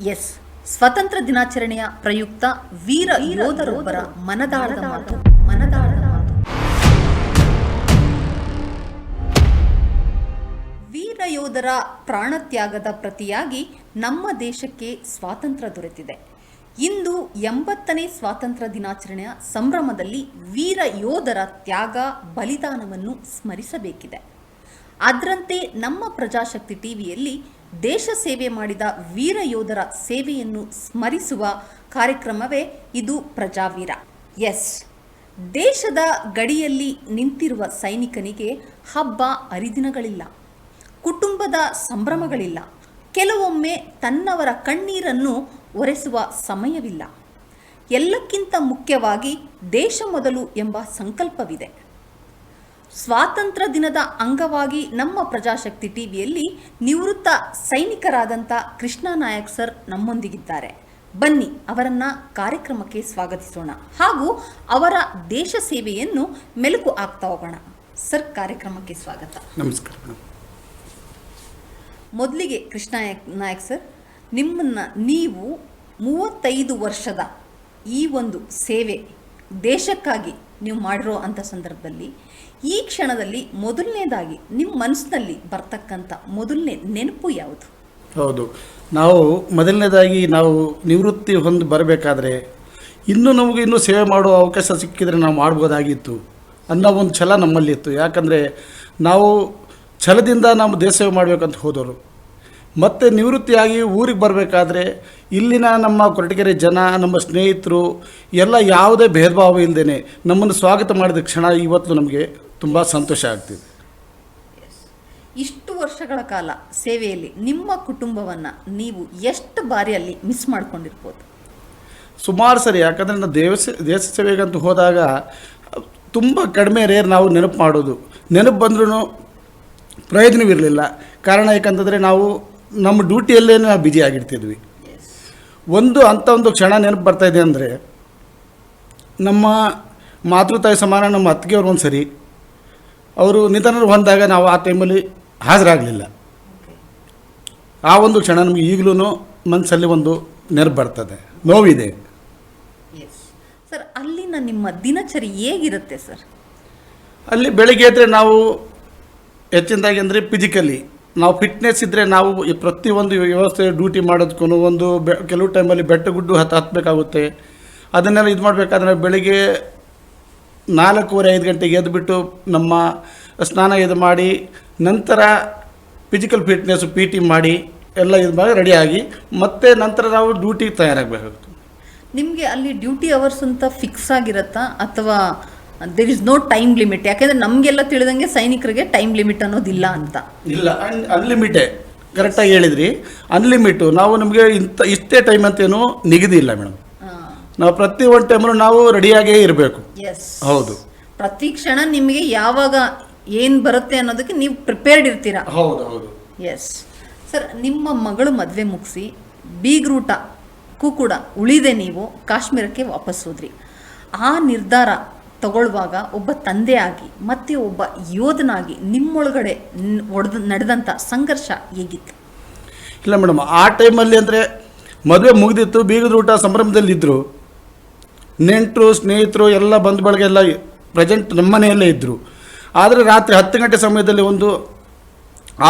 S, ಸ್ವಾತಂತ್ರ್ಯ ದಿನಾಚರಣೆಯ ಪ್ರಯುಕ್ತ ವೀರ ಯೋಧರೊಬ್ಬರ ಮನದಾಳದ ಮಾತು. ವೀರ ಯೋಧರ ಪ್ರಾಣತ್ಯಾಗದ ಪ್ರತಿಯಾಗಿ ನಮ್ಮ ದೇಶಕ್ಕೆ ಸ್ವಾತಂತ್ರ್ಯ ದೊರೆತಿದೆ. ಇಂದು 80ನೇ ಸ್ವಾತಂತ್ರ್ಯ ದಿನಾಚರಣೆಯ ಸಂಭ್ರಮದಲ್ಲಿ ವೀರ ಯೋಧರ ತ್ಯಾಗ ಬಲಿದಾನವನ್ನು ಸ್ಮರಿಸಬೇಕಿದೆ. ಅದರಂತೆ ನಮ್ಮ ಪ್ರಜಾಶಕ್ತಿ ಟಿವಿಯಲ್ಲಿ ದೇಶ ಸೇವೆ ಮಾಡಿದ ವೀರ ಯೋಧರ ಸೇವೆಯನ್ನು ಸ್ಮರಿಸುವ ಕಾರ್ಯಕ್ರಮವೇ ಇದು ಪ್ರಜಾವೀರ. ಎಸ್, ದೇಶದ ಗಡಿಯಲ್ಲಿ ನಿಂತಿರುವ ಸೈನಿಕನಿಗೆ ಹಬ್ಬ ಹರಿದಿನಗಳಿಲ್ಲ, ಕುಟುಂಬದ ಸಂಭ್ರಮಗಳಿಲ್ಲ, ಕೆಲವೊಮ್ಮೆ ತನ್ನವರ ಕಣ್ಣೀರನ್ನು ಒರೆಸುವ ಸಮಯವಿಲ್ಲ. ಎಲ್ಲಕ್ಕಿಂತ ಮುಖ್ಯವಾಗಿ ದೇಶ ಮೊದಲು ಎಂಬ ಸಂಕಲ್ಪವಿದೆ. ಸ್ವಾತಂತ್ರ್ಯ ದಿನದ ಅಂಗವಾಗಿ ನಮ್ಮ ಪ್ರಜಾಶಕ್ತಿ ಟಿವಿಯಲ್ಲಿ ನಿವೃತ್ತ ಸೈನಿಕರಾದಂಥ ಕೃಷ್ಣ ನಾಯಕ್ ಸರ್ ನಮ್ಮೊಂದಿಗಿದ್ದಾರೆ. ಬನ್ನಿ ಅವರನ್ನ ಕಾರ್ಯಕ್ರಮಕ್ಕೆ ಸ್ವಾಗತಿಸೋಣ ಹಾಗೂ ಅವರ ದೇಶ ಸೇವೆಯನ್ನು ಮೆಲುಕು ಹಾಕ್ತಾ ಹೋಗೋಣ. ಸರ್, ಕಾರ್ಯಕ್ರಮಕ್ಕೆ ಸ್ವಾಗತ. ನಮಸ್ಕಾರ. ಮೊದಲಿಗೆ ಕೃಷ್ಣ ನಾಯಕ್ ಸರ್, ನಿಮ್ಮನ್ನು ನೀವು 35 ವರ್ಷದ ಈ ಒಂದು ಸೇವೆ ದೇಶಕ್ಕಾಗಿ ನೀವು ಮಾಡಿರೋ ಅಂಥ ಸಂದರ್ಭದಲ್ಲಿ ಈ ಕ್ಷಣದಲ್ಲಿ ಮೊದಲನೇದಾಗಿ ನಿಮ್ಮ ಮನಸ್ಸಿನಲ್ಲಿ ಬರ್ತಕ್ಕಂಥ ಮೊದಲನೇ ನೆನಪು ಯಾವುದು? ಹೌದು, ನಾವು ಮೊದಲನೇದಾಗಿ ನಾವು ನಿವೃತ್ತಿ ಹೊಂದಿ ಬರಬೇಕಾದ್ರೆ ನಮಗೆ ಇನ್ನೂ ಸೇವೆ ಮಾಡುವ ಅವಕಾಶ ಸಿಕ್ಕಿದರೆ ನಾವು ಮಾಡ್ಬೋದಾಗಿತ್ತು ಅನ್ನೋ ಒಂದು ಛಲ ನಮ್ಮಲ್ಲಿತ್ತು. ಯಾಕಂದರೆ ನಾವು ಛಲದಿಂದ ನಾವು ದೇಶ ಸೇವೆ ಮಾಡಬೇಕಂತ ಹೋದವರು. ಮತ್ತು ನಿವೃತ್ತಿಯಾಗಿ ಊರಿಗೆ ಬರಬೇಕಾದ್ರೆ ಇಲ್ಲಿನ ನಮ್ಮ ಕೊರಟಗೆರೆ ಜನ, ನಮ್ಮ ಸ್ನೇಹಿತರು ಎಲ್ಲ ಯಾವುದೇ ಭೇದ ಭಾವ ಇಲ್ಲದೇ ನಮ್ಮನ್ನು ಸ್ವಾಗತ ಮಾಡಿದ ಕ್ಷಣ ಇವತ್ತು ನಮಗೆ ತುಂಬ ಸಂತೋಷ ಆಗ್ತಿದೆ. ಇಷ್ಟು ವರ್ಷಗಳ ಕಾಲ ಸೇವೆಯಲ್ಲಿ ನಿಮ್ಮ ಕುಟುಂಬವನ್ನು ನೀವು ಎಷ್ಟು ಬಾರಿ ಅಲ್ಲಿ ಮಿಸ್ ಮಾಡ್ಕೊಂಡಿರ್ಬೋದು? ಸುಮಾರು ಸರಿ. ಯಾಕಂದರೆ ನಾವು ದೇಶ ಸೇವೆಗಂತ ಹೋದಾಗ ತುಂಬ ಕಡಿಮೆ ರೇರ್ ನಾವು ನೆನಪು ಮಾಡೋದು. ನೆನಪು ಬಂದ್ರೂ ಪ್ರಯೋಜನವಿರಲಿಲ್ಲ. ಕಾರಣ ಯಾಕಂತಂದರೆ ನಾವು ನಮ್ಮ ಡ್ಯೂಟಿಯಲ್ಲೇ ನಾವು ಬ್ಯುಸಿ ಆಗಿರ್ತಿದ್ವಿ. ಒಂದು ಕ್ಷಣ ನೆನಪು ಬರ್ತಾಯಿದೆ ಅಂದರೆ, ನಮ್ಮ ಮಾತೃತಾಯಿ ಸಮಾನ ನಮ್ಮ ಅತ್ತಿಗೆಯವ್ರು ಒಂದು ಸರಿ ಅವರು ನಿಧನ ಹೊಂದಾಗ ನಾವು ಆ ಟೈಮಲ್ಲಿ ಹಾಜರಾಗಲಿಲ್ಲ. ಆ ಒಂದು ಕ್ಷಣ ನಮಗೆ ಈಗಲೂ ಮನಸ್ಸಲ್ಲಿ ಒಂದು ನೆನಪು ಬರ್ತದೆ, ನೋವಿದೆ. ಸರ್, ಅಲ್ಲಿನ ನಿಮ್ಮ ದಿನಚರಿ ಹೇಗಿರುತ್ತೆ ಸರ್? ಅಲ್ಲಿ ಬೆಳಿಗ್ಗೆ ಎದ್ದರೆ ನಾವು ಹೆಚ್ಚಿನದಾಗಿ ಅಂದರೆ ಫಿಸಿಕಲಿ ನಾವು ಫಿಟ್ನೆಸ್ ಇದ್ದರೆ ನಾವು ಪ್ರತಿಯೊಂದು ವ್ಯವಸ್ಥೆ ಡ್ಯೂಟಿ ಮಾಡೋದಕ್ಕೂ ಕೆಲವು ಟೈಮಲ್ಲಿ ಬೆಟ್ಟ ಗುಡ್ಡು ಹತ್ತಬೇಕಾಗುತ್ತೆ. ಅದನ್ನೆಲ್ಲ ಇದು ಮಾಡಬೇಕಾದ್ರೆ ಬೆಳಿಗ್ಗೆ 4:45 ಗಂಟೆಗೆ ಎದ್ದುಬಿಟ್ಟು ನಮ್ಮ ಸ್ನಾನ ಇದು ಮಾಡಿ ನಂತರ ಫಿಸಿಕಲ್ ಫಿಟ್ನೆಸ್ PT ಮಾಡಿ ಎಲ್ಲ ಇದು ಮಾಡಿ ರೆಡಿಯಾಗಿ ಮತ್ತೆ ನಂತರ ನಾವು ಡ್ಯೂಟಿಗೆ ತಯಾರಾಗಬೇಕಾಗುತ್ತೆ. ನಿಮಗೆ ಅಲ್ಲಿ ಡ್ಯೂಟಿ ಅವರ್ಸ್ ಅಂತ ಫಿಕ್ಸ್ ಆಗಿರುತ್ತಾ ಅಥವಾ there is no time limit? ಯಾಕೆಂದರೆ ನಮಗೆಲ್ಲ ತಿಳಿದಂಗೆ ಸೈನಿಕರಿಗೆ ಟೈಮ್ ಲಿಮಿಟ್ ಅನ್ನೋದಿಲ್ಲ ಅಂತ. ಇಲ್ಲ, ಅನ್ಲಿಮಿಟೇ. ಕರೆಕ್ಟಾಗಿ ಹೇಳಿದ್ರಿ, ಅನ್ಲಿಮಿಟು. ನಾವು ನಮಗೆ ಇಷ್ಟೇ ಟೈಮ್ ಅಂತೇನು ನಿಗದಿ ಇಲ್ಲ ಮೇಡಮ್. ನಾವು ಪ್ರತಿ ಒಂದು ಟೈಮಲ್ಲೂ ನಾವು ರೆಡಿಯಾಗೇ ಇರಬೇಕು. ಹೌದು, ಪ್ರತಿ ಕ್ಷಣ ನಿಮಗೆ ಯಾವಾಗ ಏನು ಬರುತ್ತೆ ಅನ್ನೋದಕ್ಕೆ ನೀವು ಪ್ರಿಪೇರ್ಡ್ ಇರ್ತೀರಾ. ಹೌದು ಹೌದು. ಎಸ್ ಸರ್, ನಿಮ್ಮ ಮಗಳು ಮದುವೆ ಮುಗಿಸಿ ಬೀಗ್ರೂಟಕ್ಕೂ ಕೂಡ ಉಳಿದೆ ನೀವು ಕಾಶ್ಮೀರಕ್ಕೆ ವಾಪಸ್ ಹೋದ್ರಿ. ಆ ನಿರ್ಧಾರ ತಗೊಳ್ಳುವಾಗ ಒಬ್ಬ ತಂದೆಯಾಗಿ ಮತ್ತು ಒಬ್ಬ ಯೋಧನಾಗಿ ನಿಮ್ಮೊಳಗಡೆ ನಡೆದಂಥ ಸಂಘರ್ಷ ಹೇಗಿತ್ತು? ಇಲ್ಲ ಮೇಡಮ್, ಆ ಟೈಮಲ್ಲಿ ಅಂದರೆ ಮದುವೆ ಮುಗಿದಿತ್ತು, ಬೀಗದ ಊಟ ಸಂಭ್ರಮದಲ್ಲಿದ್ದರು. ನೆಂಟರು ಸ್ನೇಹಿತರು ಎಲ್ಲ ಬಂಧು ಬಳಗ ಎಲ್ಲ ಪ್ರೆಸೆಂಟ್ ನಮ್ಮ ಮನೆಯಲ್ಲೇ ಇದ್ದರು. ಆದರೆ ರಾತ್ರಿ 10 ಗಂಟೆ ಸಮಯದಲ್ಲಿ ಒಂದು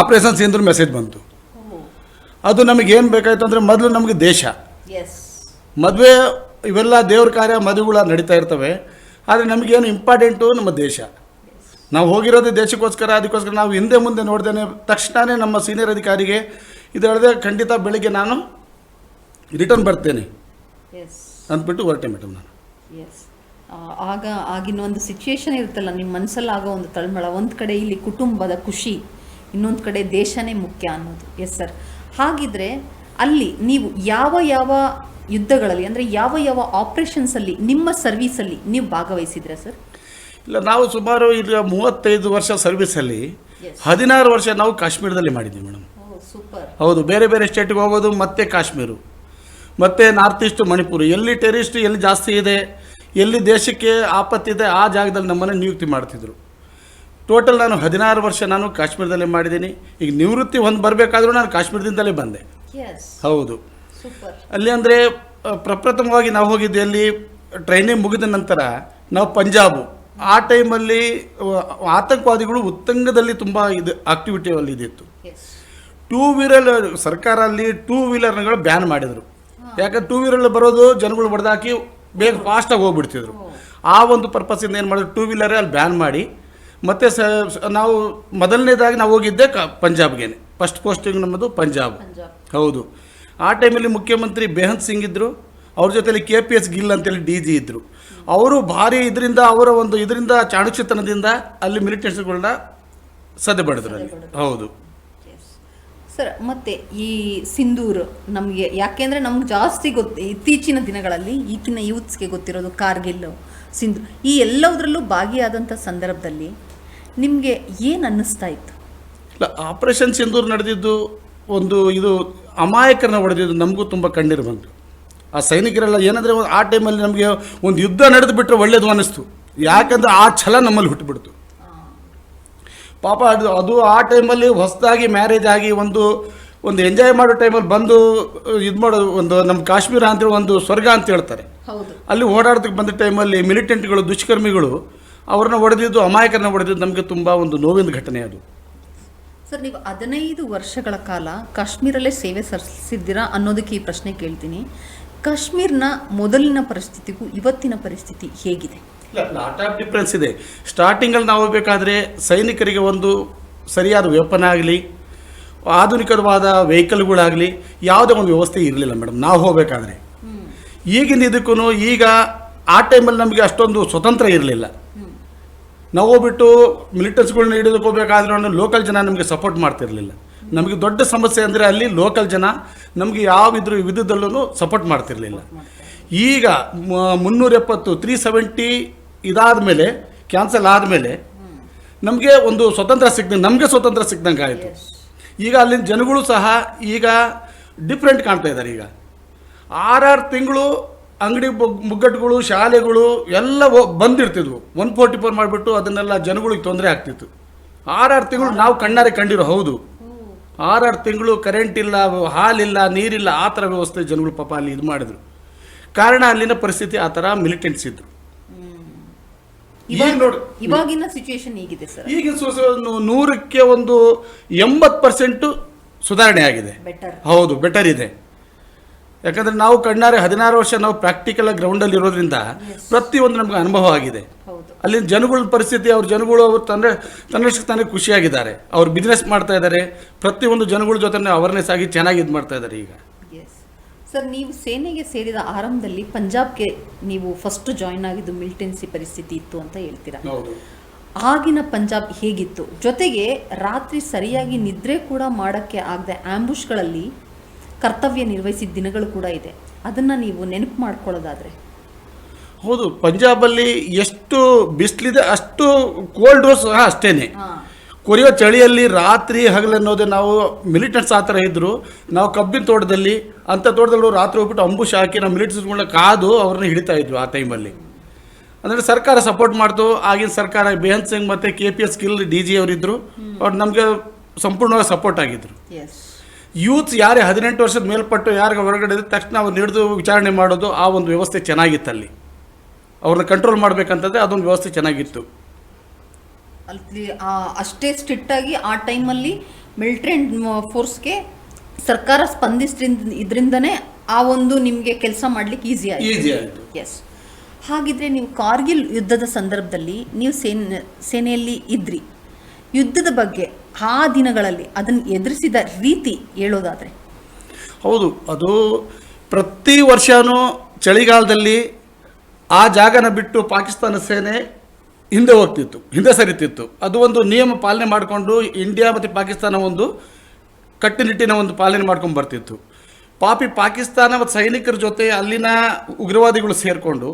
ಆಪರೇಷನ್ ಸಿಂಧೂರ್ ಮೆಸೇಜ್ ಬಂತು. ಅದು ನಮಗೇನು ಬೇಕಾಯಿತು ಅಂದರೆ, ಮೊದಲು ನಮಗೆ ದೇಶ, ಮದುವೆ ಇವೆಲ್ಲ ದೇವ್ರ ಕಾರ್ಯ ಮದುವೆಗಳು ನಡೀತಾ ಇರ್ತವೆ. ಆದರೆ ನಮಗೇನು ಇಂಪಾರ್ಟೆಂಟು ನಮ್ಮ ದೇಶ. ನಾವು ಹೋಗಿರೋದು ದೇಶಕ್ಕೋಸ್ಕರ. ಅದಕ್ಕೋಸ್ಕರ ನಾವು ಹಿಂದೆ ಮುಂದೆ ನೋಡ್ದೇನೆ ತಕ್ಷಣವೇ ನಮ್ಮ ಸೀನಿಯರ್ ಅಧಿಕಾರಿಗೆ ಇದು ಹೇಳಿದೆ, ಖಂಡಿತ ಬೆಳಿಗ್ಗೆ ನಾನು ರಿಟರ್ನ್ ಬರ್ತೇನೆ ಅಂದ್ಬಿಟ್ಟು ಹೊರಟೆ ಮೇಡಮ್ ನಾನು. ಆಗಿನ ಒಂದು ಸಿಚುಯೇಷನ್ ಇರುತ್ತಲ್ಲ, ನಿಮ್ಮ ಮನಸ್ಸಲ್ಲಿ ಆಗೋ ಒಂದು ತಳಮಳ, ಒಂದು ಕಡೆ ಇಲ್ಲಿ ಕುಟುಂಬದ ಖುಷಿ, ಇನ್ನೊಂದು ಕಡೆ ದೇಶನೇ ಮುಖ್ಯ ಅನ್ನೋದು. ಎಸ್ ಸರ್, ಹಾಗಿದ್ರೆ ಅಲ್ಲಿ ನೀವು ಯಾವ ಯಾವ ಯುದ್ಧಗಳಲ್ಲಿ ಅಂದರೆ ಯಾವ ಯಾವ ಆಪರೇಷನ್ಸಲ್ಲಿ ನಿಮ್ಮ ಸರ್ವೀಸಲ್ಲಿ ನೀವು ಭಾಗವಹಿಸಿದ್ರೆ ಸರ್? ಇಲ್ಲ, ನಾವು ಸುಮಾರು ಈಗ 35 ವರ್ಷ ಸರ್ವಿಸಲ್ಲಿ 16 ವರ್ಷ ನಾವು ಕಾಶ್ಮೀರದಲ್ಲಿ ಮಾಡಿದ್ವಿ ಮೇಡಮ್. ಸೂಪರ್. ಹೌದು, ಬೇರೆ ಬೇರೆ ಸ್ಟೇಟ್ಗೆ ಹೋಗೋದು, ಮತ್ತೆ ಕಾಶ್ಮೀರ, ಮತ್ತು ನಾರ್ತ್ ಈಸ್ಟ್ ಮಣಿಪುರ, ಎಲ್ಲಿ ಟೆರರಿಸ್ಟ್ ಎಲ್ಲಿ ಜಾಸ್ತಿ ಇದೆ, ಎಲ್ಲಿ ದೇಶಕ್ಕೆ ಆಪತ್ತಿದೆ ಆ ಜಾಗದಲ್ಲಿ ನಮ್ಮನ್ನು ನಿಯುಕ್ತಿ ಮಾಡ್ತಿದ್ರು. ಟೋಟಲ್ ನಾನು 16 ವರ್ಷ ನಾನು ಕಾಶ್ಮೀರದಲ್ಲೇ ಮಾಡಿದ್ದೀನಿ. ಈಗ ನಿವೃತ್ತಿ ಬರಬೇಕಾದ್ರೂ ನಾನು ಕಾಶ್ಮೀರದಿಂದಲೇ ಬಂದೆ. ಹೌದು. ಸೂಪರ್. ಅಲ್ಲಿ ಅಂದರೆ ಪ್ರಪ್ರಥಮವಾಗಿ ನಾವು ಹೋಗಿದ್ದೆ ಅಲ್ಲಿ ಟ್ರೈನಿಂಗ್ ಮುಗಿದ ನಂತರ ನಾವು ಪಂಜಾಬು. ಆ ಟೈಮಲ್ಲಿ ಆತಂಕವಾದಿಗಳು ಉತ್ತಂಗದಲ್ಲಿ ತುಂಬ ಇದು ಆಕ್ಟಿವಿಟಿ ಅಲ್ಲಿ ಇದಿತ್ತು. ಟೂ ವೀಲರ್ ಸರ್ಕಾರ ಅಲ್ಲಿ ಟೂ ವೀಲರ್ಗಳು ಬ್ಯಾನ್ ಮಾಡಿದರು. ಯಾಕಂದ್ರೆ ಟೂ ವೀಲರ್ ಬರೋದು ಜನಗಳು ಹೊಡೆದಾಕಿ ಬೇಗ ಫಾಸ್ಟಾಗಿ ಹೋಗ್ಬಿಡ್ತಿದ್ರು. ಆ ಒಂದು ಪರ್ಪಸ್ಸಿಂದ ಏನು ಮಾಡಿದ್ರು, ಟೂ ವೀಲರೇ ಅಲ್ಲಿ ಬ್ಯಾನ್ ಮಾಡಿ ಮತ್ತು ನಾವು ಮೊದಲನೇದಾಗಿ ನಾವು ಹೋಗಿದ್ದೆ ಪಂಜಾಬ್ಗೆ. ಫಸ್ಟ್ ಪೋಸ್ಟಿಂಗ್ ನಮ್ಮದು ಪಂಜಾಬ್. ಹೌದು. ಆ ಟೈಮಲ್ಲಿ ಮುಖ್ಯಮಂತ್ರಿ ಬೇಹಂತ್ ಸಿಂಗ್ ಇದ್ದರು. ಅವ್ರ ಜೊತೆಲಿ KPS ಗಿಲ್ ಅಂತೇಳಿ DG ಇದ್ದರು. ಅವರು ಭಾರಿ ಇದರಿಂದ ಅವರ ಒಂದು ಇದರಿಂದ ಚಾಣುಕ್ಯತನದಿಂದ ಅಲ್ಲಿ ಮಿಲಿಟೆಂಟ್ಸ್ಗಳನ್ನ ಸದೆ ಬಡಿದ್ರು ಅಲ್ಲಿ. ಹೌದು ಸರ್. ಮತ್ತು ಈ ಸಿಂಧೂರ್ ನಮಗೆ ಯಾಕೆಂದರೆ ನಮ್ಗೆ ಜಾಸ್ತಿ ಇತ್ತೀಚಿನ ದಿನಗಳಲ್ಲಿ ಈಗಿನ ಯೂತ್ಸ್ಗೆ ಗೊತ್ತಿರೋದು ಕಾರ್ಗಿಲ್, ಸಿಂಧೂರ್, ಈ ಎಲ್ಲದರಲ್ಲೂ ಭಾಗಿಯಾದಂಥ ಸಂದರ್ಭದಲ್ಲಿ ನಿಮಗೆ ಏನು ಅನ್ನಿಸ್ತಾ ಇತ್ತು? ಇಲ್ಲ, ಆಪರೇಷನ್ ಸಿಂಧೂರ್ ನಡೆದಿದ್ದು ಒಂದು ಇದು ಅಮಾಯಕರನ್ನ ಹೊಡೆದಿದ್ದು ನಮಗೂ ತುಂಬ ಕಣ್ಣೀರು ಬಂತು. ಆ ಸೈನಿಕರೆಲ್ಲ ಏನಂದರೆ ಆ ಟೈಮಲ್ಲಿ ನಮಗೆ ಒಂದು ಯುದ್ಧ ನಡೆದು ಬಿಟ್ಟರೆ ಒಳ್ಳೇದು ಅನ್ನಿಸ್ತು. ಯಾಕಂದರೆ ಆ ಛಲ ನಮ್ಮಲ್ಲಿ ಹುಟ್ಟುಬಿಡ್ತು. ಪಾಪ ಅದು ಆ ಟೈಮಲ್ಲಿ ಹೊಸದಾಗಿ ಮ್ಯಾರೇಜ್ ಆಗಿ ಒಂದು ಎಂಜಾಯ್ ಮಾಡೋ ಟೈಮಲ್ಲಿ ಬಂದು ಇದು ಮಾಡೋ ಒಂದು ನಮ್ಮ ಕಾಶ್ಮೀರ ಅಂತೇಳಿ ಒಂದು ಸ್ವರ್ಗ ಅಂತ ಹೇಳ್ತಾರೆ. ಅಲ್ಲಿ ಓಡಾಡೋದಕ್ಕೆ ಬಂದ ಟೈಮಲ್ಲಿ ಮಿಲಿಟೆಂಟ್ಗಳು, ದುಷ್ಕರ್ಮಿಗಳು ಅವ್ರನ್ನ ಹೊಡೆದಿದ್ದು, ಅಮಾಯಕರನ್ನ ಹೊಡೆದಿದ್ದು ನಮಗೆ ತುಂಬ ಒಂದು ನೋವಿನ ಘಟನೆ ಅದು. ಸರ್, ನೀವು 15 ವರ್ಷಗಳ ಕಾಲ ಕಾಶ್ಮೀರಲ್ಲೇ ಸೇವೆ ಸಲ್ಲಿಸಿದ್ದೀರಾ ಅನ್ನೋದಕ್ಕೆ ಈ ಪ್ರಶ್ನೆ ಕೇಳ್ತೀನಿ. ಕಾಶ್ಮೀರ್ನ ಮೊದಲಿನ ಪರಿಸ್ಥಿತಿಗೂ ಇವತ್ತಿನ ಪರಿಸ್ಥಿತಿ ಹೇಗಿದೆ? ಇಲ್ಲ, ಲಾಟ್ ಆಫ್ ಡಿಫ್ರೆನ್ಸ್ ಇದೆ. ಸ್ಟಾರ್ಟಿಂಗಲ್ಲಿ ನಾವು ಹೋಗಬೇಕಾದ್ರೆ ಸೈನಿಕರಿಗೆ ಒಂದು ಸರಿಯಾದ ವೆಪನ್ ಆಗಲಿ, ಆಧುನಿಕವಾದ ವೆಹಿಕಲ್ಗಳಾಗಲಿ ಯಾವುದೇ ಒಂದು ವ್ಯವಸ್ಥೆ ಇರಲಿಲ್ಲ ಮೇಡಮ್ ನಾವು ಹೋಗಬೇಕಾದ್ರೆ. ಈಗಿನ ಇದಕ್ಕೂ ಈಗ ಆ ಟೈಮಲ್ಲಿ ನಮಗೆ ಅಷ್ಟೊಂದು ಸ್ವತಂತ್ರ ಇರಲಿಲ್ಲ. ನಾವು ಹೋಗ್ಬಿಟ್ಟು ಮಿಲಿಟರಿಸ್ಗಳನ್ನ ಹಿಡಿದಕ್ಕೆ ಹೋಗ್ಬೇಕಾದ್ರೆ ಲೋಕಲ್ ಜನ ನಮಗೆ ಸಪೋರ್ಟ್ ಮಾಡ್ತಿರಲಿಲ್ಲ. ನಮಗೆ ದೊಡ್ಡ ಸಮಸ್ಯೆ ಅಂದರೆ ಅಲ್ಲಿ ಲೋಕಲ್ ಜನ ನಮಗೆ ಯಾವ ವಿಧದಲ್ಲೂ ಸಪೋರ್ಟ್ ಮಾಡ್ತಿರಲಿಲ್ಲ. ಈಗ 370 370 ಇದಾದ ಮೇಲೆ ಕ್ಯಾನ್ಸಲ್ ಆದಮೇಲೆ ನಮಗೆ ಒಂದು ಸ್ವತಂತ್ರ ಸ್ವತಂತ್ರ ಸಿಕ್ದಂಗೆ ಆಯಿತು. ಈಗ ಅಲ್ಲಿನ ಜನಗಳು ಸಹ ಈಗ ಡಿಫ್ರೆಂಟ್ ಕಾಣ್ತಾ ಇದ್ದಾರೆ. ಈಗ 6 ತಿಂಗಳು ಅಂಗಡಿ ಮುಗ್ಗಟ್ಟುಗಳು, ಶಾಲೆಗಳು ಎಲ್ಲ ಬಂದಿರ್ತಿದ್ವು. 144 ಮಾಡಿಬಿಟ್ಟು ಅದನ್ನೆಲ್ಲ ಜನಗಳಿಗೆ ತೊಂದರೆ ಆಗ್ತಿತ್ತು. 6 ತಿಂಗಳು ನಾವು ಕಣ್ಣಾರೆ ಕಂಡಿರೋ. ಹೌದು, 6 ತಿಂಗಳು ಕರೆಂಟ್ ಇಲ್ಲ, ಹಾಲಿಲ್ಲ, ನೀರಿಲ್ಲ, ಆ ಥರ ವ್ಯವಸ್ಥೆ ಜನಗಳು ಪಾಪ ಅಲ್ಲಿ ಇದು ಮಾಡಿದ್ರು. ಕಾರಣ ಅಲ್ಲಿನ ಪರಿಸ್ಥಿತಿ ಆ ಥರ ಮಿಲಿಟೆಂಟ್ಸ್ ಇದ್ರು. ಇವಾಗಿನ ಸಿಚುವೇಶನ್ ಹೇಗಿದೆ ಸರ್? ಈಗಿನ 100ಕ್ಕೆ ಒಂದು 80% ಸುಧಾರಣೆ ಆಗಿದೆ. ಹೌದು, ಬೆಟರ್ ಇದೆ. ಯಾಕಂದರೆ ನಾವು ಕಣ್ಣಾರೆ 16 ವರ್ಷ ನಾವು ಪ್ರಾಕ್ಟಿಕಲ್ ಗ್ರೌಂಡಲ್ಲಿ ಇರೋದ್ರಿಂದ ಪ್ರತಿಯೊಂದು ನಮ್ಗೆ ಅನುಭವ ಆಗಿದೆ. ಅಲ್ಲಿನ ಜನಗಳ ಪರಿಸ್ಥಿತಿ, ಅವ್ರ ಜನಗಳು ಅವರು ತನ್ನಷ್ಟಕ್ಕೆ ತಾನೇ ಖುಷಿಯಾಗಿದ್ದಾರೆ. ಅವ್ರು ಬಿಸ್ನೆಸ್ ಮಾಡ್ತಾ ಇದ್ದಾರೆ. ಪ್ರತಿಯೊಂದು ಜನಗಳ ಜೊತೆ ಅವೇರ್ನೆಸ್ ಆಗಿ ಚೆನ್ನಾಗಿ ಇದು ಮಾಡ್ತಾ ಇದ್ದಾರೆ ಈಗ. ಸರ್, ನೀವು ಸೇನೆಗೆ ಸೇರಿದ ಆರಂಭದಲ್ಲಿ ಪಂಜಾಬ್ಗೆ ನೀವು ಫಸ್ಟ್ ಜಾಯಿನ್ ಆಗಿದ್ದು ಮಿಲಿಟೆನ್ಸಿ ಪರಿಸ್ಥಿತಿ ಇತ್ತು ಅಂತ ಹೇಳ್ತೀರಾ. ಆಗಿನ ಪಂಜಾಬ್ ಹೇಗಿತ್ತು? ಜೊತೆಗೆ ರಾತ್ರಿ ಸರಿಯಾಗಿ ನಿದ್ರೆ ಕೂಡ ಮಾಡೋಕ್ಕೆ ಆಗದೆ ಆಂಬುಷ್ಗಳಲ್ಲಿ ಕರ್ತವ್ಯ ನಿರ್ವಹಿಸಿದ ದಿನಗಳು ಕೂಡ ಇದೆ. ಅದನ್ನು ನೀವು ನೆನಪು ಮಾಡ್ಕೊಳ್ಳೋದಾದರೆ? ಹೌದು, ಪಂಜಾಬಲ್ಲಿ ಎಷ್ಟು ಬಿಸಿಲಿದೆ ಅಷ್ಟು ಕೋಲ್ಡ್ ಸಹ ಅಷ್ಟೇನೆ. ಕೊರಿಯೋ ಚಳಿಯಲ್ಲಿ ರಾತ್ರಿ ಹಗಲನ್ನೋದೇ ನಾವು ಮಿಲಿಟೆಂಟ್ಸ್ ಆ ಥರ ಇದ್ದರು. ನಾವು ಕಬ್ಬಿನ ತೋಟದಲ್ಲಿ ರಾತ್ರಿ ಹೋಗ್ಬಿಟ್ಟು ಅಂಬುಷ್ ಹಾಕಿ ನಾವು ಮಿಲಿಟರಿಸ್ಗಳನ್ನ ಕಾದು ಅವ್ರನ್ನ ಹಿಡಿತಾ ಇದ್ವಿ ಆ ಟೈಮಲ್ಲಿ. ಅಂದರೆ ಸರ್ಕಾರ ಸಪೋರ್ಟ್ ಮಾಡ್ತು. ಆಗಿನ ಸರ್ಕಾರ ಬೇಹಂತ್ ಸಿಂಗ್ ಮತ್ತು KPS ಗಿಲ್ DG ಅವರಿದ್ದರು. ಅವ್ರು ನಮಗೆ ಸಂಪೂರ್ಣವಾಗಿ ಸಪೋರ್ಟ್ ಆಗಿದ್ದರು. ಯೂತ್ಸ್ ಯಾರೇ 18 ವರ್ಷದ ಮೇಲ್ಪಟ್ಟು ಯಾರಿಗೆ ಹೊರಗಡೆ ಇದ್ದ ತಕ್ಷಣ ಅವ್ರು ಹಿಡಿದು ವಿಚಾರಣೆ ಮಾಡೋದು, ಆ ಒಂದು ವ್ಯವಸ್ಥೆ ಚೆನ್ನಾಗಿತ್ತು. ಅಲ್ಲಿ ಅವ್ರನ್ನ ಕಂಟ್ರೋಲ್ ಮಾಡಬೇಕಂತಂದರೆ ಅದೊಂದು ವ್ಯವಸ್ಥೆ ಚೆನ್ನಾಗಿತ್ತು. ಅಲ್ಲಿ ಅಷ್ಟೇ ಸ್ಟ್ರಿಕ್ಟ್ ಆಗಿ ಆ ಟೈಮಲ್ಲಿ ಮಿಲಿಟರಿ ಫೋರ್ಸ್ಗೆ ಸರ್ಕಾರ ಇದರಿಂದನೇ ಆ ಒಂದು ನಿಮಗೆ ಕೆಲಸ ಮಾಡಲಿಕ್ಕೆ ಈಸಿ ಆಯಿತು. ಎಸ್. ಹಾಗಿದ್ರೆ ನೀವು ಕಾರ್ಗಿಲ್ ಯುದ್ಧದ ಸಂದರ್ಭದಲ್ಲಿ ನೀವು ಸೇನೆಯಲ್ಲಿ ಇದ್ರಿ. ಯುದ್ಧದ ಬಗ್ಗೆ ಆ ದಿನಗಳಲ್ಲಿ ಅದನ್ನು ಎದುರಿಸಿದ ರೀತಿ ಹೇಳೋದಾದರೆ? ಹೌದು, ಅದು ಪ್ರತಿ ವರ್ಷವೂ ಚಳಿಗಾಲದಲ್ಲಿ ಆ ಜಾಗನ ಬಿಟ್ಟು ಪಾಕಿಸ್ತಾನ ಸೇನೆ ಹಿಂದೆ ಸರಿತಿತ್ತು. ಅದು ಒಂದು ನಿಯಮ ಪಾಲನೆ ಮಾಡಿಕೊಂಡು ಇಂಡಿಯಾ ಮತ್ತು ಪಾಕಿಸ್ತಾನ ಒಂದು ಕಟ್ಟುನಿಟ್ಟಿನ ಒಂದು ಪಾಲನೆ ಮಾಡ್ಕೊಂಡು ಬರ್ತಿತ್ತು. ಪಾಕಿಸ್ತಾನ ಮತ್ತು ಸೈನಿಕರ ಜೊತೆ ಅಲ್ಲಿನ ಉಗ್ರವಾದಿಗಳು ಸೇರಿಕೊಂಡು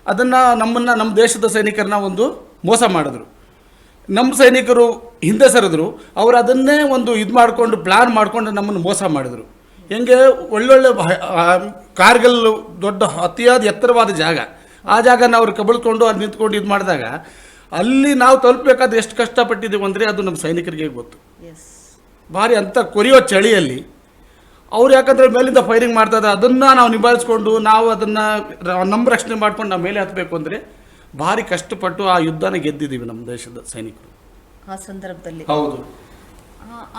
ಅದನ್ನು ನಮ್ಮ ದೇಶದ ಸೈನಿಕರನ್ನ ಒಂದು ಮೋಸ ಮಾಡಿದ್ರು. ನಮ್ಮ ಸೈನಿಕರು ಹಿಂದೆ ಸರಿದ್ರು. ಅವರು ಅದನ್ನೇ ಒಂದು ಇದು ಮಾಡಿಕೊಂಡು ಪ್ಲ್ಯಾನ್ ಮಾಡಿಕೊಂಡು ನಮ್ಮನ್ನು ಮೋಸ ಮಾಡಿದರು. ಹೆಂಗೆ ಒಳ್ಳೊಳ್ಳೆ ಕಾರ್ಗಿಲ್ ದೊಡ್ಡ ಅತಿಯಾದ ಎತ್ತರವಾದ ಜಾಗ, ಆ ಜಾಗನ ಅವ್ರು ಕಬಳ್ಕೊಂಡು ಅದು ನಿಂತ್ಕೊಂಡು ಇದು ಮಾಡಿದಾಗ ಅಲ್ಲಿ ನಾವು ತಲುಪಬೇಕಾದ್ರೆ ಎಷ್ಟು ಕಷ್ಟಪಟ್ಟಿದ್ದೀವಿ ಅಂದರೆ ಅದು ನಮ್ಮ ಸೈನಿಕರಿಗೆ ಗೊತ್ತು. ಭಾರಿ ಅಂತ ಕೊರಿಯೋ ಚಳಿಯಲ್ಲಿ ಅವ್ರು ಯಾಕಂದರೆ ಮೇಲಿಂದ ಫೈರಿಂಗ್ ಮಾಡ್ತಾ ಇದ್ದಾರೆ, ಅದನ್ನು ನಾವು ನಿಭಾಯಿಸ್ಕೊಂಡು ನಾವು ಅದನ್ನು ನಮ್ಮ ರಕ್ಷಣೆ ಮಾಡ್ಕೊಂಡು ನಾವು ಮೇಲೆ ಹತ್ತಬೇಕು ಅಂದರೆ ಭಾರಿ ಕಷ್ಟಪಟ್ಟು ಆ ಯುದ್ಧನ ಗೆದ್ದಿದ್ದೀವಿ ನಮ್ಮ ದೇಶದ ಸೈನಿಕರು ಆ ಸಂದರ್ಭದಲ್ಲಿ. ಹೌದು.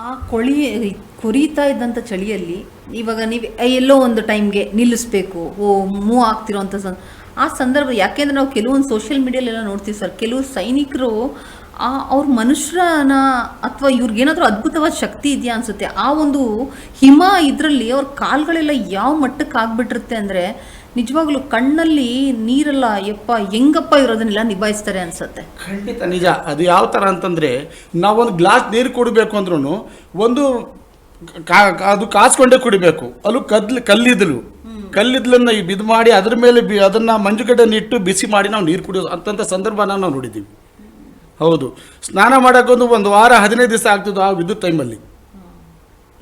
ಆ ಕೊರೀತಾ ಇದ್ದಂಥ ಚಳಿಯಲ್ಲಿ ಇವಾಗ ನೀವು ಎಲ್ಲೋ ಒಂದು ಟೈಮ್ಗೆ ನಿಲ್ಲಿಸ್ಬೇಕು, ಮೂವ್ ಆಗ್ತಿರೋಂಥ ಆ ಸಂದರ್ಭ, ಯಾಕೆಂದರೆ ನಾವು ಕೆಲವೊಂದು ಸೋಷಿಯಲ್ ಮೀಡಿಯಲ್ಲೆಲ್ಲ ನೋಡ್ತೀವಿ ಸರ್, ಕೆಲವು ಸೈನಿಕರು ಅವ್ರ ಮನುಷ್ಯನ ಅಥವಾ ಇವ್ರಿಗೇನಾದರೂ ಅದ್ಭುತವಾದ ಶಕ್ತಿ ಇದೆಯಾ ಅನಿಸುತ್ತೆ. ಆ ಒಂದು ಹಿಮ ಇದರಲ್ಲಿ ಅವ್ರ ಕಾಲುಗಳೆಲ್ಲ ಯಾವ ಮಟ್ಟಕ್ಕೆ ಆಗ್ಬಿಟ್ಟಿರುತ್ತೆ ಅಂದರೆ ನಿಜವಾಗ್ಲೂ ಕಣ್ಣಲ್ಲಿ ನೀರೆಲ್ಲ ಯಪ್ಪ ಹೆಂಗಪ್ಪ ಇರೋದನ್ನೆಲ್ಲ ನಿಭಾಯಿಸ್ತಾರೆ ಅನ್ಸುತ್ತೆ. ಖಂಡಿತ ನಿಜ. ಅದು ಯಾವ ಥರ ಅಂತಂದರೆ ನಾವೊಂದು ಗ್ಲಾಸ್ ನೀರು ಕುಡಿಬೇಕು ಅಂದ್ರೂ ಒಂದು ಅದು ಕಾಸ್ಕೊಂಡೇ ಕುಡಿಬೇಕು. ಅಲ್ಲೂ ಕಲ್ಲಿದ್ದಲನ್ನು ಬಿದ್ದು ಮಾಡಿ ಅದ್ರ ಮೇಲೆ ಅದನ್ನು ಮಂಜುಗಡ್ಡೆನ ಇಟ್ಟು ಬಿಸಿ ಮಾಡಿ ನಾವು ನೀರು ಕುಡಿಯೋದು ಅಂತಂಥ ಸಂದರ್ಭನ ನಾವು ನೋಡಿದ್ದೀವಿ. ಹೌದು. ಸ್ನಾನ ಮಾಡೋಕ್ಕೊಂದು 1 ವಾರ 15 ದಿವಸ ಆಗ್ತಿದ್ದು ಆ ವಿದ್ಯುತ್ ಟೈಮಲ್ಲಿ.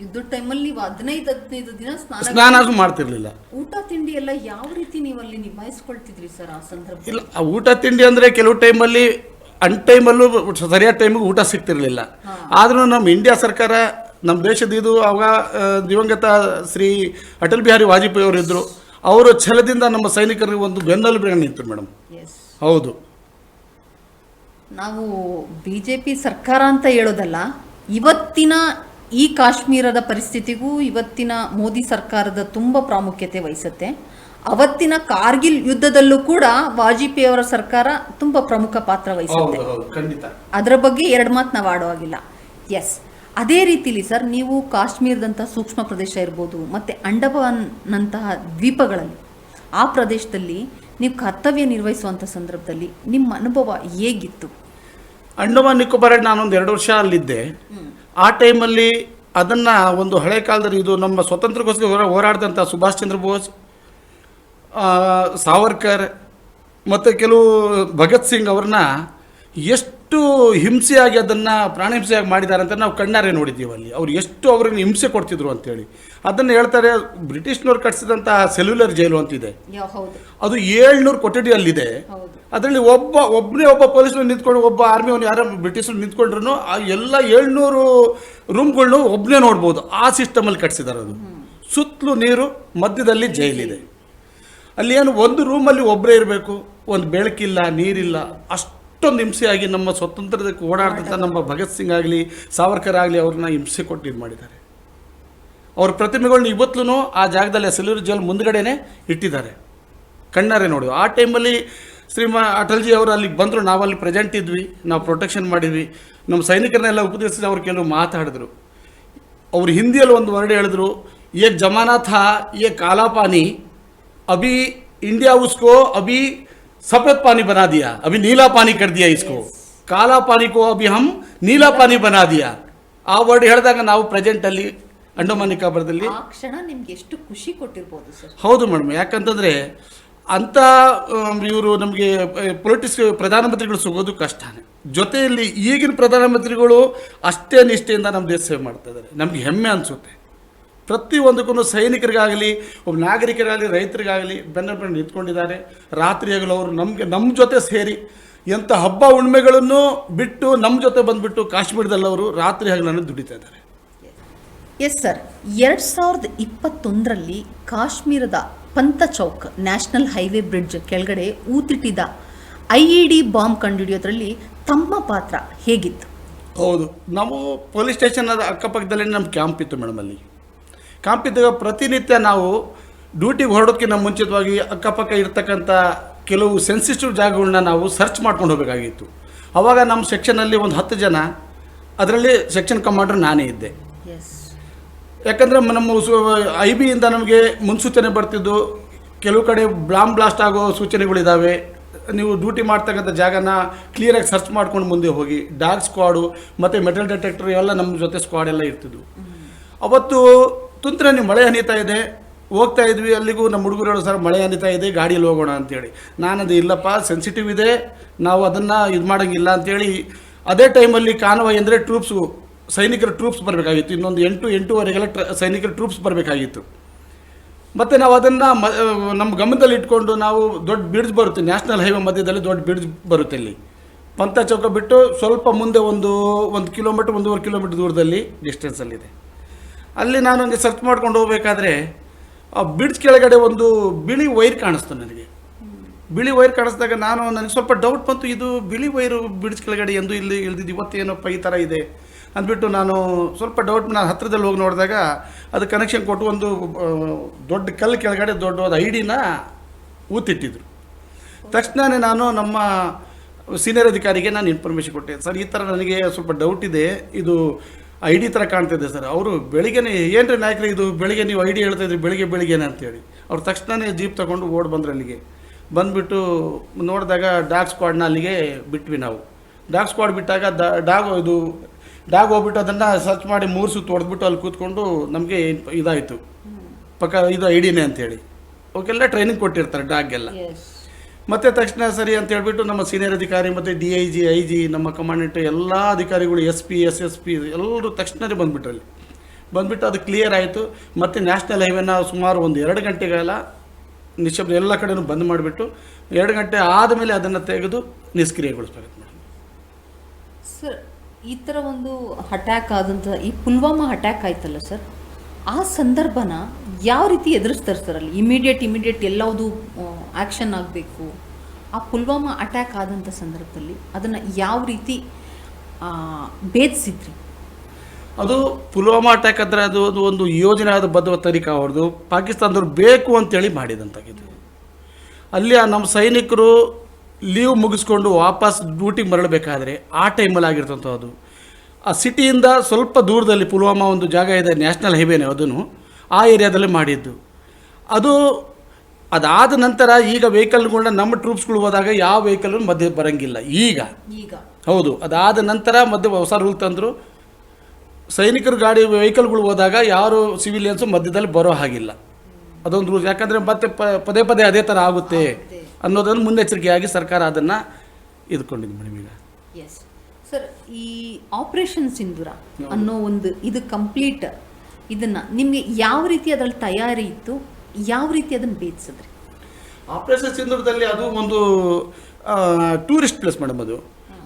ಯುದ್ಧದ ಟೈಮಲ್ಲಿ ನೀವು 15 ದಿನ ಸ್ನಾನ ಮಾಡ್ತಿರ್ಲಿಲ್ಲ. ಊಟ ತಿಂಡಿ ಎಲ್ಲ ಯಾವ ರೀತಿ ನೀವು ಅಲ್ಲಿ ನಿಭಾಯಿಸ್ಕೊಳ್ತಿದ್ರಿ ಸರ್ ಆ ಸಂದರ್ಭ? ಇಲ್ಲ, ಊಟ ತಿಂಡಿ ಅಂದರೆ ಕೆಲವು ಟೈಮಲ್ಲಿ ಟೈಮಲ್ಲೂ ಸರಿಯಾದ ಟೈಮಿಗೆ ಊಟ ಸಿಗ್ತಿರ್ಲಿಲ್ಲ. ಆದ್ರೂ ನಮ್ಮ ಇಂಡಿಯಾ ಸರ್ಕಾರ, ನಮ್ಮ ದೇಶದ ಇದು ಅವಾಗ ದಿವಂಗತ ಶ್ರೀ ಅಟಲ್ ಬಿಹಾರಿ ವಾಜಪೇಯಿ ಅವರು ಇದ್ದರು. ಅವರು ಛಲದಿಂದ ನಮ್ಮ ಸೈನಿಕರಿಗೆ ಒಂದು ಬೆನ್ನೆಲುಬಾಗಿ ನಿಂತರು ಮೇಡಮ್. ಹೌದು. ನಾವು BJP ಸರ್ಕಾರ ಅಂತ ಹೇಳೋದಲ್ಲ, ಇವತ್ತಿನ ಈ ಕಾಶ್ಮೀರದ ಪರಿಸ್ಥಿತಿಗೂ ಇವತ್ತಿನ ಮೋದಿ ಸರ್ಕಾರದ ತುಂಬ ಪ್ರಾಮುಖ್ಯತೆ ವಹಿಸುತ್ತೆ. ಅವತ್ತಿನ ಕಾರ್ಗಿಲ್ ಯುದ್ಧದಲ್ಲೂ ಕೂಡ ವಾಜಪೇಯಿ ಅವರ ಸರ್ಕಾರ ತುಂಬ ಪ್ರಮುಖ ಪಾತ್ರ ವಹಿಸುತ್ತೆ. ಅದರ ಬಗ್ಗೆ 2 ಮಾತು ನಾವು ಆಡುವಾಗಿಲ್ಲ. ಎಸ್, ಅದೇ ರೀತಿಲಿ ಸರ್, ನೀವು ಕಾಶ್ಮೀರದಂಥ ಸೂಕ್ಷ್ಮ ಪ್ರದೇಶ ಇರ್ಬೋದು, ಮತ್ತು ಅಂಡಮಾನ್ನಂತಹ ದ್ವೀಪಗಳಲ್ಲಿ ಆ ಪ್ರದೇಶದಲ್ಲಿ ನೀವು ಕರ್ತವ್ಯ ನಿರ್ವಹಿಸುವಂಥ ಸಂದರ್ಭದಲ್ಲಿ ನಿಮ್ಮ ಅನುಭವ ಹೇಗಿತ್ತು? ಅಂಡಮಾನ್ ನಿಕೋಬಾರ್ ನಾನೊಂದು 2 ವರ್ಷ ಅಲ್ಲಿದ್ದೆ. ಆ ಟೈಮಲ್ಲಿ ಅದನ್ನು ಒಂದು ಹಳೆ ಕಾಲದಲ್ಲಿ ಇದು ನಮ್ಮ ಸ್ವತಂತ್ರಕ್ಕೋಸ್ಕರ ಹೋರಾಡಿದಂಥ ಸುಭಾಷ್ ಚಂದ್ರ ಬೋಸ್, ಸಾವರ್ಕರ್ ಮತ್ತು ಕೆಲವು ಭಗತ್ ಸಿಂಗ್ ಅವ್ರನ್ನ ಎಷ್ಟು ಹಿಂಸೆಯಾಗಿ ಅದನ್ನು ಪ್ರಾಣಹಿಂಸೆಯಾಗಿ ಮಾಡಿದ್ದಾರೆ ಅಂತ ನಾವು ಕಣ್ಣಾರೆ ನೋಡಿದ್ದೀವಿ. ಅಲ್ಲಿ ಅವ್ರು ಎಷ್ಟು ಅವ್ರಿಗೆ ಹಿಂಸೆ ಕೊಡ್ತಿದ್ರು ಅಂತೇಳಿ ಅದನ್ನು ಹೇಳ್ತಾರೆ. ಬ್ರಿಟಿಷ್ನವ್ರು ಕಟ್ಸಿದಂಥ ಸೆಲ್ಯುಲರ್ ಜೈಲು ಅಂತಿದೆ, ಅದು 700 ಕೊಠಡಿ ಅಲ್ಲಿದೆ. ಅದರಲ್ಲಿ ಒಬ್ಬ ಪೊಲೀಸ್ನವ್ರು ನಿಂತ್ಕೊಂಡು, ಒಬ್ಬ ಆರ್ಮಿಯವನು ಯಾರು ಬ್ರಿಟಿಷರು ನಿಂತ್ಕೊಂಡ್ರು ಆ ಎಲ್ಲ 700 ರೂಮ್ಗಳನ್ನೂ ಒಬ್ಬನೇ ನೋಡ್ಬೋದು. ಆ ಸಿಸ್ಟಮಲ್ಲಿ ಕಟ್ಸಿದ್ದಾರೆ. ಅದು ಸುತ್ತಲೂ ನೀರು, ಮಧ್ಯದಲ್ಲಿ ಜೈಲಿದೆ. ಅಲ್ಲಿ ಏನು ಒಂದು ರೂಮಲ್ಲಿ ಒಬ್ಬರೇ ಇರಬೇಕು, ಒಂದು ಬೆಳಕಿಲ್ಲ, ನೀರಿಲ್ಲ. ಅಷ್ಟೊಂದು ಹಿಂಸೆಯಾಗಿ ನಮ್ಮ ಸ್ವತಂತ್ರದಕ್ಕೆ ಓಡಾಡ್ದಂಥ ನಮ್ಮ ಭಗತ್ ಸಿಂಗ್ ಆಗಲಿ, ಸಾವರ್ಕರ್ ಆಗಲಿ ಅವ್ರನ್ನ ಹಿಂಸೆ ಕೊಟ್ಟು ಇದು ಮಾಡಿದ್ದಾರೆ. ಅವ್ರ ಪ್ರತಿಮೆಗಳನ್ನ ಇವತ್ತೂ ಆ ಜಾಗದಲ್ಲಿ ಸೆಲ್ಯೂರ್ ಜೈಲ್ ಮುಂದ್ಗಡೆನೇ ಇಟ್ಟಿದ್ದಾರೆ. ಕಣ್ಣಾರೆ ನೋಡು. ಆ ಟೈಮಲ್ಲಿ ಅಟಲ್ಜಿ ಅವರು ಅಲ್ಲಿಗೆ ಬಂದರು, ನಾವಲ್ಲಿ ಪ್ರೆಸೆಂಟ್ ಇದ್ವಿ, ನಾವು ಪ್ರೊಟೆಕ್ಷನ್ ಮಾಡಿದ್ವಿ. ನಮ್ಮ ಸೈನಿಕರನ್ನೆಲ್ಲ ಉಪದೇಶಿಸಿ ಅವ್ರು ಕೆಲವು ಮಾತಾಡಿದ್ರು. ಅವ್ರು ಹಿಂದಿಯಲ್ಲಿ ಒಂದು ವರ್ಡ್ ಹೇಳಿದ್ರು, ಏಕ್ ಜಮಾನಾ ಥಾ ಯೇ ಕಾಲಾ ಪಾನಿ, ಅಭಿ इंडिया उसको अभी सफ़ेद पानी बना दिया, अभी नीला पानी कर दिया, इसको काला पानी को अभी हम नीला पानी बना दिया. ಆ ವರ್ಡ್ ಹೇಳಿದಾಗ ನಾವು ಪ್ರೆಸೆಂಟಲ್ಲಿ ಅಂಡಮಾನ್ ನಿಕೋಬಾರದಲ್ಲಿ ಆ ಕ್ಷಣ ನಿಮ್ಗೆ ಎಷ್ಟು ಖುಷಿ ಕೊಟ್ಟಿರ್ಬೋದು ಸರ್? ಹೌದು ಮೇಡಮ್. ಯಾಕಂತಂದರೆ ಅಂಥ ಇವರು ನಮಗೆ ಪ್ರಧಾನಮಂತ್ರಿಗಳು ಸಿಗೋದು ಕಷ್ಟನೇ. ಜೊತೆಯಲ್ಲಿ ಈಗಿನ ಪ್ರಧಾನಮಂತ್ರಿಗಳು ಅಷ್ಟೇ ನಿಷ್ಠೆಯಿಂದ ನಮ್ಮ ದೇಶ ಸೇವೆ ಮಾಡ್ತಾ ಇದ್ದಾರೆ. ನಮಗೆ ಹೆಮ್ಮೆ ಅನಿಸುತ್ತೆ. ಪ್ರತಿಯೊಂದಕ್ಕೂ ಸೈನಿಕರಿಗಾಗಲಿ, ಒಬ್ಬ ನಾಗರಿಕರಾಗಲಿ, ರೈತರಿಗಾಗಲಿ ಬೆನ್ನ ನಿಂತ್ಕೊಂಡಿದ್ದಾರೆ. ರಾತ್ರಿ ಹಗಲು ಅವರು ನಮ್ಮ ಜೊತೆ ಸೇರಿ ಎಂಥ ಹಬ್ಬ ಹುಣ್ಮೆಗಳನ್ನು ಬಿಟ್ಟು ನಮ್ಮ ಜೊತೆ ಬಂದುಬಿಟ್ಟು ಕಾಶ್ಮೀರದಲ್ಲಿ ಅವರು ರಾತ್ರಿ ಹಗಲನ್ನು ದುಡಿತಾ ಇದ್ದಾರೆ. ಎಸ್ ಸರ್, 2021ರಲ್ಲಿ ಕಾಶ್ಮೀರದ ಪಂತ ಚೌಕ್ ನ್ಯಾಷನಲ್ ಹೈವೇ ಬ್ರಿಡ್ಜ್ ಕೆಳಗಡೆ ಊತಿಟ್ಟಿದ್ದ IED ಬಾಂಬ್ ಕಂಡುಹಿಡಿಯೋದ್ರಲ್ಲಿ ತಮ್ಮ ಪಾತ್ರ ಹೇಗಿತ್ತು? ಹೌದು, ನಾವು ಪೊಲೀಸ್ ಸ್ಟೇಷನ್ ಅಕ್ಕಪಕ್ಕದಲ್ಲೇ ನಮ್ಮ ಕ್ಯಾಂಪ್ ಇತ್ತು ಮೇಡಮ್. ಅಲ್ಲಿ ಕ್ಯಾಂಪ್ ಇದ್ದಾಗ ಪ್ರತಿನಿತ್ಯ ನಾವು ಡ್ಯೂಟಿಗೆ ಹೊರಡೋದಕ್ಕಿಂತ ಮುಂಚಿತವಾಗಿ ಅಕ್ಕಪಕ್ಕ ಇರ್ತಕ್ಕಂಥ ಕೆಲವು ಸೆನ್ಸಿಟಿವ್ ಜಾಗಗಳನ್ನ ನಾವು ಸರ್ಚ್ ಮಾಡ್ಕೊಂಡು ಹೋಗಬೇಕಾಗಿತ್ತು. ಆವಾಗ ನಮ್ಮ ಸೆಕ್ಷನಲ್ಲಿ ಒಂದು 10 ಜನ, ಅದರಲ್ಲಿ ಸೆಕ್ಷನ್ ಕಮಾಂಡರ್ ನಾನೇ ಇದ್ದೆ. ಯಾಕಂದರೆ ನಮ್ಮ IBಯಿಂದ ನಮಗೆ ಮುನ್ಸೂಚನೆ ಬರ್ತಿದ್ದು, ಕೆಲವು ಕಡೆ ಬಾಂಬ್ ಬ್ಲಾಸ್ಟ್ ಆಗೋ ಸೂಚನೆಗಳಿದ್ದಾವೆ, ನೀವು ಡ್ಯೂಟಿ ಮಾಡ್ತಕ್ಕಂಥ ಜಾಗನ ಕ್ಲಿಯರಾಗಿ ಸರ್ಚ್ ಮಾಡ್ಕೊಂಡು ಮುಂದೆ ಹೋಗಿ. ಡಾಗ್ ಸ್ಕ್ವಾಡು ಮತ್ತು ಮೆಟಲ್ ಡಿಟೆಕ್ಟರ್ ಎಲ್ಲ ನಮ್ಮ ಜೊತೆ ಸ್ಕ್ವಾಡ್ ಎಲ್ಲ ಇರ್ತಿದ್ವು. ಅವತ್ತು ತುಂತುರಲ್ಲಿ ಮಳೆ ಹನಿತಾ ಇದೆ, ಹೋಗ್ತಾ ಇದ್ವಿ. ಅಲ್ಲಿಗೂ ನಮ್ಮ ಹುಡುಗರು ಹೇಳೋ, ಸರ್ ಮಳೆ ಹನಿತಾ ಇದೆ, ಗಾಡಿಯಲ್ಲಿ ಹೋಗೋಣ ಅಂತೇಳಿ. ನಾನದು ಇಲ್ಲಪ್ಪ, ಸೆನ್ಸಿಟಿವ್ ಇದೆ, ನಾವು ಅದನ್ನು ಇದು ಮಾಡೋಂಗಿಲ್ಲ ಅಂತೇಳಿ. ಅದೇ ಟೈಮಲ್ಲಿ ಕಾನ್ವಾಯ್ ಅಂದರೆ ಸೈನಿಕರ ಟ್ರೂಪ್ಸ್ ಬರಬೇಕಾಗಿತ್ತು. ಇನ್ನೊಂದು 8-8:30ಗೆಲ್ಲ ಸೈನಿಕರ ಟ್ರೂಪ್ಸ್ ಬರಬೇಕಾಗಿತ್ತು. ಮತ್ತು ನಾವು ಅದನ್ನು ನಮ್ಮ ಗಮನದಲ್ಲಿ ಇಟ್ಕೊಂಡು ನಾವು ದೊಡ್ಡ ಬ್ರಿಡ್ಜ್ ಬರುತ್ತೆ, ನ್ಯಾಷನಲ್ ಹೈವೇ ಮಧ್ಯದಲ್ಲಿ ದೊಡ್ಡ ಬ್ರಿಡ್ಜ್ ಬರುತ್ತೆ. ಇಲ್ಲಿ ಪಂತ ಚೌಕ ಬಿಟ್ಟು ಸ್ವಲ್ಪ ಮುಂದೆ 1 ಕಿಲೋಮೀಟ್ರ್ 1.5 ಕಿಲೋಮೀಟ್ರ್ ದೂರದಲ್ಲಿ ಡಿಸ್ಟೆನ್ಸಲ್ಲಿದೆ. ಅಲ್ಲಿ ನಾನು ಹಂಗೆ ಸರ್ಚ್ ಮಾಡ್ಕೊಂಡು ಹೋಗ್ಬೇಕಾದ್ರೆ ಆ ಬ್ರಿಡ್ಜ್ ಕೆಳಗಡೆ ಒಂದು ಬಿಳಿ ವೈರ್ ಕಾಣಿಸ್ತು ನನಗೆ. ಬಿಳಿ ವೈರ್ ಕಾಣಿಸಿದಾಗ ನನಗೆ ಸ್ವಲ್ಪ ಡೌಟ್ ಬಂತು, ಇದು ಬಿಳಿ ವೈರು ಬ್ರಿಡ್ಜ್ ಕೆಳಗಡೆ ಎಂದು ಇಲ್ಲಿ ಇಳಿದಿದ್ದು, ಇವತ್ತೇನಪ್ಪ ಈ ಥರ ಇದೆ ಅಂದ್ಬಿಟ್ಟು ನಾನು ಸ್ವಲ್ಪ ಡೌಟ್, ನಾನು ಹತ್ತಿರದಲ್ಲಿ ಹೋಗಿ ನೋಡಿದಾಗ ಅದು ಕನೆಕ್ಷನ್ ಕೊಟ್ಟು ಒಂದು ದೊಡ್ಡ ಕಲ್ಲು ಕೆಳಗಡೆ ದೊಡ್ಡವಾದ ಐಡಿನ ಊತಿಟ್ಟಿದ್ರು. ತಕ್ಷಣವೇ ನಾನು ನಮ್ಮ ಸೀನಿಯರ್ ಅಧಿಕಾರಿಗೆ ನಾನು ಇನ್ಫಾರ್ಮೇಷನ್ ಕೊಟ್ಟೆ, ಸರ್ ಈ ಥರ ನನಗೆ ಸ್ವಲ್ಪ ಡೌಟ್ ಇದೆ, ಇದು ಐ ಡಿ ಥರ ಕಾಣ್ತಿದೆ ಸರ್. ಅವರು ಬೆಳಿಗ್ಗೆನೇ ಏನು ರೀ ನಾಯಕರೇ ಇದು ಬೆಳಿಗ್ಗೆ ನೀವು ಐ ಡಿ ಹೇಳ್ತಾಯಿದ್ರಿ ಬೆಳಿಗ್ಗೆನೇ ಅಂತೇಳಿ ಅವ್ರು ತಕ್ಷಣವೇ ಜೀಪ್ ತೊಗೊಂಡು ಓಡಿ ಬಂದರು. ಅಲ್ಲಿಗೆ ಬಂದುಬಿಟ್ಟು ನೋಡಿದಾಗ ಡಾಗ್ ಸ್ಕ್ವಾಡ್ನ ಅಲ್ಲಿಗೆ ಬಿಟ್ವಿ ನಾವು. ಡಾಗ್ ಸ್ಕ್ವಾಡ್ ಬಿಟ್ಟಾಗ ಡಾಗ್ ಹೋಗ್ಬಿಟ್ಟು ಅದನ್ನು ಸರ್ಚ್ ಮಾಡಿ 3 ಸುತ್ತು ಹೊಡೆದ್ಬಿಟ್ಟು ಅಲ್ಲಿ ಕೂತ್ಕೊಂಡು ನಮಗೆ ಇದಾಯಿತು, ಇದು ಐ ಡಿನೇ ಅಂತೇಳಿ. ಅವಕ್ಕೆಲ್ಲ ಟ್ರೈನಿಂಗ್ ಕೊಟ್ಟಿರ್ತಾರೆ ಡಾಗ್ಗೆಲ್ಲ. ಮತ್ತು ತಕ್ಷಣ ಸರಿ ಅಂತ ಹೇಳ್ಬಿಟ್ಟು ನಮ್ಮ ಸೀನಿಯರ್ ಅಧಿಕಾರಿ ಮತ್ತು DIG IG ನಮ್ಮ ಕಮಾಂಡೆಂಟ್ ಎಲ್ಲ ಅಧಿಕಾರಿಗಳು SP SSP ಎಲ್ಲರೂ ತಕ್ಷಣವೇ ಬಂದುಬಿಟ್ರು. ಅಲ್ಲಿ ಬಂದುಬಿಟ್ಟು ಅದು ಕ್ಲಿಯರ್ ಆಯಿತು. ಮತ್ತು ನ್ಯಾಷನಲ್ ಹೈವೇನ ಸುಮಾರು ಒಂದು 2 ಗಂಟೆಗಳ ನಿಶ್ಶಬ್ದ ಎಲ್ಲ ಕಡೆಯೂ ಬಂದ್ ಮಾಡಿಬಿಟ್ಟು 2 ಗಂಟೆ ಆದಮೇಲೆ ಅದನ್ನು ತೆಗೆದು ನಿಷ್ಕ್ರಿಯಗೊಳಿಸ್ಬೇಕು ಮೇಡಮ್. ಸರ್, ಈ ಥರ ಒಂದು ಅಟ್ಯಾಕ್ ಆದಂಥ ಈ ಪುಲ್ವಾಮಾ ಅಟ್ಯಾಕ್ ಆಯ್ತಲ್ಲ ಸರ್, ಆ ಸಂದರ್ಭನ ಯಾವ ರೀತಿ ಎದುರಿಸ್ತಾರೆ ಸರ್? ಅಲ್ಲಿ ಇಮಿಡಿಯೇಟ್ ಎಲ್ಲವುದು ಆ್ಯಕ್ಷನ್ ಆಗಬೇಕು. ಆ ಪುಲ್ವಾಮಾ ಅಟ್ಯಾಕ್ ಆದಂಥ ಸಂದರ್ಭದಲ್ಲಿ ಅದನ್ನು ಯಾವ ರೀತಿ ಭೇದಿಸಿದ್ರಿ? ಅದು ಪುಲ್ವಾಮಾ ಅಟ್ಯಾಕ್ ಅಂದರೆ ಅದು ಒಂದು ಯೋಜನೆಯಾದ ಬದ್ಧ ತರೀಕ ಅವ್ರದ್ದು, ಪಾಕಿಸ್ತಾನದವ್ರು ಬೇಕು ಅಂತೇಳಿ ಮಾಡಿದಂತಾಗಿದೆ. ಅಲ್ಲಿ ನಮ್ಮ ಸೈನಿಕರು ಲೀವ್ ಮುಗಿಸ್ಕೊಂಡು ವಾಪಸ್ ಡ್ಯೂಟಿಗೆ ಮರಳಬೇಕಾದ್ರೆ ಆ ಟೈಮಲ್ಲಿ ಆಗಿರ್ತಂಥದ್ದು. ಆ ಸಿಟಿಯಿಂದ ಸ್ವಲ್ಪ ದೂರದಲ್ಲಿ ಪುಲ್ವಾಮಾ ಒಂದು ಜಾಗ ಇದೆ, ನ್ಯಾಷನಲ್ ಹೈವೇನೇ, ಅದನ್ನು ಆ ಏರಿಯಾದಲ್ಲಿ ಮಾಡಿದ್ದು. ಅದಾದ ನಂತರ ಈಗ ವೆಹಿಕಲ್ಗಳನ್ನ ನಮ್ಮ ಟ್ರೂಪ್ಸ್ಗಳು ಹೋದಾಗ ಯಾವ ವೆಹಿಕಲ್ ಮಧ್ಯೆ ಬರೋಂಗಿಲ್ಲ ಈಗ. ಹೌದು, ಅದಾದ ನಂತರ ಮಧ್ಯೆ ಹೊಸ ರೂಲ್ ತಂದರು. ಸೈನಿಕರು ಗಾಡಿ ವೆಹಿಕಲ್ಗಳು ಹೋದಾಗ ಯಾರು ಸಿವಿಲಿಯನ್ಸು ಮಧ್ಯದಲ್ಲಿ ಬರೋ ಹಾಗಿಲ್ಲ, ಅದೊಂದು ರೂಲ್ಸ್. ಯಾಕಂದರೆ ಮತ್ತೆ ಪದೇ ಅದೇ ಥರ ಆಗುತ್ತೆ ಅನ್ನೋದನ್ನು ಮುನ್ನೆಚ್ಚರಿಕೆಯಾಗಿ ಸರ್ಕಾರ ಅದನ್ನು ಇದ್ಕೊಂಡಿದ್ದು ಮೇಡಮ್. ಈಗ ಎಸ್ ಸರ್, ಈ ಆಪರೇಷನ್ ಸಿಂಧೂರ ಅನ್ನೋ ಒಂದು ಇದು ಕಂಪ್ಲೀಟ್ ಇದನ್ನು ನಿಮಗೆ ಯಾವ ರೀತಿ ಅದರಲ್ಲಿ ತಯಾರಿ ಇತ್ತು, ಯಾವ ರೀತಿ ಅದನ್ನು ಭೇದಿಸಿದ್ರಿ? ಆಪರೇಷನ್ ಸಿಂಧೂರದಲ್ಲಿ ಅದು ಒಂದು ಟೂರಿಸ್ಟ್ ಪ್ಲೇಸ್ ಮೇಡಮ್. ಅದು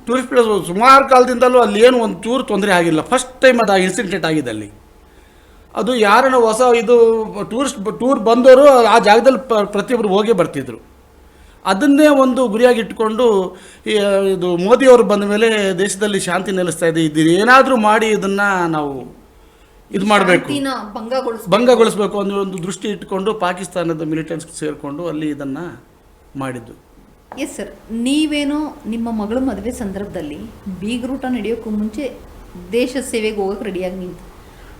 ಟೂರಿಸ್ಟ್ ಪ್ಲೇಸ್ ಸುಮಾರು ಕಾಲದಿಂದಲೂ ಅಲ್ಲಿ ಏನು ಒಂದು ಚೂರು ತೊಂದರೆ ಆಗಿಲ್ಲ. ಫಸ್ಟ್ ಟೈಮ್ ಅದು ಇನ್ಸಿಡೆಂಟ್ ಆಗಿದೆ ಅಲ್ಲಿ. ಅದು ಯಾರನ್ನ ಹೊಸ ಇದು ಟೂರ್ ಬಂದವರು ಆ ಜಾಗದಲ್ಲಿ ಪ್ರತಿಯೊಬ್ಬರು ಹೋಗೇ ಬರ್ತಿದ್ರು. ಅದನ್ನೇ ಒಂದು ಗುರಿಯಾಗಿಟ್ಟುಕೊಂಡು ಇದು ಮೋದಿಯವರು ಬಂದ ಮೇಲೆ ದೇಶದಲ್ಲಿ ಶಾಂತಿ ನೆಲೆಸ್ತಾ ಇದೆ, ಇದು ಏನಾದರೂ ಮಾಡಿ ಇದನ್ನು ನಾವು ಇದು ಮಾಡಬೇಕು, ಭಂಗಗೊಳಿಸಬೇಕು ಅನ್ನೋ ಒಂದು ದೃಷ್ಟಿ ಇಟ್ಟುಕೊಂಡು ಪಾಕಿಸ್ತಾನದ ಮಿಲಿಟೆಂಟ್ಸ್ ಸೇರಿಕೊಂಡು ಅಲ್ಲಿ ಇದನ್ನು ಮಾಡಿದ್ದು. ಎಸ್ ಸರ್, ನೀವೇನೋ ನಿಮ್ಮ ಮಗಳ ಮದುವೆ ಸಂದರ್ಭದಲ್ಲಿ ಬೀಗ್ರೂಟ ನಡೆಯೋಕ್ಕೂ ಮುಂಚೆ ದೇಶ ಸೇವೆಗೆ ಹೋಗೋಕೆ ರೆಡಿಯಾಗಿ ನಿಂತು,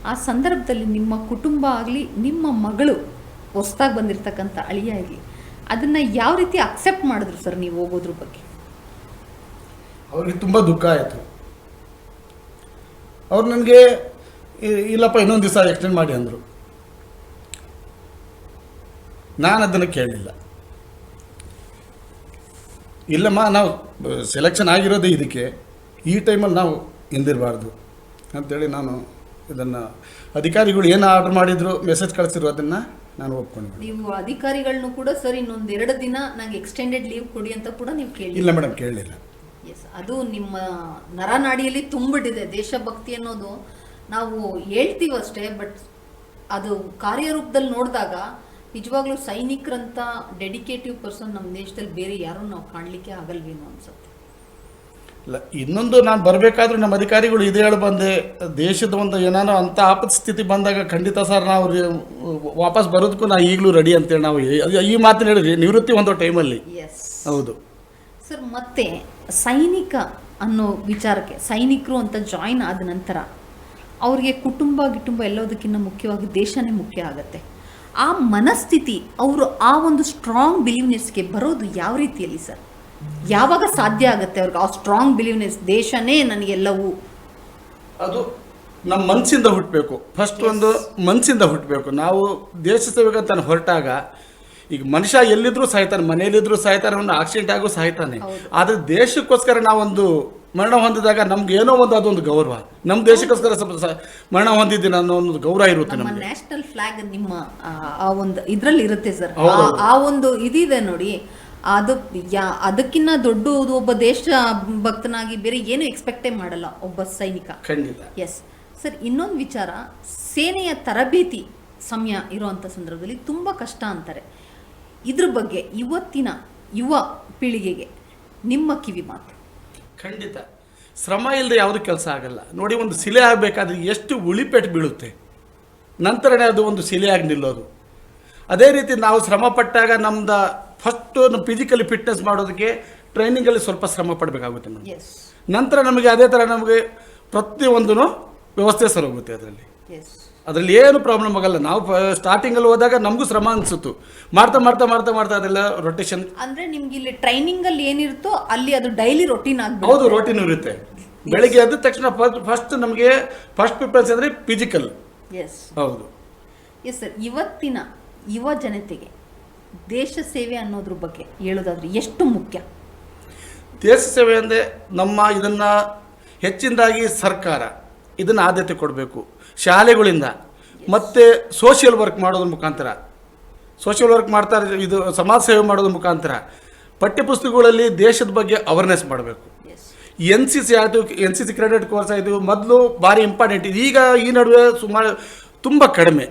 ಆ ಸಂದರ್ಭದಲ್ಲಿ ನಿಮ್ಮ ಕುಟುಂಬ ಆಗಲಿ ನಿಮ್ಮ ಮಗಳು ಹೊಸ್ದಾಗಿ ಬಂದಿರತಕ್ಕಂಥ ಅಳಿಯ ಆಗಲಿ ಅದನ್ನು ಯಾವ ರೀತಿ ಅಕ್ಸೆಪ್ಟ್ ಮಾಡಿದ್ರು ಸರ್ ನೀವು ಹೋಗೋದ್ರ ಬಗ್ಗೆ? ಅವ್ರಿಗೆ ತುಂಬ ದುಃಖ ಆಯಿತು. ಅವ್ರು ನನಗೆ ಇಲ್ಲಪ್ಪ ಇನ್ನೊಂದು ದಿವಸ ಎಕ್ಸ್ಟೆಂಡ್ ಮಾಡಿ ಅಂದರು. ನಾನು ಅದನ್ನು ಕೇಳಲಿಲ್ಲ. ಇಲ್ಲಮ್ಮ, ನಾವು ಸೆಲೆಕ್ಷನ್ ಆಗಿರೋದೇ ಇದಕ್ಕೆ, ಈ ಟೈಮಲ್ಲಿ ನಾವು ಹಿಂದಿರಬಾರ್ದು ಅಂಥೇಳಿ ನಾನು ಇದನ್ನು ಅಧಿಕಾರಿಗಳು ಏನು ಆರ್ಡರ್ ಮಾಡಿದ್ರು, ಮೆಸೇಜ್ ಕಳಿಸಿದ್ರು, ಅದನ್ನು ನಾನು ಒಪ್ಕೊಂಡು. ನೀವು ಅಧಿಕಾರಿಗಳನ್ನು ಕೂಡ ಸರ್ ಇನ್ನೊಂದು 2 ದಿನ ನಂಗೆ ಎಕ್ಸ್ಟೆಂಡೆಡ್ ಲೀವ್ ಕೊಡಿ ಅಂತ ಕೂಡ ನೀವು ಕೇಳಿ? ಇಲ್ಲ ಮೇಡಮ್, ಕೇಳಲಿಲ್ಲ. ಎಸ್, ಅದು ನಿಮ್ಮ ನರನಾಡಿಯಲ್ಲಿ ತುಂಬಿಟ್ಟಿದೆ ದೇಶಭಕ್ತಿ ಅನ್ನೋದು. ನಾವು ಹೇಳ್ತೀವಿ ಅಷ್ಟೇ, ಬಟ್ ಅದು ಕಾರ್ಯರೂಪದಲ್ಲಿ ನೋಡಿದಾಗ ನಿಜವಾಗ್ಲೂ ಸೈನಿಕರಂತ ಡೆಡಿಕೇಟಿವ್ ಪರ್ಸನ್ ನಮ್ಮ ದೇಶದಲ್ಲಿ ಬೇರೆ ಯಾರೂ ನಾವು ಕಾಣಲಿಕ್ಕೆ ಆಗಲ್ವೇನೋ ಅನ್ಸುತ್ತೆ. ಇಲ್ಲ, ಇನ್ನೊಂದು ನಾನು ಬರಬೇಕಾದ್ರೂ ನಮ್ಮ ಅಧಿಕಾರಿಗಳು ಇದೇ ಹೇಳಿ ಬಂದೆ, ದೇಶದ ಒಂದು ಏನಾನೋ ಅಂಥ ಆಪತ್ ಸ್ಥಿತಿ ಬಂದಾಗ ಖಂಡಿತ ಸರ್ ನಾವು ವಾಪಸ್ ಬರೋದಕ್ಕೂ ನಾವು ಈಗಲೂ ರೆಡಿ ಅಂತೇಳಿ ನಾವು ಈ ಮಾತನ್ನ ಹೇಳಿದ್ರಿ ನಿವೃತ್ತಿ ಹೊಂದೋ ಟೈಮಲ್ಲಿ. ಎಸ್, ಹೌದು ಸರ್. ಮತ್ತೆ ಸೈನಿಕ ಅನ್ನೋ ವಿಚಾರಕ್ಕೆ, ಸೈನಿಕರು ಅಂತ ಜಾಯಿನ್ ಆದ ನಂತರ ಅವ್ರಿಗೆ ಕುಟುಂಬ ಎಲ್ಲದಕ್ಕಿಂತ ಮುಖ್ಯವಾಗಿ ದೇಶನೇ ಮುಖ್ಯ ಆಗುತ್ತೆ. ಆ ಮನಸ್ಥಿತಿ, ಅವರು ಆ ಒಂದು ಸ್ಟ್ರಾಂಗ್ ಬಿಲೀವ್ನೆಸ್ಗೆ ಬರೋದು ಯಾವ ರೀತಿಯಲ್ಲಿ ಸರ್? ಯಾವಾಗ ಸಾಧ್ಯ ಆಗುತ್ತೆ ಅವ್ರಿಗೆ ಆ ಸ್ಟ್ರಾಂಗ್ ಬಿಲೀವ್ನೆಸ್, ದೇಶನೇ ನನಗೆಲ್ಲವೂ? ಅದು ನಮ್ಮ ಮನಸ್ಸಿಂದ ಹುಟ್ಟಬೇಕು. ಫಸ್ಟ್ ಒಂದು ಮನಸ್ಸಿಂದ ಹುಟ್ಟಬೇಕು. ನಾವು ದೇಶ ಸೇವೆಗಂತ ಹೊರಟಾಗ, ಈಗ ಮನುಷ್ಯ ಎಲ್ಲಿದ್ರೂ ಸಾಯ್ತಾನೆ, ಮನೆಯಲ್ಲಿದ್ದರೂ ಸಾಯ್ತಾನೆ, ಒಂದು ಆಕ್ಸಿಡೆಂಟ್ ಆಗೋ ಸಾಯ್ತಾನೆ. ಆದರೆ ದೇಶಕ್ಕೋಸ್ಕರ ನಾವೊಂದು ಮರಣ ಹೊಂದಿದಾಗ ನಮ್ಗೆ ಏನೋ ಒಂದು ಅದೊಂದು ಗೌರವ, ನಮ್ಮ ದೇಶಕ್ಕೋಸ್ಕರ ಸ್ವಲ್ಪ ಮರಣ ಹೊಂದಿದ್ದೀನಿ ಅನ್ನೋ ಒಂದು ಗೌರವ ಇರುತ್ತೆ. ನಮ್ಮ ನ್ಯಾಷನಲ್ ಫ್ಲಾಗ್ ನಿಮ್ಮ ಆ ಒಂದು ಇದರಲ್ಲಿ ಇರುತ್ತೆ ಸರ್, ಆ ಒಂದು ಇದಿದೆ ನೋಡಿ. ಅದು ಅದಕ್ಕಿಂತ ದೊಡ್ಡ ಒಬ್ಬ ದೇಶ ಭಕ್ತನಾಗಿ ಬೇರೆ ಏನು ಎಕ್ಸ್ಪೆಕ್ಟೇ ಮಾಡಲ್ಲ ಒಬ್ಬ ಸೈನಿಕ. ಖಂಡಿತ. ಎಸ್ ಸರ್ ಇನ್ನೊಂದು ವಿಚಾರ, ಸೇನೆಯ ತರಬೇತಿ ಸಮಯ ಇರುವಂಥ ಸಂದರ್ಭದಲ್ಲಿ ತುಂಬ ಕಷ್ಟ ಅಂತಾರೆ. ಇದ್ರ ಬಗ್ಗೆ ಇವತ್ತಿನ ಯುವ ಪೀಳಿಗೆಗೆ ನಿಮ್ಮ ಕಿವಿ ಮಾತು. ಖಂಡಿತ ಶ್ರಮ ಇಲ್ಲದೆ ಯಾವುದೂ ಕೆಲಸ ಆಗಲ್ಲ. ನೋಡಿ, ಒಂದು ಶಿಲೆ ಆಗಬೇಕಾದ್ರೆ ಎಷ್ಟು ಉಳಿಪೆಟ್ಟು ಬೀಳುತ್ತೆ, ನಂತರನೇ ಅದು ಒಂದು ಶಿಲೆಯಾಗಿ ನಿಲ್ಲೋದು. ಅದೇ ರೀತಿ ನಾವು ಶ್ರಮ ಪಟ್ಟಾಗ ನಮ್ದು ಫಸ್ಟು ನಮ್ಮ ಫಿಸಿಕಲಿ ಫಿಟ್ನೆಸ್ ಮಾಡೋದಕ್ಕೆ ಟ್ರೈನಿಂಗಲ್ಲಿ ಸ್ವಲ್ಪ ಶ್ರಮ ಪಡಬೇಕಾಗುತ್ತೆ ನಮಗೆ. ನಂತರ ನಮಗೆ ಅದೇ ಥರ ನಮಗೆ ಪ್ರತಿಯೊಂದೂ ವ್ಯವಸ್ಥೆ ಸರೋಗುತ್ತೆ. ಅದರಲ್ಲಿ ಏನು ಪ್ರಾಬ್ಲಮ್ ಆಗಲ್ಲ. ನಾವು ಸ್ಟಾರ್ಟಿಂಗಲ್ಲಿ ಹೋದಾಗ ನಮಗೂ ಶ್ರಮ ಅನಿಸುತ್ತು, ಮಾಡ್ತಾ ಮಾಡ್ತಾ ಮಾಡ್ತಾ ಮಾಡ್ತಾ ಅದೆಲ್ಲ ರೊಟೇಷನ್. ಅಂದರೆ ನಿಮ್ಗೆ ಇಲ್ಲಿ ಟ್ರೈನಿಂಗಲ್ಲಿ ಏನಿರುತ್ತೋ ಅಲ್ಲಿ ಅದು ಡೈಲಿ ರೊಟೀನ್ ಆಗಿ. ಹೌದು, ರೊಟೀನ್ ಇರುತ್ತೆ. ಬೆಳಿಗ್ಗೆ ಎದ್ದ ತಕ್ಷಣ ಫಸ್ಟ್ ನಮಗೆ ಫಸ್ಟ್ ಪ್ರಿಫರೆನ್ಸ್ ಅಂದರೆ ಫಿಸಿಕಲ್. ಹೌದು. ಎಸ್ ಸರ್, ಇವತ್ತಿನ ಯುವ ಜನತೆಗೆ ದೇಶ ಸೇವೆ ಅನ್ನೋದ್ರ ಬಗ್ಗೆ ಹೇಳೋದಾದ್ರೆ ಎಷ್ಟು ಮುಖ್ಯ? ದೇಶ ಸೇವೆ ಅಂದರೆ ನಮ್ಮ ಇದನ್ನು ಹೆಚ್ಚಿನದಾಗಿ ಸರ್ಕಾರ ಇದನ್ನು ಆದ್ಯತೆ ಕೊಡಬೇಕು. ಶಾಲೆಗಳಿಂದ ಮತ್ತು ಸೋಷಿಯಲ್ ವರ್ಕ್ ಮಾಡೋದ್ರ ಮುಖಾಂತರ, ಸೋಷಿಯಲ್ ವರ್ಕ್ ಮಾಡ್ತಾರೆ, ಇದು ಸಮಾಜ ಸೇವೆ ಮಾಡೋದ್ರ ಮುಖಾಂತರ ಪಠ್ಯಪುಸ್ತಕಗಳಲ್ಲಿ ದೇಶದ ಬಗ್ಗೆ ಅವೇರ್ನೆಸ್ ಮಾಡಬೇಕು. NCC ಆಯಿತು, NCC ಕ್ರೆಡಿಟ್ ಕೋರ್ಸ್ ಆಯಿತು, ಮೊದಲು ಭಾರಿ ಇಂಪಾರ್ಟೆಂಟ್. ಈಗ ಈ ನಡುವೆ ಸುಮಾರು ತುಂಬ ಕಡಿಮೆ.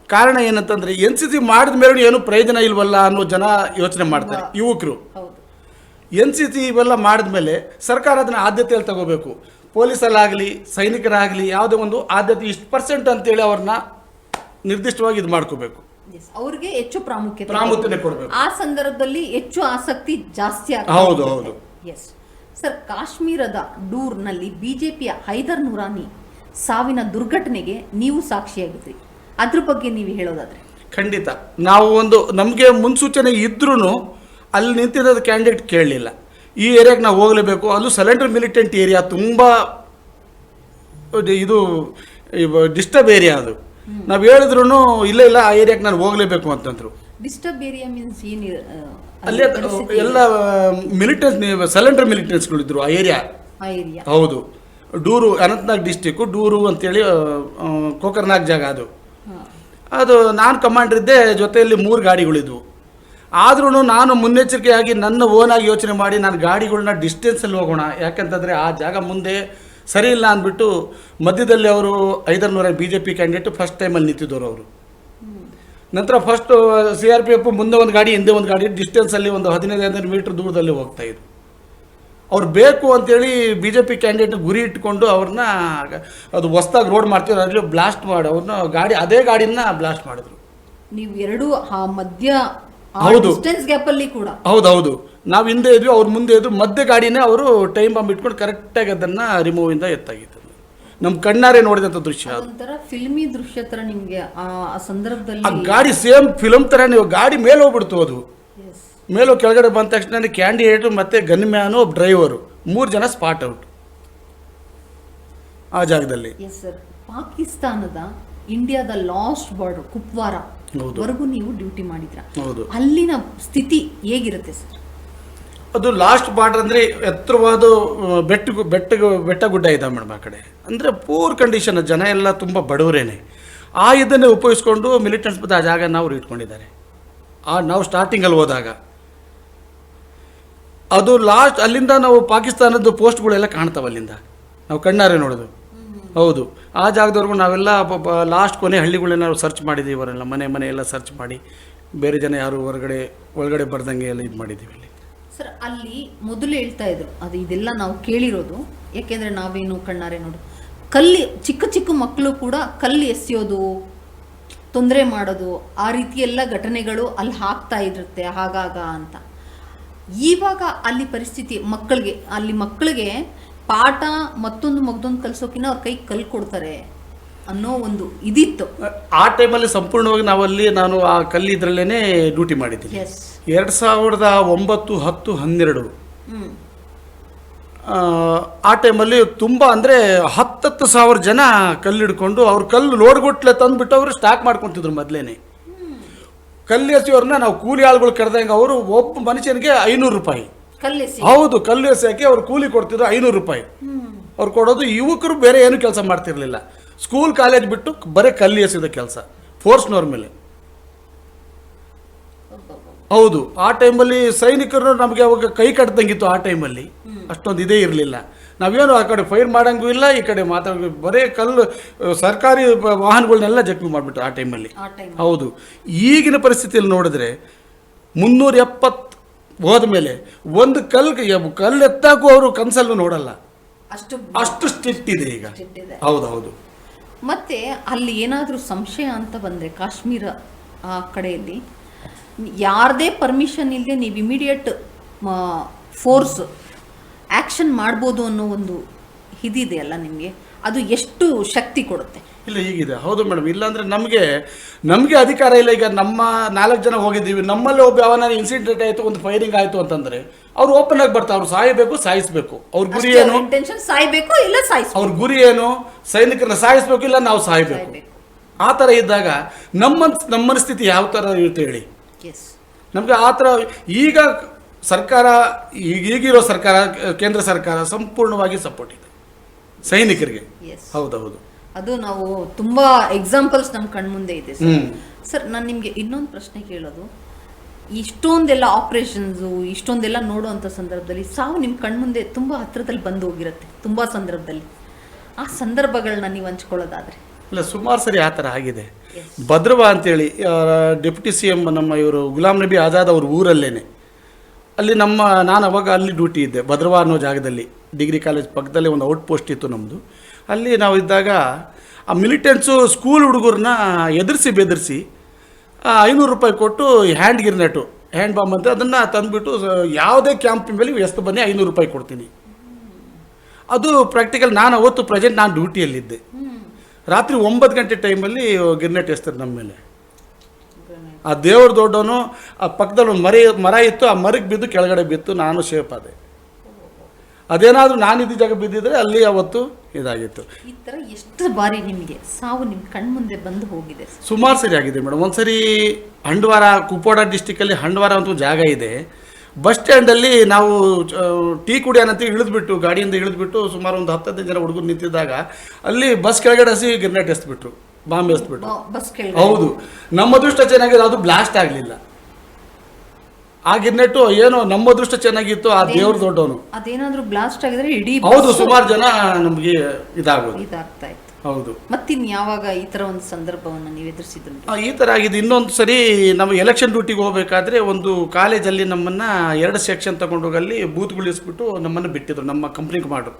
ಕಾರಣ ಏನಂತಂದರೆ NCC ಮಾಡಿದ ಮೇಲೆ ಏನು ಪ್ರಯೋಜನ ಇಲ್ವಲ್ಲ ಅನ್ನೋ ಜನ ಯೋಚನೆ ಮಾಡ್ತಾರೆ, ಯುವಕರು. NCC ಇವೆಲ್ಲ ಮಾಡಿದ ಮೇಲೆ ಸರ್ಕಾರ ಅದನ್ನು ಆದ್ಯತೆಯಲ್ಲಿ ತಗೋಬೇಕು. ಪೊಲೀಸಲ್ಲಾಗಲಿ ಸೈನಿಕರಾಗಲಿ ಯಾವುದೇ ಒಂದು ಆದ್ಯತೆ ಇಷ್ಟು % ಅಂತೇಳಿ ಅವ್ರನ್ನ ನಿರ್ದಿಷ್ಟವಾಗಿ ಇದು ಮಾಡ್ಕೋಬೇಕು. ಅವ್ರಿಗೆ ಹೆಚ್ಚು ಪ್ರಾಮುಖ್ಯತೆ ಕೊಡಬೇಕು. ಆ ಸಂದರ್ಭದಲ್ಲಿ ಹೆಚ್ಚು ಆಸಕ್ತಿ ಜಾಸ್ತಿ ಆಗುತ್ತೆ. ಹೌದು ಹೌದು. ಎಸ್ ಸರ್, ಕಾಶ್ಮೀರದ ಡೂರ್ನಲ್ಲಿ ಬಿಜೆಪಿಯ ಹೈದರ್ ನೂರಾನಿ ಸಾವಿನ ದುರ್ಘಟನೆಗೆ ನೀವು ಸಾಕ್ಷಿಯಾಗಿದ್ರಿ. ಅದ್ರ ಬಗ್ಗೆ ನೀವು ಹೇಳೋದಾದ್ರೆ? ಖಂಡಿತ. ನಾವು ಒಂದು ನಮಗೆ ಮುನ್ಸೂಚನೆ ಇದ್ರೂ ಅಲ್ಲಿ ನಿಂತಿದ್ದ ಕ್ಯಾಂಡಿಡೇಟ್ ಕೇಳಲಿಲ್ಲ. ಈ ಏರಿಯಾಗೆ ನಾವು ಹೋಗಲೇಬೇಕು, ಅದು ಸೆಲೆಂಡರ್ ಮಿಲಿಟೆಂಟ್ ಏರಿಯಾ, ತುಂಬ ಇದು ಡಿಸ್ಟರ್ಬ್ ಏರಿಯಾ. ಅದು ನಾವು ಹೇಳಿದ್ರು ಇಲ್ಲ ಇಲ್ಲ ಆ ಏರಿಯಾಗೆ ನಾನು ಹೋಗಲೇಬೇಕು ಅಂತಂದ್ರು. ಡಿಸ್ಟರ್ಬ್ ಏರಿಯಾ ಮೀನ್ಸ್ ಏನು? ಅಲ್ಲಿ ಎಲ್ಲ ಮಿಲಿಟೆನ್ಸ್, ಸೆಲೆಂಡರ್ ಮಿಲಿಟೆನ್ಸ್ಗಳಿದ್ರು ಆ ಏರಿಯಾ. ಹೌದು. ಡೂರು, ಅನಂತನಾಗ್ ಡಿಸ್ಟಿಕ್ಕು, ಡೂರು ಅಂತೇಳಿ ಕೋಕರ್ನಾಗ್ ಜಾಗ ಅದು. ಅದು ನಾನು ಕಮಾಂಡರ್ ಇದ್ದೆ, ಜೊತೆಯಲ್ಲಿ 3 ಗಾಡಿಗಳಿದ್ವು. ಆದ್ರೂ ನಾನು ಮುನ್ನೆಚ್ಚರಿಕೆಯಾಗಿ ನನ್ನ ಓನಾಗಿ ಯೋಚನೆ ಮಾಡಿ ನಾನು ಗಾಡಿಗಳನ್ನ ಡಿಸ್ಟೆನ್ಸಲ್ಲಿ ಹೋಗೋಣ, ಯಾಕಂತಂದರೆ ಆ ಜಾಗ ಮುಂದೆ ಸರಿ ಇಲ್ಲ ಅಂದ್ಬಿಟ್ಟು ಮಧ್ಯದಲ್ಲಿ ಅವರು 500 BJP ಕ್ಯಾಂಡಿಡೇಟ್ ಫಸ್ಟ್ ಟೈಮಲ್ಲಿ ನಿಂತಿದ್ದವರು ಅವರು. ನಂತರ ಫಸ್ಟು CRPF ಮುಂದೆ ಒಂದು ಗಾಡಿ ಹಿಂದೆ ಒಂದು ಗಾಡಿ ಡಿಸ್ಟೆನ್ಸಲ್ಲಿ ಒಂದು 15 ಮೀಟ್ರ್ ದೂರದಲ್ಲಿ ಹೋಗ್ತಾಯಿದ್ರು. ಅವ್ರು ಬೇಕು ಅಂತೇಳಿ BJP ಕ್ಯಾಂಡಿಡೇಟ್ ಗುರಿ ಇಟ್ಕೊಂಡು ಅವ್ರನ್ನ ಅದು ಹೊಸ್ದಾಗಿ ರೋಡ್ ಮಾಡ್ತಿದ್ರು, ಅದರಲ್ಲಿ ಬ್ಲಾಸ್ಟ್ ಮಾಡಿ ಅವ್ರನ್ನ ಅದೇ ಗಾಡಿನ ಬ್ಲಾಸ್ಟ್ ಮಾಡಿದ್ರು. ನೀವು ಎರಡು ಮಧ್ಯ ಡಿಸ್ಟೆನ್ಸ್ ಗ್ಯಾಪ್ ಅಲ್ಲಿ ಕೂಡ. ಹೌದೌದು. ನಾವು ಹಿಂದೆ ಇದ್ವಿ, ಅವ್ರ ಮುಂದೆ ಇದ್ರು, ಮಧ್ಯ ಗಾಡಿನೇ ಅವರು ಟೈಮ್ ಬಾಂಬ್ ಇಟ್ಕೊಂಡು ಕರೆಕ್ಟಾಗಿ ಅದನ್ನ ರಿಮೂವ್ ಇಂದ ಎತ್ತಾಗಿತ್ತು. ನಮ್ಮ ಕಣ್ಣಾರೆ ನೋಡಿದಂಥ ದೃಶ್ಯ. ಒಂಥರ ಫಿಲ್ಮಿ ದೃಶ್ಯ ತರ ನಿಮಗೆ ಆ ಸಂದರ್ಭದಲ್ಲಿ. ಆ ಗಾಡಿ ಸೇಮ್ ಫಿಲಮ್ ತರ, ನೀವು ಗಾಡಿ ಮೇಲೆ ಹೋಗ್ಬಿಡ್ತು. ಅದು ಮೇಲೋ ಕೆಳಗಡೆ ಬಂದ ತಕ್ಷಣ ಕ್ಯಾಂಡಿಡೇಟ್ ಮತ್ತೆ ಗನ್ ಮ್ಯಾನು ಡ್ರೈವರು 3 ಜನ ಸ್ಪಾಟ್ ಔಟ್ ಆ ಜಾಗದಲ್ಲಿ. ಎಸ್ ಸರ್, ಪಾಕಿಸ್ತಾನದ ಇಂಡಿಯಾದ ಲಾಸ್ಟ್ ಬಾರ್ಡರ್ ಕುಪ್ವಾರ ವರೆಗೂ ನೀವು ಡ್ಯೂಟಿ ಮಾಡಿದ್ರ. ಅಲ್ಲಿನ ಸ್ಥಿತಿ ಹೇಗಿರುತ್ತೆ ಸರ್? ಅದು ಲಾಸ್ಟ್ ಬಾರ್ಡರ್ ಅಂದರೆ ಎತ್ತರವಾದ ಬೆಟ್ಟ ಗುಡ್ಡ ಇದೆ ಮೇಡಮ್ ಆ ಕಡೆ. ಅಂದರೆ ಪೂರ್ ಕಂಡೀಷನ್, ಜನ ಎಲ್ಲ ತುಂಬ ಬಡವರೇನೆ. ಆ ಇದನ್ನೇ ಉಪಯೋಗಿಸ್ಕೊಂಡು ಮಿಲಿಟೆಂಟ್ಸ್ ಬಂದು ಆ ಜಾಗ ನಾವು ಇಟ್ಕೊಂಡಿದ್ದಾರೆ. ನಾವು ಸ್ಟಾರ್ಟಿಂಗಲ್ಲಿ ಹೋದಾಗ ಅದು ಲಾಸ್ಟ್, ಅಲ್ಲಿಂದ ನಾವು ಪಾಕಿಸ್ತಾನದ ಪೋಸ್ಟ್ಗಳೆಲ್ಲ ಕಾಣ್ತಾವೆ ಅಲ್ಲಿಂದ, ನಾವು ಕಣ್ಣಾರೆ ನೋಡೋದು. ಹೌದು. ಆ ಜಾಗದವರೆಗೂ ನಾವೆಲ್ಲ ಲಾಸ್ಟ್ ಕೊನೆ ಹಳ್ಳಿಗಳನ್ನ ನಾವು ಸರ್ಚ್ ಮಾಡಿದ್ದೀವಿ. ಅವರೆಲ್ಲ ಮನೆ ಎಲ್ಲ ಸರ್ಚ್ ಮಾಡಿ ಬೇರೆ ಜನ ಯಾರು ಒಳಗಡೆ ಬರ್ದಂಗೆ ಎಲ್ಲ ಇದು ಮಾಡಿದ್ದೀವಿ ಅಲ್ಲಿ. ಸರ್, ಅಲ್ಲಿ ಮೊದಲು ಹೇಳ್ತಾ ಇದ್ರು, ಅದು ಇದೆಲ್ಲ ನಾವು ಕೇಳಿರೋದು, ಯಾಕೆಂದರೆ ನಾವೇನು ಕಣ್ಣಾರೆ ನೋಡು, ಚಿಕ್ಕ ಚಿಕ್ಕ ಮಕ್ಕಳು ಕೂಡ ಕಲ್ಲು ಎಸೆಯೋದು, ತೊಂದರೆ ಮಾಡೋದು, ಆ ರೀತಿ ಎಲ್ಲ ಘಟನೆಗಳು ಅಲ್ಲಿ ಆಗ್ತಾ ಇರುತ್ತೆ ಆಗಾಗ ಅಂತ. ಇವಾಗ ಅಲ್ಲಿ ಪರಿಸ್ಥಿತಿ ಮಕ್ಕಳಿಗೆ ಪಾಠ ಮತ್ತೊಂದು ಕಲಿಸೋಕಿನ ಅವ್ರ ಕೈ ಕಲ್ಲು ಕೊಡ್ತಾರೆ ಅನ್ನೋ ಒಂದು ಇದಿತ್ತು. ಆ ಟೈಮಲ್ಲಿ ಸಂಪೂರ್ಣವಾಗಿ ನಾನು ಆ ಕಲ್ಲಿದ್ರಲ್ಲೇ ಡ್ಯೂಟಿ ಮಾಡಿದ್ದೀನಿ. 2009, 10, 12 ಆ ಟೈಮಲ್ಲಿ ತುಂಬ ಅಂದರೆ 10,000 ಜನ ಕಲ್ಲು ಹಿಡ್ಕೊಂಡು ಅವ್ರು ಕಲ್ಲು ಲೋಡ್ಗೊಟ್ಲೆ ತಂದುಬಿಟ್ಟು ಅವರು ಸ್ಟಾಕ್ ಮಾಡ್ಕೊತಿದ್ರು. ಮೊದಲೇನೆ ಕಲ್ಲು ಎಸೆಯೋರನ್ನ ನಾವು ಕೂಲಿ ಆಳುಗಳು ಕರೆದಂಗೆ ಅವರು ಒಬ್ಬ ಮನುಷ್ಯನಿಗೆ 500 ರೂಪಾಯಿ. ಹೌದು, ಕಲ್ಲು ಎಸೆಯೋಕ್ಕೆ ಅವ್ರು ಕೂಲಿ ಕೊಡ್ತಿದ್ರು 500 ರೂಪಾಯಿ ಅವ್ರು ಕೊಡೋದು. ಯುವಕರು ಬೇರೆ ಏನು ಕೆಲಸ ಮಾಡ್ತಿರ್ಲಿಲ್ಲ, ಸ್ಕೂಲ್ ಕಾಲೇಜ್ ಬಿಟ್ಟು ಬರೀ ಕಲ್ಲು ಎಸೆದ ಕೆಲಸ ಫೋರ್ಸ್ನವ್ರ ಮೇಲೆ. ಹೌದು, ಆ ಟೈಮಲ್ಲಿ ಸೈನಿಕರು ನಮಗೆ ಅವಾಗ ಕೈ ಕಟ್ದಂಗಿತ್ತು. ಆ ಟೈಮಲ್ಲಿ ಅಷ್ಟೊಂದು ಇದೇ ಇರಲಿಲ್ಲ. ನಾವೇನು ಆ ಕಡೆ ಫೈರ್ ಮಾಡಂಗೂ ಇಲ್ಲ, ಈ ಕಡೆ ಮಾತಾಡೋ ಬರೇ ಕಲ್ಲು ಸರ್ಕಾರಿ ವಾಹನಗಳನ್ನೆಲ್ಲ ಜಖಮಿ ಮಾಡಿಬಿಟ್ಟು ಆ ಟೈಮಲ್ಲಿ. ಹೌದು, ಈಗಿನ ಪರಿಸ್ಥಿತಿಯಲ್ಲಿ ನೋಡಿದ್ರೆ 370 ಹೋದ ಮೇಲೆ ಒಂದು ಕಲ್ಲು ಎತ್ತಾಗೂ ಅವರು ಕನಸಲ್ಲೂ ನೋಡಲ್ಲ, ಅಷ್ಟು ಸ್ಟ್ರಿಕ್ಟ್ ಇದೆ ಈಗ. ಹೌದೌದು. ಮತ್ತೆ ಅಲ್ಲಿ ಏನಾದರೂ ಸಂಶಯ ಅಂತ ಬಂದರೆ ಕಾಶ್ಮೀರ ಆ ಕಡೆಯಲ್ಲಿ ಯಾರದೇ ಪರ್ಮಿಷನ್ ಇಲ್ಲದೆ ನೀವು ಇಮಿಡಿಯೇಟ್ ಫೋರ್ಸ್ ಆ್ಯಕ್ಷನ್ ಮಾಡ್ಬೋದು ಅನ್ನೋ ಒಂದು ಇದಿದೆಯಲ್ಲ ನಿಮಗೆ, ಅದು ಎಷ್ಟು ಶಕ್ತಿ ಕೊಡುತ್ತೆ? ಇಲ್ಲ, ಹೀಗಿದೆ. ಹೌದು ಮೇಡಮ್, ಇಲ್ಲಾಂದರೆ ನಮಗೆ ಅಧಿಕಾರ ಇಲ್ಲ. ಈಗ ನಮ್ಮ 4 ಜನ ಹೋಗಿದ್ದೀವಿ, ನಮ್ಮಲ್ಲಿ ಒಬ್ಬ ಅವನ ಇನ್ಸಿಡೆಂಟ್ ಆಯಿತು, ಒಂದು ಫೈರಿಂಗ್ ಆಯಿತು ಅಂತಂದರೆ ಅವ್ರು ಓಪನ್ ಆಗಿ ಬರ್ತಾರೆ. ಅವ್ರು ಸಾಯಿಸಬೇಕು. ಅವ್ರ ಗುರಿ ಏನು? ಇಂಟೆನ್ಷನ್ ಸಾಯ್ಬೇಕು ಇಲ್ಲ ಸಾಯಿಸಬೇಕು. ಅವ್ರ ಗುರಿ ಏನು? ಸೈನಿಕರನ್ನ ಸಾಯಿಸಬೇಕು, ಇಲ್ಲ ನಾವು ಸಾಯ್ಬೇಕು. ಆ ಥರ ಇದ್ದಾಗ ನಮ್ಮ ಮನಸ್ಥಿತಿ ಯಾವ ಥರ ಇರುತ್ತೆ ಹೇಳಿ? ನಮಗೆ ಆ ಥರ ಈಗ ಸರ್ಕಾರ, ಈಗಿರೋ ಸರ್ಕಾರ, ಕೇಂದ್ರ ಸರ್ಕಾರ ಸಂಪೂರ್ಣವಾಗಿ ಸಪೋರ್ಟ್ ಇದೆ ಸೈನಿಕರಿಗೆ. ಹೌದೌದು, ಅದು ನಾವು ತುಂಬಾ ಎಕ್ಸಾಂಪಲ್ಸ್ ನಮ್ಮ ಕಣ್ಮುಂದೆ ಇದೆ ಸರ್. ನಾನು ನಿಮಗೆ ಇನ್ನೊಂದು ಪ್ರಶ್ನೆ ಕೇಳೋದು, ಇಷ್ಟೊಂದೆಲ್ಲ ಆಪರೇಷನ್ಸು ಇಷ್ಟೊಂದೆಲ್ಲ ನೋಡುವಂಥ ಸಂದರ್ಭದಲ್ಲಿ ಸಾವು ನಿಮ್ಮ ಕಣ್ಮುಂದೆ ತುಂಬ ಹತ್ರದಲ್ಲಿ ಬಂದು ಹೋಗಿರುತ್ತೆ ತುಂಬ ಸಂದರ್ಭದಲ್ಲಿ. ಆ ಸಂದರ್ಭಗಳನ್ನ ನೀವು ಹಂಚ್ಕೊಳ್ಳೋದಾದ್ರೆ? ಇಲ್ಲ, ಸುಮಾರು ಸರಿ ಆ ಥರ ಆಗಿದೆ. ಭದ್ರವಾ ಅಂತೇಳಿ ಡೆಪ್ಯೂಟಿ CM ನಮ್ಮ ಇವರು ಗುಲಾಂ ನಬಿ ಆಜಾದ್ ಅವ್ರ ಊರಲ್ಲೇನೆ, ಅಲ್ಲಿ ನಾನು ಅವಾಗ ಅಲ್ಲಿ ಡ್ಯೂಟಿ ಇದ್ದೆ, ಭದ್ರವಾ ಅನ್ನೋ ಜಾಗದಲ್ಲಿ. ಡಿಗ್ರಿ ಕಾಲೇಜ್ ಪಕ್ಕದಲ್ಲಿ ಒಂದು ಔಟ್ ಪೋಸ್ಟ್ ಇತ್ತು ನಮ್ಮದು. ಅಲ್ಲಿ ನಾವು ಇದ್ದಾಗ ಆ ಮಿಲಿಟೆಂಟ್ಸು ಸ್ಕೂಲ್ ಹುಡುಗರನ್ನ ಬೆದರಿಸಿ 500 ರೂಪಾಯಿ ಕೊಟ್ಟು ಹ್ಯಾಂಡ್ ಬಾಂಬ್ ಅಂತ ಅದನ್ನು ತಂದುಬಿಟ್ಟು ಯಾವುದೇ ಕ್ಯಾಂಪ್ ಮೇಲೆ ಎಷ್ಟು ಬನ್ನಿ 500 ರೂಪಾಯಿ ಕೊಡ್ತೀನಿ. ಅದು ಪ್ರಾಕ್ಟಿಕಲ್. ನಾನು ಅವತ್ತು ಪ್ರೆಸೆಂಟ್ ನಾನು ಡ್ಯೂಟಿಯಲ್ಲಿದ್ದೆ. ರಾತ್ರಿ 9 ಗಂಟೆ ಟೈಮಲ್ಲಿ ಗಿರ್ನೆಟ್ ಎಸ್ತಾರೆ ನಮ್ಮ ಮೇಲೆ. ಆ ದೇವ್ರ ದೊಡ್ಡವನು ಆ ಪಕ್ಕದಲ್ಲಿ ಒಂದು ಮರ ಇತ್ತು, ಆ ಮರಕ್ಕೆ ಬಿದ್ದು ಕೆಳಗಡೆ ಬಿತ್ತು, ನಾನು ಶೇಪ್ ಆದೆ. ಅದೇನಾದರೂ ನಾನಿದ್ದ ಜಾಗ ಬಿದ್ದಿದ್ರೆ ಅಲ್ಲಿ ಅವತ್ತು ಇದಾಗಿತ್ತು. ಈ ಥರ ಎಷ್ಟು ಬಾರಿ ನಿಮಗೆ ಸಾವು ನಿಮ್ಮ ಕಣ್ಮುಂದೆ ಬಂದು ಹೋಗಿದೆ? ಸುಮಾರು ಸರಿ ಆಗಿದೆ ಮೇಡಮ್. ಒಂದ್ಸರಿ ಹಂಡ್ವಾರ, ಕುಪ್ವಾಡ ಡಿಸ್ಟಿಕಲ್ಲಿ ಹಂಡ್ವಾರ ಅಂತ ಜಾಗ ಇದೆ. ಬಸ್ ಸ್ಟ್ಯಾಂಡಲ್ಲಿ ನಾವು ಟೀ ಕುಡಿಯೋಣಂತ ಗಾಡಿಯಿಂದ ಇಳಿದ್ಬಿಟ್ಟು ಸುಮಾರು ಒಂದು 10-15 ಜನ ಹುಡುಗರು ನಿಂತಿದ್ದಾಗ ಅಲ್ಲಿ ಬಸ್ ಕೆಳಗಡೆ ಗಿರ್ನೆಟ್ ಎಸ್ಬಿಟ್ರು, ಬಾಂಬ್ ಎಸ್ಬಿಟ್ರು. ಹೌದು, ನಮ್ಮ ಅದೃಷ್ಟ ಚೆನ್ನಾಗಿದೆ, ಅದು ಬ್ಲಾಸ್ಟ್ ಆಗಲಿಲ್ಲ. ಆ ಗಿರ್ನೆಟ್ಟು ಏನೋ ನಮ್ಮ ಅದೃಷ್ಟ ಚೆನ್ನಾಗಿತ್ತು, ಆ ದೇವ್ರ ದೊಡ್ಡವನು. ಅದೇನಾದ್ರೂ ಬ್ಲಾಸ್ಟ್ ಆಗಿದ್ರೆ ಇಡೀ ಹೌದು, ಸುಮಾರು ಜನ ನಮಗೆ ಇದಾಗ್ತಾ ಇತ್ತು. ಹೌದು. ಮತ್ತಿನ್ ಯಾವಾಗ ಈ ತರ ಒಂದು ಸಂದರ್ಭವನ್ನು ನೀವು ಎದುರಿಸಿದ್ರು? ಈ ತರ ಆಗಿದೆ. ಇನ್ನೊಂದು ಸರಿ ನಮ್ಮ ಎಲೆಕ್ಷನ್ ಡ್ಯೂಟಿಗೆ ಹೋಗ್ಬೇಕಾದ್ರೆ ಒಂದು ಕಾಲೇಜಲ್ಲಿ ನಮ್ಮನ್ನ 2 ಸೆಕ್ಷನ್ ತಗೊಂಡೋಗಿ ಅಲ್ಲಿ ಬೂತ್ಗಳಿಸ್ಬಿಟ್ಟು ನಮ್ಮನ್ನು ಬಿಟ್ಟಿದ್ರು, ನಮ್ಮ ಕಂಪ್ನಿಗೆ ಮಾಡು.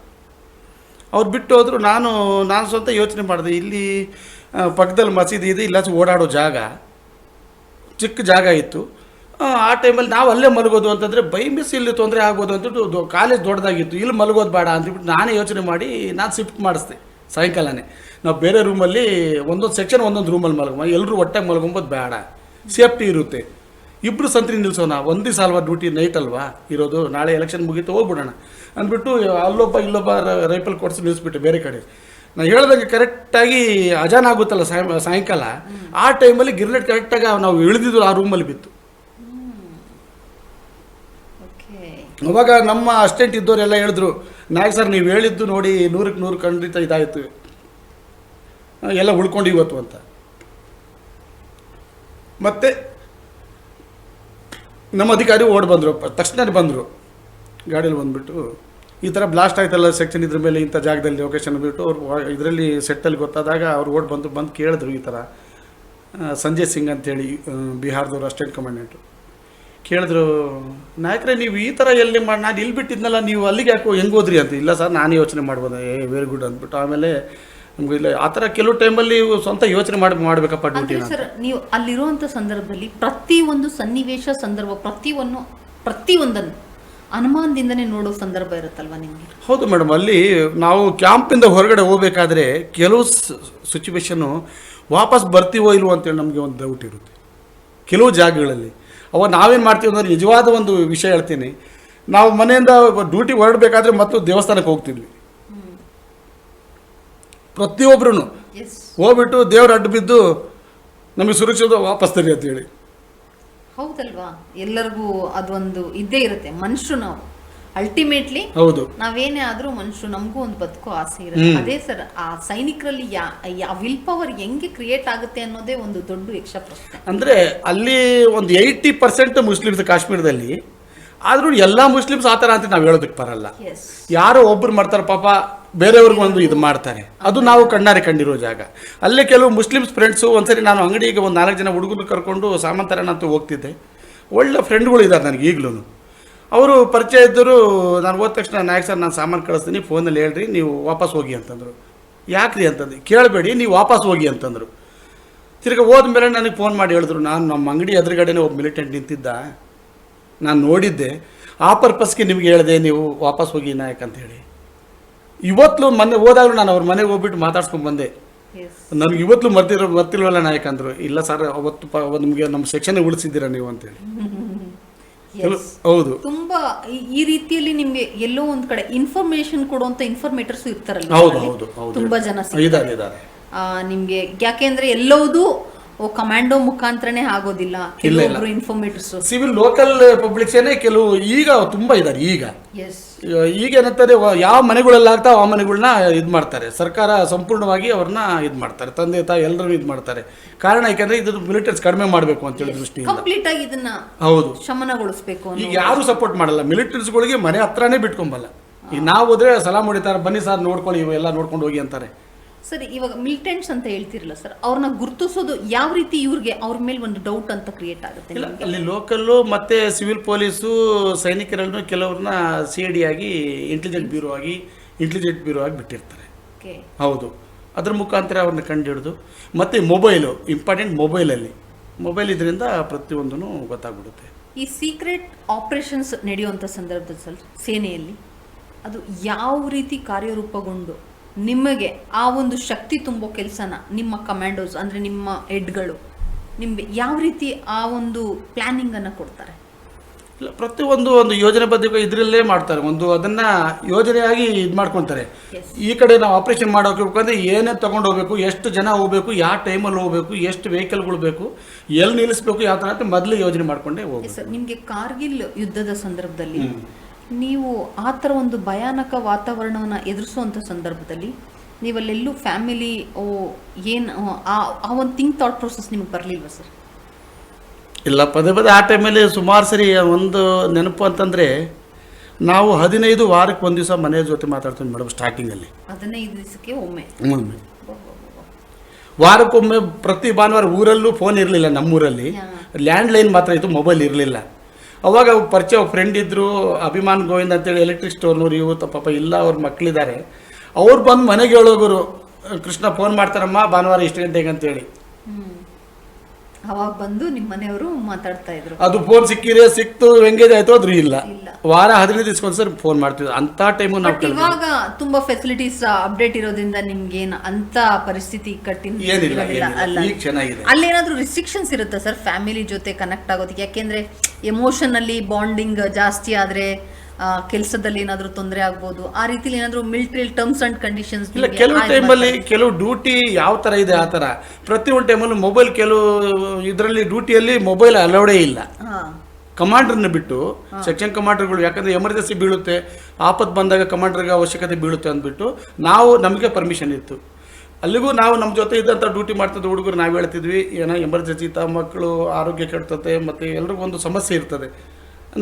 ಅವ್ರು ಬಿಟ್ಟು ಹೋದ್ರು. ನಾನು ಸ್ವಂತ ಯೋಚನೆ ಮಾಡಿದೆ, ಇಲ್ಲಿ ಪಕ್ಕದಲ್ಲಿ ಮಸೀದಿ ಇದೆ, ಇಲ್ಲ ಓಡಾಡೋ ಜಾಗ, ಚಿಕ್ಕ ಜಾಗ ಇತ್ತು. ಆ ಟೈಮಲ್ಲಿ ನಾವು ಅಲ್ಲೇ ಮಲಗೋದು ಅಂತಂದರೆ ಬೈ ಮಿಸ್ ಇಲ್ಲಿ ತೊಂದರೆ ಆಗ್ಬೋದು ಅಂದ್ಬಿಟ್ಟು ಕಾಲೇಜ್ ದೊಡ್ಡದಾಗಿತ್ತು, ಇಲ್ಲಿ ಮಲಗೋದು ಬೇಡ ಅಂದ್ಬಿಟ್ಟು ನಾನೇ ಯೋಚನೆ ಮಾಡಿ ನಾನು ಶಿಫ್ಟ್ ಮಾಡಿಸ್ದೆ. ಸಾಯಂಕಾಲನೇ ನಾವು ಬೇರೆ ರೂಮಲ್ಲಿ ಒಂದೊಂದು ಸೆಕ್ಷನ್ ಒಂದೊಂದು ರೂಮಲ್ಲಿ ಎಲ್ಲರೂ ಒಟ್ಟಾಗಿ ಮಲ್ಕೊಂಬೋದು ಬೇಡ, ಸೇಫ್ಟಿ ಇರುತ್ತೆ. ಇಬ್ಬರು ಸಂತ್ರಿ ನಿಲ್ಸೋಣ, ಒಂದೇ ಸಾಲ್ವ ಡ್ಯೂಟಿ ನೈಟ್ ಅಲ್ವಾ ಇರೋದು, ನಾಳೆ ಎಲೆಕ್ಷನ್ ಮುಗೀತು ಹೋಗ್ಬಿಡೋಣ ಅಂದ್ಬಿಟ್ಟು ಇಲ್ಲೊಬ್ಬ ರೈಫಲ್ ಕೊಡಿಸಿ ನಿಲ್ಲಿಸ್ಬಿಟ್ಟೆ ಬೇರೆ ಕಡೆ. ನಾನು ಹೇಳ್ದಂಗೆ ಕರೆಕ್ಟಾಗಿ ಅಜಾನ್ ಆಗುತ್ತಲ್ಲ ಸಾಯಂಕಾಲ, ಆ ಟೈಮಲ್ಲಿ ಗಿರ್ನೆಟ್ ಕರೆಕ್ಟಾಗಿ ನಾವು ಇಳಿದಿದ್ದು ಆ ರೂಮಲ್ಲಿ ಬಿತ್ತು. ಅವಾಗ ನಮ್ಮ ಅಸಿಸ್ಟೆಂಟ್ ಇದ್ದವರೆಲ್ಲ ಹೇಳಿದ್ರು, ನಾಯಕ್ ಸರ್ ನೀವು ಹೇಳಿದ್ದು ನೋಡಿ 100ಕ್ಕೆ 100 ಖಂಡಿತ ಇದಾಯಿತು, ಎಲ್ಲ ಉಳ್ಕೊಂಡು ಇವತ್ತು ಅಂತ. ಮತ್ತೆ ನಮ್ಮ ಅಧಿಕಾರಿ ಬಂದರು, ತಕ್ಷಣ ಬಂದರು, ಗಾಡಿಯಲ್ಲಿ ಬಂದುಬಿಟ್ಟು ಈ ಥರ ಬ್ಲಾಸ್ಟ್ ಆಯ್ತಲ್ಲ ಸೆಕ್ಷನ್, ಇದ್ರ ಮೇಲೆ ಇಂಥ ಜಾಗದಲ್ಲಿ ಲೊಕೇಶನ್ ಬಿಟ್ಟು ಅವ್ರು ಇದರಲ್ಲಿ ಸೆಟ್ಟಲ್ಲಿ ಗೊತ್ತಾದಾಗ ಅವ್ರು ಬಂದು ಕೇಳಿದ್ರು. ಈ ಥರ ಸಂಜಯ್ ಸಿಂಗ್ ಅಂತೇಳಿ ಬಿಹಾರದವರು ಅಸಿಸ್ಟೆಂಟ್ ಕಮಾಂಡೆಂಟು ಕೇಳಿದ್ರು, ನಾಯಕರೇ ನೀವು ಈ ಥರ ಎಲ್ಲಿ ನಾನು ಇಲ್ಲಿ ಬಿಟ್ಟಿದ್ನಲ್ಲ, ನೀವು ಅಲ್ಲಿಗೆ ಯಾಕೋ ಹೆಂಗೆ ಹೋದ್ರಿ ಅಂತ. ಇಲ್ಲ ಸರ್ ನಾನೇ ಯೋಚನೆ ಮಾಡ್ಬೋದು, ವೆರಿ ಗುಡ್ ಅಂದ್ಬಿಟ್ಟು. ಆಮೇಲೆ ನಮ್ಗೆ ಇಲ್ಲ ಆ ಥರ ಕೆಲವು ಟೈಮಲ್ಲಿ ಸ್ವಂತ ಯೋಚನೆ ಮಾಡಬೇಕಪ್ಪ ಡ್ಯೂಟಿ. ಸರ್ ನೀವು ಅಲ್ಲಿರುವಂಥ ಸಂದರ್ಭದಲ್ಲಿ ಪ್ರತಿಯೊಂದು ಸನ್ನಿವೇಶ ಸಂದರ್ಭ ಪ್ರತಿಯೊಂದನ್ನು ಅನುಮಾನದಿಂದನೇ ನೋಡೋ ಸಂದರ್ಭ ಇರುತ್ತಲ್ವ ನಿಮಗೆ? ಹೌದು ಮೇಡಮ್. ಅಲ್ಲಿ ನಾವು ಕ್ಯಾಂಪಿಂದ ಹೊರಗಡೆ ಹೋಗಬೇಕಾದ್ರೆ ಕೆಲವು ಸಿಚುವೇಶನ್ನು ವಾಪಸ್ ಬರ್ತೀವೋ ಇಲ್ವೋ ಅಂತೇಳಿ ನಮಗೆ ಒಂದು ಡೌಟ್ ಇರುತ್ತೆ ಕೆಲವು ಜಾಗಗಳಲ್ಲಿ. ಅವಾಗ ನಾವೇನು ಮಾಡ್ತೀವಿ ಅಂದರೆ, ನಿಜವಾದ ಒಂದು ವಿಷಯ ಹೇಳ್ತೀನಿ, ನಾವು ಮನೆಯಿಂದ ಡ್ಯೂಟಿ ಹೊರಡಬೇಕಾದ್ರೆ ಮತ್ತು ದೇವಸ್ಥಾನಕ್ಕೆ ಹೋಗ್ತಿದ್ವಿ ಪ್ರತಿಯೊಬ್ಬರೂ. ಹೋಗ್ಬಿಟ್ಟು ದೇವ್ರ ಅಡ್ಡು ಬಿದ್ದು ನಮಗೆ ಸುರಕ್ಷಿತ ವಾಪಸ್ ತರಿ ಅಂತೇಳಿ. ಹೌದಲ್ವಾ? ಎಲ್ಲರಿಗೂ ಅದೊಂದು ಇದ್ದೇ ಇರುತ್ತೆ. ಮನುಷ್ಯರು ನಾವು ಅಲ್ಟಿಮೇಟ್ಲಿ ಹೌದು. ನಾವೇನೇ ಆದ್ರೂ ಮನುಷ್ಯರು, ನಮಗೂ ಒಂದು ಬದುಕೋ ಆಸೆ ಇರುತ್ತೆ. ಅದೇ ಸರ್, ಆ ಸೈನಿಕರಲ್ಲಿ ವಿಲ್ ಪವರ್ ಹೆಂಗೆ ಕ್ರಿಯೇಟ್ ಆಗುತ್ತೆ ಅನ್ನೋದೇ ಒಂದು ದೊಡ್ಡ ಯಕ್ಷ ಪ್ರಶ್ನೆ. ಅಂದರೆ ಅಲ್ಲಿ ಒಂದು 80% ಮುಸ್ಲಿಮ್ಸ್ ಕಾಶ್ಮೀರದಲ್ಲಿ, ಆದರೂ ಎಲ್ಲ ಮುಸ್ಲಿಮ್ಸ್ ಆ ಥರ ಅಂತ ನಾವು ಹೇಳೋದಕ್ಕೆ ಬರಲ್ಲ. ಯಾರೋ ಒಬ್ರು ಮಾಡ್ತಾರೆ ಪಾಪ, ಬೇರೆಯವ್ರಿಗೂ ಒಂದು ಇದು ಮಾಡ್ತಾರೆ. ಅದು ನಾವು ಕಣ್ಣಾರೆ ಕಂಡಿರೋ ಜಾಗ. ಅಲ್ಲೇ ಕೆಲವು ಮುಸ್ಲಿಮ್ಸ್ ಫ್ರೆಂಡ್ಸು, ಒಂದ್ಸರಿ ನಾನು ಅಂಗಡಿಗೆ ಒಂದು 4 ಜನ ಹುಡುಗರು ಕರ್ಕೊಂಡು ಸಾಮಂತರನಂತೂ ಹೋಗ್ತಿದ್ದೆ. ಒಳ್ಳೆ ಫ್ರೆಂಡ್ಗಳು ಇದ್ದಾರೆ ನನಗೆ ಈಗಲೂ. ಅವರು ಪರಿಚಯ ಇದ್ದರು. ನಾನು ಹೋದ ತಕ್ಷಣ, ನಾಯಕ್ ಸರ್ ನಾನು ಸಾಮಾನು ಕಳಿಸ್ತೀನಿ, ಫೋನಲ್ಲಿ ಹೇಳ್ರಿ, ನೀವು ವಾಪಸ್ ಹೋಗಿ ಅಂತಂದರು. ಯಾಕ್ರಿ ಅಂತಂದು, ಕೇಳಬೇಡಿ, ನೀವು ವಾಪಸ್ ಹೋಗಿ ಅಂತಂದರು. ತಿರ್ಗಿ ಹೋದ್ಮೇಲೆ ನನಗೆ ಫೋನ್ ಮಾಡಿ ಹೇಳಿದ್ರು, ನಾನು ನಮ್ಮ ಅಂಗಡಿ ಎದುರುಗಡೆನೇ ಒಬ್ಬ ಮಿಲಿಟೆಂಟ್ ನಿಂತಿದ್ದ, ನಾನು ನೋಡಿದ್ದೆ, ಆ ಪರ್ಪಸ್ಗೆ ನಿಮ್ಗೆ ಹೇಳಿದೆ ನೀವು ವಾಪಸ್ ಹೋಗಿ ನಾಯಕ್ ಅಂತ ಹೇಳಿ. ಇವತ್ತು ಮೊನ್ನೆ ಹೋದಾಗಲೂ ನಾನು ಅವ್ರ ಮನೆಗೆ ಹೋಗ್ಬಿಟ್ಟು ಮಾತಾಡ್ಸ್ಕೊಂಡು ಬಂದೆ. ನನಗೆ ಇವತ್ತು ಮರ್ತಿಲ್ವಲ್ಲ ನಾಯಕ್ ಅಂದರು. ಇಲ್ಲ ಸರ್, ಅವತ್ತು ನಿಮಗೆ ನಮ್ಮ ಸೆಕ್ಷನ್ ಉಳಿಸಿದ್ದೀರಾ ನೀವು ಅಂತೇಳಿ. ಹೌದು, ತುಂಬಾ ಈ ರೀತಿಯಲ್ಲಿ ನಿಮ್ಗೆ ಎಲ್ಲೋ ಒಂದ್ ಕಡೆ ಇನ್ಫಾರ್ಮೇಶನ್ ಕೊಡುವಂತ ಇನ್ಫಾರ್ಮೇಟರ್ಸ್ ಇರ್ತಾರಲ್ಲ, ತುಂಬಾ ಜನ ಇದ್ದಾರೆ ನಿಮ್ಗೆ. ಯಾಕೆಂದ್ರೆ ಎಲ್ಲವೂ ಕಮಾಂಡೋ ಮುಖಾಂತರನೇ ಆಗೋದಿಲ್ಲ, ಕೆಲವೊಬ್ರು ಇನ್ಫಾರ್ಮೇಟರ್ಸ್ ಸಿವಿಲ್ ಲೋಕಲ್ ಪಬ್ಲಿಕ್ಸ್ ಏನೇ ಕೆಲವು ಈಗ ತುಂಬಾ ಇದ್ದಾರೆ. ಈಗ ಏನಂತಾರೆ, ಯಾವ ಮನೆಗಳೆಲ್ಲ ಆಗ್ತಾವ ಆ ಮನೆಗಳನ್ನ ಇದು ಮಾಡ್ತಾರೆ. ಸರ್ಕಾರ ಸಂಪೂರ್ಣವಾಗಿ ಅವ್ರನ್ನ ಇದು ಮಾಡ್ತಾರೆ, ತಂದೆ ತಾಯಿ ಎಲ್ಲರೂ ಇದು ಮಾಡ್ತಾರೆ. ಕಾರಣ ಯಾಕಂದ್ರೆ ಇದು ಮಿಲಿಟರೀಸ್ ಕಡಿಮೆ ಮಾಡಬೇಕು ಅಂತ ಹೇಳಿ ದೃಷ್ಟಿಯಿಂದ ಕಂಪ್ಲೀಟ್ ಆಗಿ ಇದನ್ನ ಹೌದು ಶಮನಗೊಳಿಸಬೇಕು. ಈಗ ಯಾರು ಸಪೋರ್ಟ್ ಮಾಡಲ್ಲ, ಮಿಲಿಟರೀಸ್ಗಳಿಗೆ ಮನೆ ಹತ್ರನೇ ಬಿಟ್ಕೊಂಬಲ್ಲ. ಈಗ ನಾವು ಹೋದ್ರೆ ಸಲಾಮ್ ಹೊಡಿತಾರೆ, ಬನ್ನಿ ಸರ್ ನೋಡ್ಕೊಳ್ಳಿ, ಇವೆಲ್ಲ ನೋಡ್ಕೊಂಡು ಹೋಗಿ ಅಂತಾರೆ. ಸರಿ, ಇವಾಗ ಮಿಲಿಟೆಂಟ್ಸ್ ಅಂತ ಹೇಳ್ತಿರಲ್ಲ ಸರ್, ಅವ್ರನ್ನ ಗುರುತಿಸೋದು ಯಾವ ರೀತಿ? ಇವ್ರಿಗೆ ಅವ್ರ ಮೇಲೆ ಒಂದು ಡೌಟ್ ಅಂತ ಕ್ರಿಯೇಟ್ ಆಗುತ್ತೆ. ಅಲ್ಲಿ ಲೋಕಲ್ಲು ಮತ್ತೆ ಸಿವಿಲ್ ಪೊಲೀಸು ಸೈನಿಕರನ್ನು ಕೆಲವ್ರನ್ನ CID ಆಗಿ ಇಂಟೆಲಿಜೆಂಟ್ ಬ್ಯೂರೋ ಆಗಿ ಬಿಟ್ಟಿರ್ತಾರೆ. ಹೌದು, ಅದ್ರ ಮುಖಾಂತರ ಅವ್ರನ್ನ ಕಂಡು ಹಿಡಿದು, ಮತ್ತೆ ಮೊಬೈಲು ಇಂಪಾರ್ಟೆಂಟ್. ಮೊಬೈಲ್ ಇದರಿಂದ ಪ್ರತಿಯೊಂದೂ ಗೊತ್ತಾಗ್ಬಿಡುತ್ತೆ. ಈ ಸೀಕ್ರೆಟ್ ಆಪರೇಷನ್ಸ್ ನಡೆಯುವಂಥ ಸಂದರ್ಭದಲ್ಲಿ ಸರ್, ಸೇನೆಯಲ್ಲಿ ಅದು ಯಾವ ರೀತಿ ಕಾರ್ಯರೂಪಗೊಂಡು ನಿಮಗೆ ಆ ಒಂದು ಶಕ್ತಿ ತುಂಬೋ ಕೆಲಸನ ನಿಮ್ಮ ಕಮಾಂಡೋಸ್ ಅಂದರೆ ನಿಮ್ಮ ಹೆಡ್ಗಳು ನಿಮಗೆ ಯಾವ ರೀತಿ ಆ ಒಂದು ಪ್ಲಾನಿಂಗನ್ನು ಕೊಡ್ತಾರೆ? ಇಲ್ಲ, ಪ್ರತಿಯೊಂದು ಒಂದು ಯೋಜನೆ ಬದ್ಧ ಇದರಲ್ಲೇ ಮಾಡ್ತಾರೆ. ಒಂದು ಅದನ್ನು ಯೋಜನೆಯಾಗಿ ಇದು ಮಾಡ್ಕೊತಾರೆ. ಈ ಕಡೆ ನಾವು ಆಪರೇಷನ್ ಮಾಡೋಕೆ ಏನೇ ತೊಗೊಂಡು ಹೋಗ್ಬೇಕು, ಎಷ್ಟು ಜನ ಹೋಗ್ಬೇಕು, ಯಾವ ಟೈಮಲ್ಲಿ ಹೋಗ್ಬೇಕು, ಎಷ್ಟು ವೆಹಿಕಲ್ಗಳು ಬೇಕು, ಎಲ್ಲಿ ನಿಲ್ಲಿಸ್ಬೇಕು, ಯಾವ ಥರ ಅಂತ ಮೊದಲು ಯೋಜನೆ ಮಾಡ್ಕೊಂಡೇ ಹೋಗ್ಬೇಕು. ಸರ್, ನಿಮಗೆ ಕಾರ್ಗಿಲ್ ಯುದ್ಧದ ಸಂದರ್ಭದಲ್ಲಿ ನೀವು ಆ ಥರ ಒಂದು ಭಯಾನಕ ವಾತಾವರಣವನ್ನು ಎದುರಿಸುವಂಥ ಸಂದರ್ಭದಲ್ಲಿ ನೀವಲ್ಲೆಲ್ಲೂ ಫ್ಯಾಮಿಲಿ ಆ ಒಂದು ಥಾಟ್ ಪ್ರೊಸೆಸ್ ನಿಮಗೆ ಬರಲಿಲ್ವ ಸರ್? ಇಲ್ಲ, ಪದೇ ಆ ಟೈಮಲ್ಲಿ ಸುಮಾರು ಸರಿ ಒಂದು ನೆನಪು ಅಂತಂದರೆ, ನಾವು 15 ವಾರಕ್ಕೆ ಒಂದು ದಿವಸ ಮನೆಯ ಜೊತೆ ಮಾತಾಡ್ತೀವಿ ಮೇಡಮ್. ಸ್ಟಾರ್ಟಿಂಗಲ್ಲಿ 15 ದಿವಸಕ್ಕೆ ಒಮ್ಮೆ ವಾರಕ್ಕೊಮ್ಮೆ ಪ್ರತಿ ಭಾನುವಾರ. ಊರಲ್ಲೂ ಫೋನ್ ಇರಲಿಲ್ಲ, ನಮ್ಮೂರಲ್ಲಿ ಲ್ಯಾಂಡ್ಲೈನ್ ಮಾತ್ರ ಇತ್ತು, ಮೊಬೈಲ್ ಇರಲಿಲ್ಲ. ಅವಾಗ ಪರಿಚಯ ಫ್ರೆಂಡ್ ಇದ್ದರು, ಅಭಿಮಾನ್ ಗೋವಿಂದ್ ಅಂತೇಳಿ ಎಲೆಕ್ಟ್ರಿಕ್ ಸ್ಟೋರ್ನವ್ರು. ಇವತ್ತು ಪಾಪ ಇಲ್ಲ, ಅವ್ರ ಮಕ್ಕಳಿದ್ದಾರೆ. ಅವ್ರು ಬಂದು ಮನೆಗೆ ಹೇಳೋಗರು, ಕೃಷ್ಣ ಫೋನ್ ಮಾಡ್ತಾರಮ್ಮ ಭಾನುವಾರ ಇಷ್ಟು ಗಂಟೆಗೆ ಅಂತೇಳಿ. ಅವಾಗ ಬಂದು ನಿಮ್ಮ ಮನೆಯವರು ಮಾತಾಡ್ತಾ ಇದ್ರು. ಅದು ಫೋನ್ ಸಿಕ್ತು, ಎಂಗೇಜ್ ಆಯ್ತು, ಆದ್ರೂ ಇಲ್ಲ. ವಾರ 15 ದಿವಸಕ್ಕೊಂದ್ಸರಿ ಫೋನ್ ಮಾಡ್ತಿದ್ವಿ. ಅಂತ ಟೈಮು ನಾವು ಇವಾಗ ತುಂಬಾ ಫೆಸಿಲಿಟೀಸ್ ಅಪ್ಡೇಟ್ ಇರೋದ್ರಿಂದ ನಿಮ್ಗೇನು ಅಂತ ಪರಿಸ್ಥಿತಿ ಚೆನ್ನಾಗಿದೆ. ಅಲ್ಲೇನಾದ್ರೂ ರಿಸ್ಟ್ರಿಕ್ಷನ್ಸ್ ಇರುತ್ತೆ ಸರ್ ಫ್ಯಾಮಿಲಿ ಜೊತೆ ಕನೆಕ್ಟ್ ಆಗೋದಕ್ಕೆ? ಯಾಕೆಂದ್ರೆ ಎಮೋಷನಲ್ಲಿ ಬಾಂಡಿಂಗ್ ಜಾಸ್ತಿ ಆದ್ರೆ ಕೆಲಸದಲ್ಲಿ ಏನಾದರೂ ತೊಂದರೆ ಆಗ್ಬೋದು. ಆ ರೀತಿಲಿ ಏನಾದರೂ ಮಿಲಿಟರಿ ಟರ್ಮ್ಸ್ ಅಂಡ್ ಕಂಡೀಷನ್ಸ್? ಇಲ್ಲ, ಕೆಲವು ಟೈಮಲ್ಲಿ ಕೆಲವು ಡ್ಯೂಟಿ ಯಾವ ಥರ ಇದೆ ಆ ಥರ. ಪ್ರತಿಯೊಂದು ಟೈಮಲ್ಲಿ ಮೊಬೈಲ್, ಕೆಲವು ಇದರಲ್ಲಿ ಡ್ಯೂಟಿಯಲ್ಲಿ ಮೊಬೈಲ್ ಅಲೌಡೇ ಇಲ್ಲ. ಕಮಾಂಡರ್ನ ಬಿಟ್ಟು ಸೆಕ್ಷನ್ ಕಮಾಂಡರ್ಗಳು, ಯಾಕಂದರೆ ಎಮರ್ಜೆನ್ಸಿ ಬೀಳುತ್ತೆ, ಆಪತ್ತು ಬಂದಾಗ ಕಮಾಂಡರ್ಗೆ ಅವಶ್ಯಕತೆ ಬೀಳುತ್ತೆ ಅಂದ್ಬಿಟ್ಟು ನಮಗೆ ಪರ್ಮಿಷನ್ ಇತ್ತು. ಅಲ್ಲಿಗೂ ನಾವು ನಮ್ಮ ಜೊತೆ ಇದ್ದಂಥ ಡ್ಯೂಟಿ ಮಾಡ್ತಿದ್ದ ಹುಡುಗರು ನಾವು ಹೇಳ್ತಿದ್ವಿ, ಏನೋ ಎಮರ್ಜೆನ್ಸಿ ಮಕ್ಕಳು ಆರೋಗ್ಯ ಕೆಡ್ತದೆ, ಮತ್ತು ಎಲ್ರಿಗೂ ಒಂದು ಸಮಸ್ಯೆ ಇರ್ತದೆ,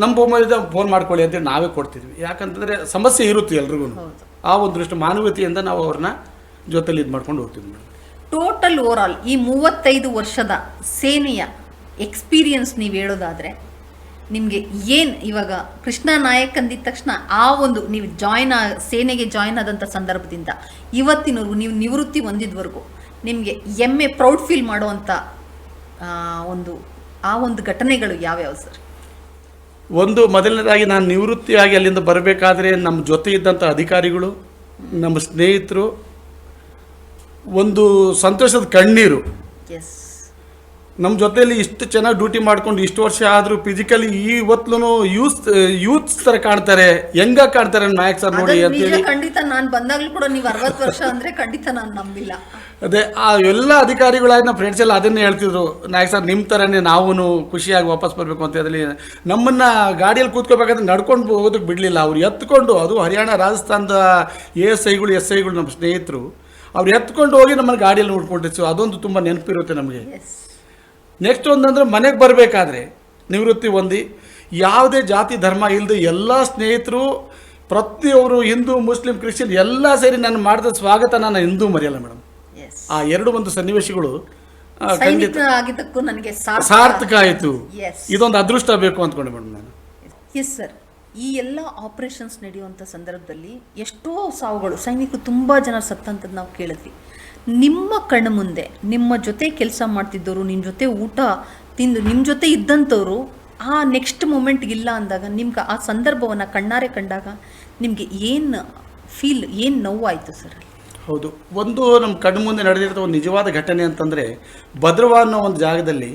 ನಮ್ಮ ಮೊಬೈಲಿಂದ ಫೋನ್ ಮಾಡ್ಕೊಳ್ಳಿ ಅಂತೇಳಿ ನಾವೇ ಕೊಡ್ತಿದ್ವಿ. ಯಾಕಂತಂದರೆ ಸಮಸ್ಯೆ ಇರುತ್ತೆ ಎಲ್ರಿಗೂ. ಆ ಒಂದು ದೃಷ್ಟಿ ಮಾನವೀಯತೆಯಿಂದ ನಾವು ಅವ್ರನ್ನ ಜೊತೆಲಿ ಇದು ಮಾಡ್ಕೊಂಡು ಹೋಗ್ತಿದ್ವಿ. ಟೋಟಲ್ ಓವರ್ ಆಲ್ ಈ 35 ವರ್ಷದ ಸೇನೆಯ ಎಕ್ಸ್ಪೀರಿಯನ್ಸ್ ನೀವು ಹೇಳೋದಾದರೆ ನಿಮಗೆ ಏನು, ಇವಾಗ ಕೃಷ್ಣ ನಾಯಕ್ ಅಂದಿದ ತಕ್ಷಣ ಆ ಒಂದು ನೀವು ಸೇನೆಗೆ ಜಾಯ್ನ್ ಆದಂಥ ಸಂದರ್ಭದಿಂದ ಇವತ್ತಿನವರೆಗೂ, ನೀವು ನಿವೃತ್ತಿ ಹೊಂದಿದ್ವರೆಗೂ ನಿಮಗೆ ಹೆಮ್ಮೆ, ಪ್ರೌಡ್ ಫೀಲ್ ಮಾಡುವಂಥ ಒಂದು ಘಟನೆಗಳು ಯಾವ್ಯಾವ ಸರ್? ಒಂದು ಮೊದಲನೇದಾಗಿ ನಾನು ನಿವೃತ್ತಿಯಾಗಿ ಅಲ್ಲಿಂದ ಬರಬೇಕಾದ್ರೆ ನಮ್ಮ ಜೊತೆ ಇದ್ದಂಥ ಅಧಿಕಾರಿಗಳು, ನಮ್ಮ ಸ್ನೇಹಿತರು, ಒಂದು ಸಂತೋಷದ ಕಣ್ಣೀರು. ನಮ್ಮ ಜೊತೆಯಲ್ಲಿ ಇಷ್ಟು ಚೆನ್ನಾಗಿ ಡ್ಯೂಟಿ ಮಾಡ್ಕೊಂಡು ಇಷ್ಟು ವರ್ಷ ಆದರೂ ಫಿಸಿಕಲಿ ಇವತ್ತು ಯೂತ್ ಥರ ಕಾಣ್ತಾರೆ, ಹೆಂಗಾಗಿ ಕಾಣ್ತಾರೆ ನಾಯಕ್ ಸರ್ ನೋಡಿ ಅದು ನಿಜ, ಅಂತೇಳಿ. ಖಂಡಿತ ನಾನು ಬಂದಾಗ್ಲೂ ಕೂಡ ನೀವು 60 ವರ್ಷ ಅಂದ್ರೆ ಖಂಡಿತ ನಾನು ನಂಬಿಲ್ಲ. ಅದೇ ಆ ಎಲ್ಲ ಅಧಿಕಾರಿಗಳಾಗಿ ನಮ್ಮ ಫ್ರೆಂಡ್ಸ್ ಎಲ್ಲ ಅದನ್ನೇ ಹೇಳ್ತಿದ್ರು, ನಾಯಕ್ ಸರ್ ನಿಮ್ಮ ಥರನೇ ನಾವು ಖುಷಿಯಾಗಿ ವಾಪಸ್ ಬರಬೇಕು ಅಂತ ಹೇಳಿ ನಮ್ಮನ್ನು ಗಾಡಿಯಲ್ಲಿ ಕೂತ್ಕೋಬೇಕಾದ್ರೆ ನಡ್ಕೊಂಡು ಹೋಗೋದಕ್ಕೆ ಬಿಡಲಿಲ್ಲ. ಅವ್ರು ಎತ್ಕೊಂಡು, ಅದು ಹರಿಯಾಣ ರಾಜಸ್ಥಾನದ ASIಗಳು SIಗಳು ನಮ್ಮ ಸ್ನೇಹಿತರು, ಅವ್ರು ಎತ್ಕೊಂಡು ಹೋಗಿ ನಮ್ಮನ್ನು ಗಾಡಿಯಲ್ಲಿ ನೋಡ್ಕೊಂಡಿತ್ತು. ಅದೊಂದು ತುಂಬ ನೆನಪಿರುತ್ತೆ ನಮಗೆ. ಎಸ್. ನೆಕ್ಸ್ಟ್ ಒಂದಂದ್ರೆ ಮನೆಗೆ ಬರಬೇಕಾದ್ರೆ ನಿವೃತ್ತಿ ಹೊಂದಿ ಯಾವುದೇ ಜಾತಿ ಧರ್ಮ ಇಲ್ಲದೆ ಎಲ್ಲ ಸ್ನೇಹಿತರು ಪ್ರತಿಯೊಬ್ಬರು ಹಿಂದೂ ಮುಸ್ಲಿಂ ಕ್ರಿಶ್ಚಿಯನ್ ಎಲ್ಲ ಸೇರಿ ನಾನು ಮಾಡಿದ ಸ್ವಾಗತ ನಾನು ಎಂದೂ ಮರೆಯಲ್ಲ ಮೇಡಮ್. ಎಸ್. ಆ ಎರಡು ಒಂದು ಸನ್ನಿವೇಶಗಳು ಖಂಡಿತ ಆಗಿದ್ದಕ್ಕೂ ನನಗೆ ಸಾರ್ಥಕ ಆಯಿತು. ಎಸ್. ಇದೊಂದು ಅದೃಷ್ಟ ಬೇಕು ಅಂದ್ಕೊಂಡೆ ಮೇಡಮ್ ನಾನು. Yes sir. ಈ ಎಲ್ಲ ಆಪರೇಷನ್ಸ್ ನಡೆಯುವಂಥ ಸಂದರ್ಭದಲ್ಲಿ ಎಷ್ಟೋ ಸಾವುಗಳು, ಸೈನಿಕರು ತುಂಬ ಜನ ಸತ್ತಂಥದ್ದು ನಾವು ಕೇಳಿದ್ವಿ. ನಿಮ್ಮ ಕಣ್ಣ ಮುಂದೆ ನಿಮ್ಮ ಜೊತೆ ಕೆಲಸ ಮಾಡ್ತಿದ್ದವರು, ನಿಮ್ಮ ಜೊತೆ ಊಟ ತಿಂದು ನಿಮ್ಮ ಜೊತೆ ಇದ್ದಂಥವ್ರು ಆ ನೆಕ್ಸ್ಟ್ ಮೂಮೆಂಟ್ಗೆ ಇಲ್ಲ ಅಂದಾಗ ನಿಮ್ಗೆ ಆ ಸಂದರ್ಭವನ್ನು ಕಣ್ಣಾರೆ ಕಂಡಾಗ ನಿಮಗೆ ಏನು ನೋವಾಯಿತು ಸರ್? ಹೌದು, ಒಂದು ನಮ್ಮ ಕಣ್ಣು ಮುಂದೆ ನಡೆದಿರೋ ಒಂದು ನಿಜವಾದ ಘಟನೆ ಅಂತಂದರೆ, ಭದ್ರವಾ ಅನ್ನೋ ಒಂದು ಜಾಗದಲ್ಲಿ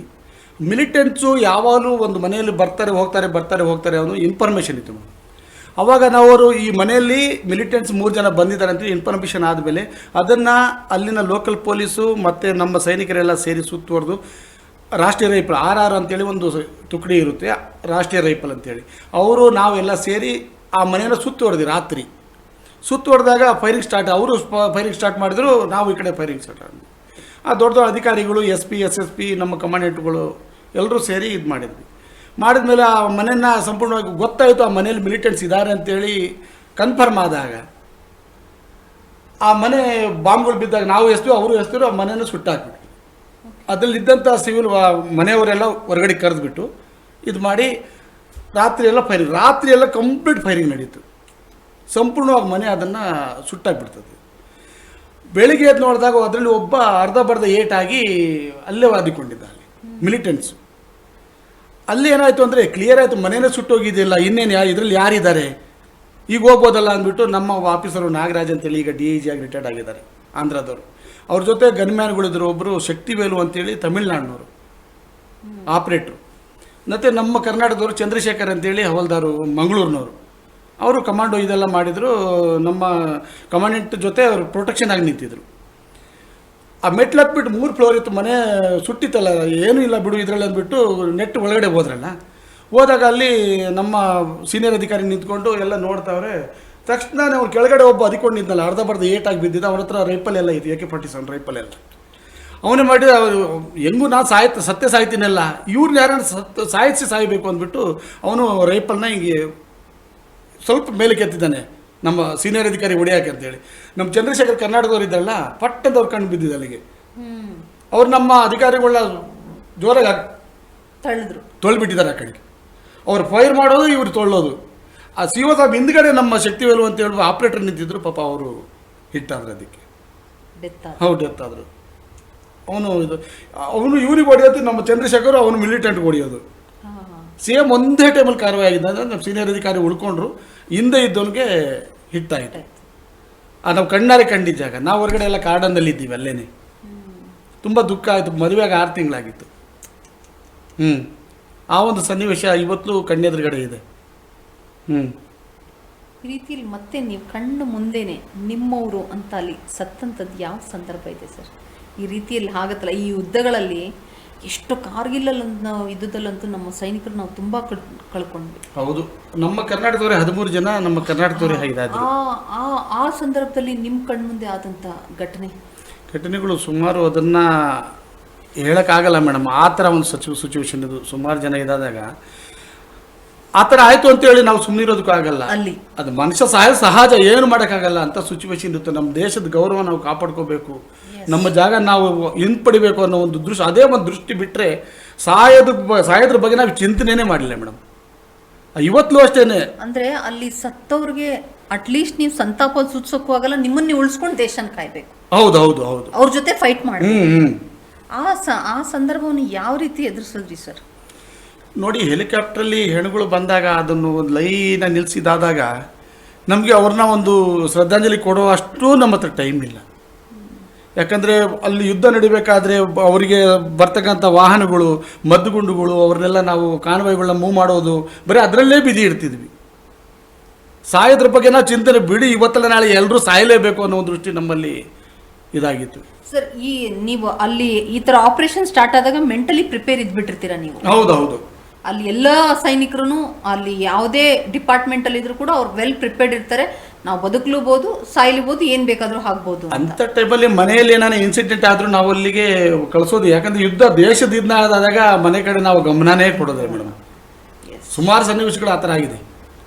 ಮಿಲಿಟೆಂಟ್ಸು ಯಾವಾಗಲೂ ಒಂದು ಮನೆಯಲ್ಲಿ ಬರ್ತಾರೆ ಹೋಗ್ತಾರೆ ಅನ್ನೋ ಇನ್ಫಾರ್ಮೇಷನ್ ಇತ್ತು. ಅವಾಗ ನಾವು ಈ ಮನೆಯಲ್ಲಿ ಮಿಲಿಟೆಂಟ್ಸ್ 3 ಜನ ಬಂದಿದ್ದಾರೆ ಅಂತ ಇನ್ಫಾರ್ಮೇಷನ್ ಆದಮೇಲೆ ಅದನ್ನು ಅಲ್ಲಿನ ಲೋಕಲ್ ಪೊಲೀಸು ಮತ್ತು ನಮ್ಮ ಸೈನಿಕರೆಲ್ಲ ಸೇರಿ ಸುತ್ತುವರೆದು ರಾಷ್ಟ್ರೀಯ ರೈಫಲ್ RR ಅಂತೇಳಿ ಒಂದು ತುಕಡಿ ಇರುತ್ತೆ, ರಾಷ್ಟ್ರೀಯ ರೈಫಲ್ ಅಂತೇಳಿ, ಅವರು ನಾವೆಲ್ಲ ಸೇರಿ ಆ ಮನೆಯನ್ನು ಸುತ್ತುವರೆದು ರಾತ್ರಿ ಸುತ್ತುವರೆದಾಗ ಫೈರಿಂಗ್ ಸ್ಟಾರ್ಟ್, ಅವರು ಫೈರಿಂಗ್ ಸ್ಟಾರ್ಟ್ ಮಾಡಿದ್ರು, ನಾವು ಈ ಕಡೆ ಫೈರಿಂಗ್ ಸ್ಟಾರ್ಟ್ ಮಾಡಿದ್ವಿ. ಆ ದೊಡ್ಡ ಅಧಿಕಾರಿಗಳು SP SSP ನಮ್ಮ ಕಮಾಂಡೆಂಟ್ಗಳು ಎಲ್ಲರೂ ಸೇರಿ ಇದು ಮಾಡಿದ್ಮೇಲೆ ಆ ಮನೆಯನ್ನು ಸಂಪೂರ್ಣವಾಗಿ ಗೊತ್ತಾಯಿತು ಆ ಮನೇಲಿ ಮಿಲಿಟೆಂಟ್ಸ್ ಇದ್ದಾರೆ ಅಂತೇಳಿ ಕನ್ಫರ್ಮ್ ಆದಾಗ ಆ ಮನೆ ಬಾಂಬ್ಗಳು ಬಿದ್ದಾಗ ನಾವು ಅವರು ಆ ಮನೆಯನ್ನು ಸುಟ್ಟಾಕ್ಬಿಟ್ಟು ಅದರಲ್ಲಿದ್ದಂಥ ಸಿವಿಲ್ ಮನೆಯವರೆಲ್ಲ ಹೊರಗಡೆ ಕರೆದ್ಬಿಟ್ಟು ಇದು ಮಾಡಿ ರಾತ್ರಿ ಎಲ್ಲ ಕಂಪ್ಲೀಟ್ ಫೈರಿಂಗ್ ನಡೀತು. ಸಂಪೂರ್ಣವಾಗಿ ಮನೆ ಅದನ್ನು ಸುಟ್ಟಾಕ್ಬಿಡ್ತದೆ. ಬೆಳಿಗ್ಗೆ ಎದ್ದು ನೋಡಿದಾಗ ಅದರಲ್ಲಿ ಒಬ್ಬ ಅರ್ಧ ಏಟಾಗಿ ಅಲ್ಲೇ ವಾದಿಕೊಂಡಿದ್ದಾನೆ ಮಿಲಿಟೆಂಟ್ಸು. ಅಲ್ಲಿ ಏನಾಯಿತು ಅಂದರೆ ಕ್ಲಿಯರ್ ಆಯಿತು, ಮನೇನೇ ಸುಟ್ಟೋಗಿದೆಯಲ್ಲ, ಇನ್ನೇನು ಇದರಲ್ಲಿ ಯಾರಿದ್ದಾರೆ, ಈಗ ಹೋಗ್ಬೋದಲ್ಲ ಅಂದ್ಬಿಟ್ಟು ನಮ್ಮ ಆಫೀಸರು ನಾಗರಾಜ್ ಅಂತೇಳಿ ಈಗ DIG ಆಗಿ ರಿಟೈರ್ಡ್ ಆಗಿದ್ದಾರೆ, ಆಂಧ್ರದವರು. ಅವ್ರ ಜೊತೆ ಗನ್ಮ್ಯಾನ್ಗಳಿದ್ರು, ಒಬ್ಬರು ಶಕ್ತಿವೇಲು ಅಂತೇಳಿ ತಮಿಳ್ನಾಡಿನವರು ಆಪ್ರೇಟ್ರು, ಮತ್ತು ನಮ್ಮ ಕರ್ನಾಟಕದವರು ಚಂದ್ರಶೇಖರ್ ಅಂತೇಳಿ ಹವಲ್ದಾರು ಮಂಗಳೂರಿನವರು. ಅವರು ಕಮಾಂಡೋ ಇದೆಲ್ಲ ಮಾಡಿದರು. ನಮ್ಮ ಕಮಾಂಡೆಂಟ್ ಜೊತೆ ಅವರು ಪ್ರೊಟೆಕ್ಷನ್ ಆಗಿ ನಿಂತಿದ್ರು. ಆ ಮೆಟ್ಲು ಹತ್ಬಿಟ್ಟು 3 ಫ್ಲೋರ್ ಇತ್ತು, ಮನೆ ಸುಟ್ಟಿತ್ತಲ್ಲ, ಏನೂ ಇಲ್ಲ ಬಿಡು ಇದರಲ್ಲಿ ಅಂದ್ಬಿಟ್ಟು ನೆಟ್ ಒಳಗಡೆ ಹೋದಾಗ ಅಲ್ಲಿ ನಮ್ಮ ಸೀನಿಯರ್ ಅಧಿಕಾರಿ ನಿಂತ್ಕೊಂಡು ಎಲ್ಲ ನೋಡ್ತಾವ್ರೆ. ತಕ್ಷಣ ಅವ್ರು ಕೆಳಗಡೆ ಒಬ್ಬ ಅದಿಕೊಂಡು ನಿಂತಲ್ಲ, ಅರ್ಧ ಏಟಾಗಿ ಬಿದ್ದಿದ್ದ, ಅವ್ರ ಹತ್ರ ರೈಫಲ್ ಎಲ್ಲ ಇತ್ತು, AK-47 ರೈಫಲ್ ಎಲ್ಲ. ಅವನೇ ಮಾಡಿ ಹೆಂಗೂ ನಾನು ಸತ್ಯ ಸಾಯ್ತೀನಲ್ಲ, ಇವ್ರನ್ನ ಯಾರನ್ನ ಸಾಯಿಸಬೇಕು ಅಂದ್ಬಿಟ್ಟು ಅವನು ರೈಫಲ್ನ ಹಿಂಗೆ ಸ್ವಲ್ಪ ಮೇಲಕ್ಕೆ ಎತ್ತಿದ್ದಾನೆ, ನಮ್ಮ ಸೀನಿಯರ್ ಅಧಿಕಾರಿ ಹೊಡೆಯೋಕೆ ಅಂತೇಳಿ. ನಮ್ಮ ಚಂದ್ರಶೇಖರ್ ಕರ್ನಾಟಕದವ್ರು ಇದ್ದಾರಲ್ಲ, ಪಟ್ಟದವ್ರು ಕಣ್ಣು ಬಿದ್ದಿದ್ದು ಅಲ್ಲಿಗೆ. ಅವ್ರು ನಮ್ಮ ಅಧಿಕಾರಿಗಳನ್ನ ಜೋರಾಗಿ ತೊಳ್ಬಿಟ್ಟಿದ್ದಾರೆ ಆ ಕಡೆಗೆ. ಅವ್ರು ಫೈರ್ ಮಾಡೋದು, ಇವ್ರು ತೊಳ್ಳೋದು. ಆ CO ಸಾಬ್ ಹಿಂದ್ಗಡೆ ನಮ್ಮ ಶಕ್ತಿವೇಲು ಅಂತ ಹೇಳುವ ಆಪ್ರೇಟರ್ ನಿಂತಿದ್ರು, ಪಾಪ ಅವರು ಹಿಟ್ಟಾದ್ರು, ಅದಕ್ಕೆ ಹೌದು ಡೆತ್ ಆದರು. ಅವನು ಇವ್ರಿಗೆ ಹೊಡೆಯೋದು, ನಮ್ಮ ಚಂದ್ರಶೇಖರ್ ಅವನು ಮಿಲಿಟೆಂಟ್ಗೆ ಹೊಡೆಯೋದು. ಸೇಮ್ ಒಂದೇ ಟೈಮಲ್ಲಿ ಕಾರ್ಯವಾಯಿ ಆಗಿದ್ದ. ನಮ್ಮ ಸೀನಿಯರ್ ಅಧಿಕಾರಿ ಉಳ್ಕೊಂಡ್ರು, ಹಿಂದೆ ಇದ್ದವನಿಗೆ ಹಿಟ್ಟಾಯಿತು. ನಾವು ಕಣ್ಣಾರೆ ಕಂಡಿದ್ದ ಜಾಗ, ನಾವು ಹೊರಗಡೆ ಎಲ್ಲ ಕಾರ್ಡನ್ನಲ್ಲಿ ಇದ್ದೀವಿ, ಅಲ್ಲೇನೆ. ತುಂಬ ದುಃಖ ಆಯಿತು. ಮದುವೆಗೆ 6 ತಿಂಗಳಾಗಿತ್ತು. ಆ ಒಂದು ಸನ್ನಿವೇಶ ಇವತ್ತು ಕಣ್ಣೆದುರುಗಡೆ ಇದೆ. ಈ ರೀತಿಯಲ್ಲಿ ಮತ್ತೆ ನೀವು ಕಣ್ಣು ಮುಂದೆನೆ ನಿಮ್ಮವರು ಅಂತ ಅಲ್ಲಿ ಸತ್ತಂಥದ್ದು ಯಾವ ಸಂದರ್ಭ ಇದೆ ಸರ್? ಈ ರೀತಿಯಲ್ಲಿ ಆಗತ್ತಲ್ಲ, ಈ ಯುದ್ಧಗಳಲ್ಲಿ ಎಷ್ಟು ಯುದ್ಧದಲ್ಲಂತೂ ನಮ್ಮ ಸೈನಿಕರು ನಾವು ತುಂಬ ಕಳ್ಕೊಂಡ್ವಿ. ಹೌದು, ನಮ್ಮ ಕರ್ನಾಟಕದವರೇ 13 ಜನ ನಮ್ಮ ಕರ್ನಾಟಕದವರೇ ಇದಾದ್ರು. ಆ ಸಂದರ್ಭದಲ್ಲಿ ನಿಮ್ಮ ಕಣ್ಮುಂದೆ ಆದಂಥ ಘಟನೆಗಳು ಸುಮಾರು, ಅದನ್ನು ಹೇಳೋಕ್ಕಾಗಲ್ಲ ಮೇಡಮ್. ಆ ಥರ ಒಂದು ಸಿಚುವೇಶನ್ ಇದು. ಸುಮಾರು ಜನ ಇದಾದಾಗ ಆ ಥರ ಆಯಿತು ಅಂತೇಳಿ ನಾವು ಸುಮ್ಮನಿರೋದಕ್ಕೂ ಆಗಲ್ಲ. ಅದು ಮನುಷ್ಯ ಸಹಜ, ಏನು ಮಾಡೋಕ್ಕಾಗಲ್ಲ ಅಂತ ಸಿಚುವೇಶನ್ ಇರುತ್ತೆ. ನಮ್ಮ ದೇಶದ ಗೌರವ ನಾವು ಕಾಪಾಡ್ಕೋಬೇಕು, ನಮ್ಮ ಜಾಗ ನಾವು ಹಿಂಪಡಿಬೇಕು ಅನ್ನೋ ಒಂದು ಅದೇ ಒಂದು ದೃಷ್ಟಿ ಬಿಟ್ಟರೆ ಸಾಯೋದ್ರ ಬಗ್ಗೆ ನಾವು ಚಿಂತನೆನೇ ಮಾಡಲಿಲ್ಲ ಮೇಡಮ್. ಇವತ್ತು ಅಷ್ಟೇನೆ. ಅಂದರೆ ಅಲ್ಲಿ ಸತ್ತವ್ರಿಗೆ ಅಟ್ಲೀಸ್ಟ್ ನೀವು ಸಂತಾಪ ಸೂಚಿಸೋಕ್ಕೂ ಆಗಲ್ಲ, ನಿಮ್ಮನ್ನ ನೀವು ಉಳಿಸ್ಕೊಂಡು ದೇಶನ ಕಾಯ್ಬೇಕು. ಹೌದು, ಅವ್ರ ಜೊತೆ ಫೈಟ್ ಮಾಡಿ. ಆ ಸಂದರ್ಭವನ್ನು ಯಾವ ರೀತಿ ಎದುರಿಸಿದ್ರಿ ಸರ್? ನೋಡಿ, ಹೆಲಿಕಾಪ್ಟ್ರಲ್ಲಿ ಹೆಣುಗಳು ಬಂದಾಗ ಅದನ್ನು ಒಂದು ಲೈನ ನಿಲ್ಲಿಸಿದಾದಾಗ ನಮಗೆ ಅವ್ರನ್ನ ಒಂದು ಶ್ರದ್ಧಾಂಜಲಿ ಕೊಡೋ ಅಷ್ಟು ನಮ್ಮ ಹತ್ರ ಟೈಮ್ ಇಲ್ಲ. ಯಾಕಂದರೆ ಅಲ್ಲಿ ಯುದ್ಧ ನಡಿಬೇಕಾದ್ರೆ ಅವರಿಗೆ ಬರ್ತಕ್ಕಂಥ ವಾಹನಗಳು, ಮದ್ದುಗುಂಡುಗಳು, ಅವ್ರನ್ನೆಲ್ಲ ನಾವು ಕಾನ್ವಾಯ್ಗಳನ್ನ ಮೂವ್ ಮಾಡೋದು, ಬರೀ ಅದರಲ್ಲೇ ಬಿಸಿ ಇಡ್ತಿದ್ವಿ. ಸಾಯೋದ್ರ ಬಗ್ಗೆ ನಾವು ಚಿಂತನೆ ಬಿಡಿ, ಇವತ್ತಲ್ಲ ನಾಳೆ ಎಲ್ಲರೂ ಸಾಯಲೇಬೇಕು ಅನ್ನೋ ದೃಷ್ಟಿ ನಮ್ಮಲ್ಲಿ ಇದಾಗಿತ್ತು. ಸರ್, ನೀವು ಅಲ್ಲಿ ಈ ತರ ಆಪರೇಷನ್ ಸ್ಟಾರ್ಟ್ ಆದಾಗ ಮೆಂಟಲಿ ಪ್ರಿಪೇರ್ ಇದ್ಬಿಟ್ಟಿರ್ತೀರಾ ನೀವು? ಹೌದೌದು. ಅಲ್ಲಿ ಎಲ್ಲ ಸೈನಿಕರು ಅಲ್ಲಿ ಯಾವುದೇ ಡಿಪಾರ್ಟ್ಮೆಂಟ್ ಅಲ್ಲಿ ಇದ್ರು ಕೂಡ ಅವ್ರು ವೆಲ್ ಪ್ರಿಪೇರ್ಡ್ ಇರ್ತಾರೆ. ನಾವು ಬದುಕಲೂಬಹುದು, ಸಾಯ್ಲೂಬಹುದು, ಏನ್ ಬೇಕಾದ್ರೂ ಆಗ್ಬೋದು ಅಂತ ಟೈಮಲ್ಲಿ ಮನೆಯಲ್ಲಿ ಏನಾನ ಇನ್ಸಿಡೆಂಟ್ ಆದ್ರೂ ನಾವು ಅಲ್ಲಿಗೆ ಕಳಿಸೋದು. ಯಾಕಂದ್ರೆ ಯುದ್ಧ ದೇಶದಿಂದ ಆದಾಗ ಮನೆ ಕಡೆ ನಾವು ಗಮನನೇ ಕೊಡೋದು ಮೇಡಮ್. ಸುಮಾರು ಸನ್ನಿವೇಶಗಳು ಆ ಥರ ಆಗಿದೆ.